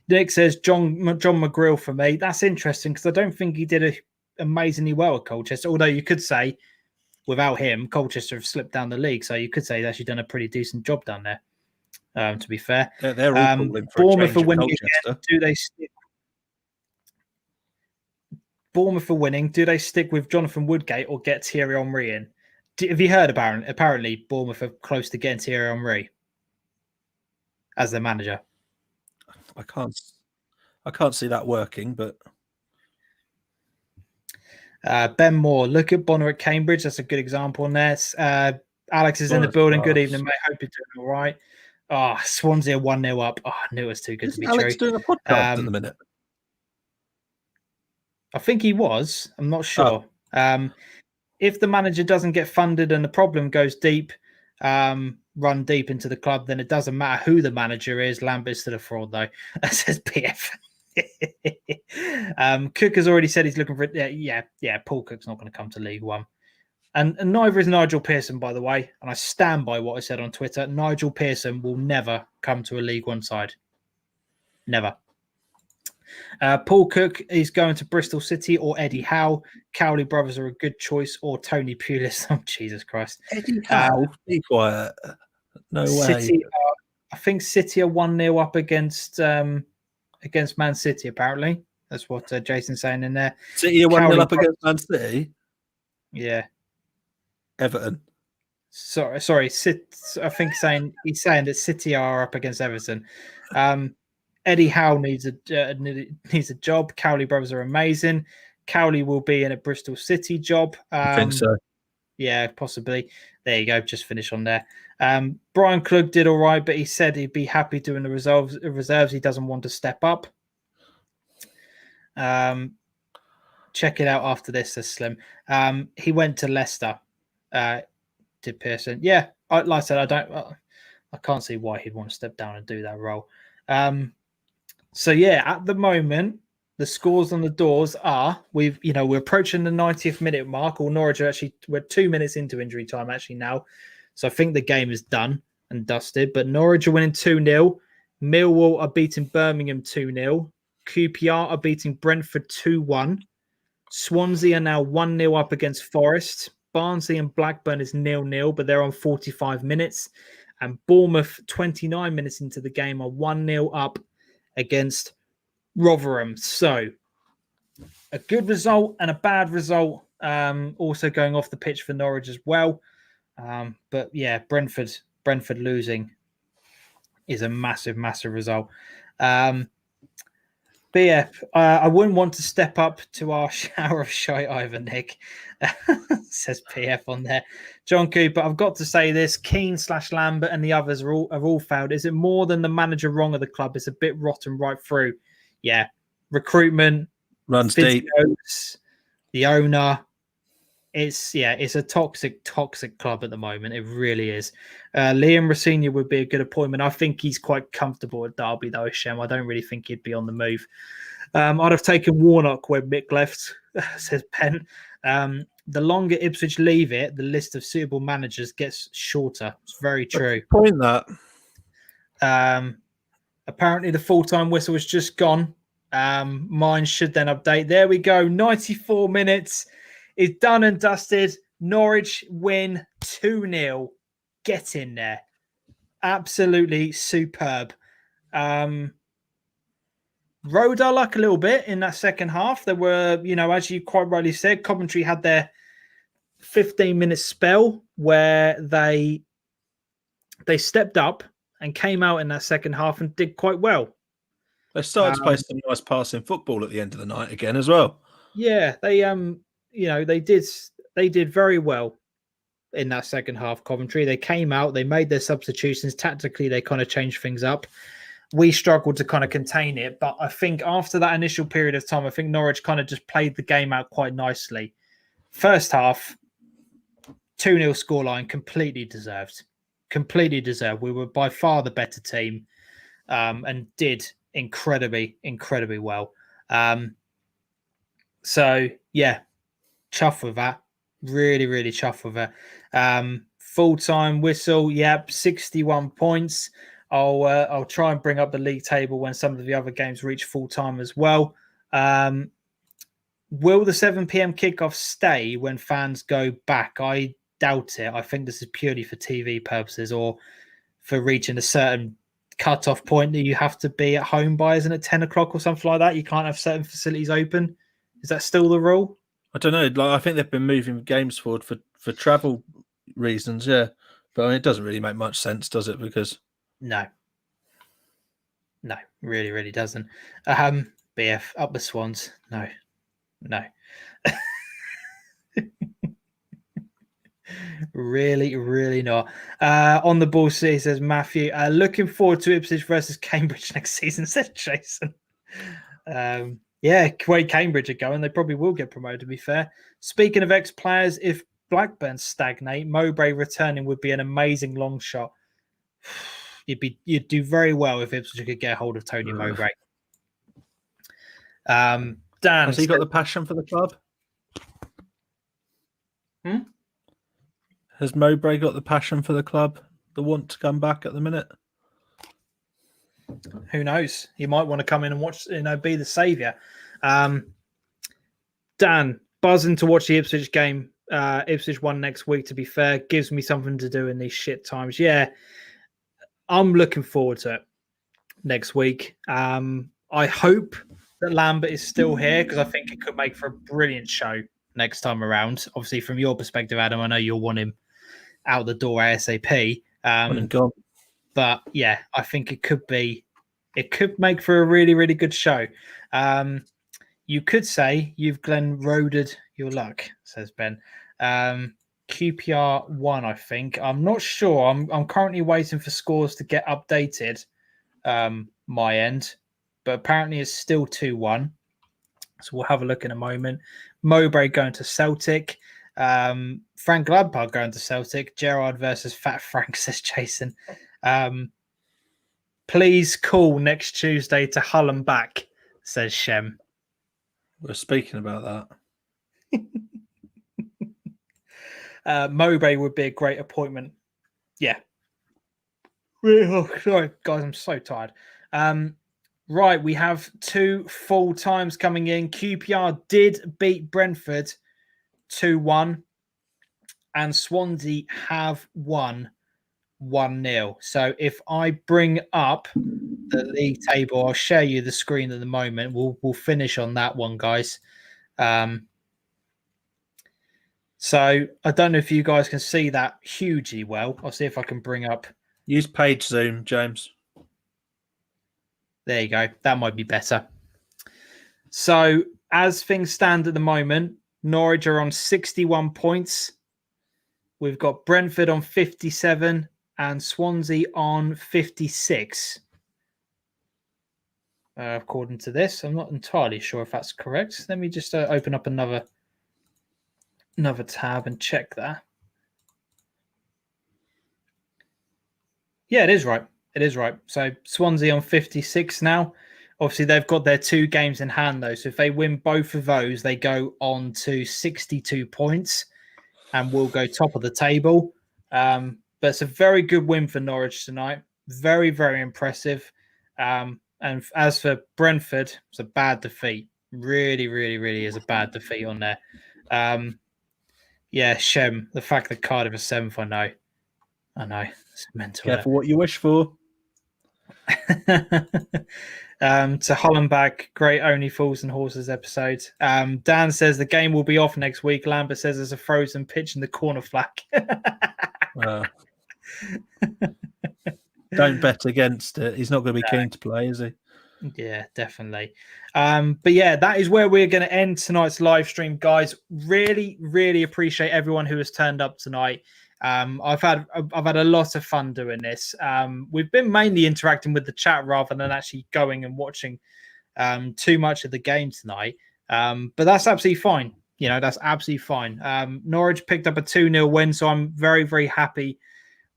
Nick says John McGrill for me. That's interesting because I don't think he did amazingly well at Colchester. Although you could say without him, Colchester have slipped down the league. So you could say he's actually done a pretty decent job down there. To be fair, they're all calling for Bournemouth a are winning Colchester. again. Do they stick? Bournemouth are winning. Do they stick with Jonathan Woodgate or get Thierry Henry in? Have you heard about it? Apparently, Bournemouth are close to getting Thierry Henry as their manager. I can't see that working, but Ben Moore, look at Bonner at Cambridge. That's a good example on there. Alex is in the building. Good evening, mate. Hope you're doing all right. Oh, Swansea 1-0 up. Oh, I knew it was too good to be Alex true. doing a podcast at the minute? I think he was. I'm not sure. If the manager doesn't get funded and the problem goes deep, run deep into the club, then it doesn't matter who the manager is. Lambert's still a fraud, though. That says PF. Cook has already said he's looking for it. Yeah. Paul Cook's not going to come to League One. And neither is Nigel Pearson, by the way. And I stand by what I said on Twitter. Nigel Pearson will never come to a League One side. Never. Paul Cook is going to Bristol City or Eddie Howe. Cowley brothers are a good choice, or Tony Pulis. Oh, Jesus Christ. Eddie Howe? Be quiet. No City, way. I think City are 1-0 up against Man City, apparently. That's what Jason's saying in there. City are 1-0 up against Man City? Yeah. Everton. Sorry. I think he's saying that City are up against Everton. Eddie Howe needs a job. Cowley brothers are amazing. Cowley will be in a Bristol City job. I think so. Yeah, possibly. There you go. Just finish on there. Brian Klug did all right, but he said he'd be happy doing the reserves. He doesn't want to step up. Check it out after this, says Slim. He went to Leicester. Did Pearson? Yeah, like I said, I can't see why he'd want to step down and do that role. So yeah, at the moment, the scores on the doors are we're approaching the 90th minute mark. Or Norwich we're 2 minutes into injury time actually now, so I think the game is done and dusted. But Norwich are winning 2-0. Millwall are beating Birmingham 2-0. QPR are beating Brentford 2-1. Swansea are now 1-0 up against Forest. Barnsley and Blackburn is 0-0, but they're on 45 minutes. And Bournemouth, 29 minutes into the game, are 1-0 up against Rotherham. So, a good result and a bad result also going off the pitch for Norwich as well. But yeah, Brentford losing is a massive, massive result. But yeah, I wouldn't want to step up to our shower of shite either, Nick. Says PF on there. John Cooper, I've got to say this. Keane / Lambert and the others have all failed. Is it more than the manager wrong of the club? It's a bit rotten right through. Yeah. Recruitment. Runs deep. The owner. It's a toxic club at the moment. It really is. Liam Rosenior would be a good appointment. I think he's quite comfortable at Derby, though, Shem. I don't really think he'd be on the move. I'd have taken Warnock when Mick left, says Penn. The longer Ipswich leave it, the list of suitable managers gets shorter. It's very true. Point that. Apparently, the full-time whistle has just gone. Mine should then update. There we go. 94 minutes. Is done and dusted. Norwich win 2-0. Get in there. Absolutely superb. Rode our luck a little bit in that second half. There were, as you quite rightly said, Coventry had their 15-minute spell where they stepped up and came out in that second half and did quite well. They started to play some nice passing football at the end of the night again as well. Yeah, they did very well in that second half. Coventry, they came out, they made their substitutions. Tactically, they kind of changed things up. We struggled to kind of contain it, but I think after that initial period of time, I think Norwich kind of just played the game out quite nicely. First half, 2-0 scoreline, completely deserved. Completely deserved. We were by far the better team, and did incredibly, incredibly well. So yeah, chuffed with that. Really, really chuffed with it. Full-time whistle, yep, 61 points. I'll try and bring up the league table when some of the other games reach full-time as well. Will the 7 p.m. kickoff stay when fans go back? I doubt it. I think this is purely for TV purposes or for reaching a certain cut-off point that you have to be at home by, isn't it 10 o'clock or something like that? You can't have certain facilities open. Is that still the rule? I don't know. I think they've been moving games forward for travel reasons, yeah. But it doesn't really make much sense, does it? Because no, really, really doesn't. BF up the Swans. No. Really, really not. On the ball, says Matthew. Looking forward to Ipswich versus Cambridge next season, said Jason. Yeah, Kuwait Cambridge are going. They probably will get promoted, to be fair. Speaking of ex-players, if Blackburn stagnate, Mowbray returning would be an amazing long shot. You'd do very well if Ipswich could get a hold of Tony Mowbray. Dan, has he got the passion for the club? Has Mowbray got the passion for the club? The want to come back at the minute? Who knows? He might want to come in and watch, be the saviour. Dan, buzzing to watch the Ipswich game. Ipswich won next week, to be fair. Gives me something to do in these shit times. Yeah, I'm looking forward to it next week. I hope that Lambert is still here because I think it could make for a brilliant show next time around. Obviously, from your perspective, Adam, I know you'll want him out the door ASAP. But yeah, I think it could make for a really, really good show. You could say you've Glenn Roded your luck, says Ben. QPR 1, I think. I'm not sure. I'm currently waiting for scores to get updated, my end, but apparently it's still 2-1. So we'll have a look in a moment. Mowbray going to Celtic. Frank Lampard going to Celtic. Gerrard versus Fat Frank, says Jason. Please call next Tuesday to Hull and back, says Shem. We're speaking about that. Mowbray would be a great appointment. Yeah. Oh, sorry, guys, I'm so tired. Right, we have 2 full times coming in. QPR did beat Brentford 2-1, and Swansea have won 1-0. So if I bring up the league table, I'll share you the screen at the moment. We'll finish on that one, guys. So I don't know if you guys can see that hugely well. I'll see if I can bring up. Use page zoom, James. There you go. That might be better. So as things stand at the moment, Norwich are on 61 points. We've got Brentford on 57 and Swansea on 56. According to this, I'm not entirely sure if that's correct. Let me just open up another tab and check that. Yeah, it is right. It is right. So Swansea on 56 now. Obviously, they've got their 2 games in hand, though. So if they win both of those, they go on to 62 points and will go top of the table. But it's a very good win for Norwich tonight. Very, very impressive. And as for Brentford, it's a bad defeat. Really, really, really is a bad defeat on there. Yeah, Shem, the fact that Cardiff is 7th, I know. It's mental. Careful what you wish for. To Hollenbach, great Only Fools and Horses episode. Dan says the game will be off next week. Lambert says there's a frozen pitch in the corner flag. Don't bet against it. He's not going to be keen to play, is he? Yeah, definitely. But yeah, that is where we're going to end tonight's live stream, guys. Really, really appreciate everyone who has turned up tonight. I've had a lot of fun doing this. We've been mainly interacting with the chat rather than actually going and watching too much of the game tonight. But that's absolutely fine. You know, that's absolutely fine. Norwich picked up a 2-0 win, so I'm very, very happy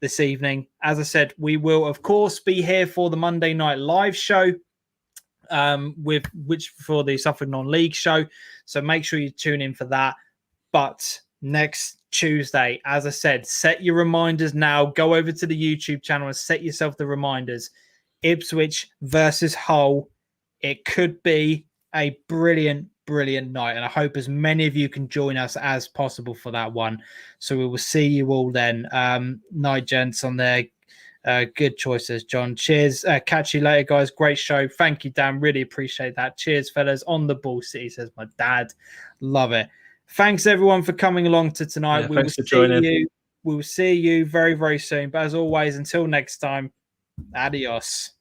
this evening. As I said, we will, of course, be here for the Monday night live show for the Suffolk Non-League show. So make sure you tune in for that. But next Tuesday, as I said, set your reminders now. Go over to the YouTube channel and set yourself the reminders. Ipswich versus Hull. It could be a brilliant night, and I hope as many of you can join us as possible for that one. So we will see you all then. Night, gents, on there. Good choices, John. Cheers. Catch you later, guys. Great show. Thank you, Dan. Really appreciate that. Cheers, fellas. On the ball, City, says my dad. Love it. Thanks, everyone, for coming along to tonight. Yeah, thanks for joining. We will see you very, very soon. But as always, until next time, adios.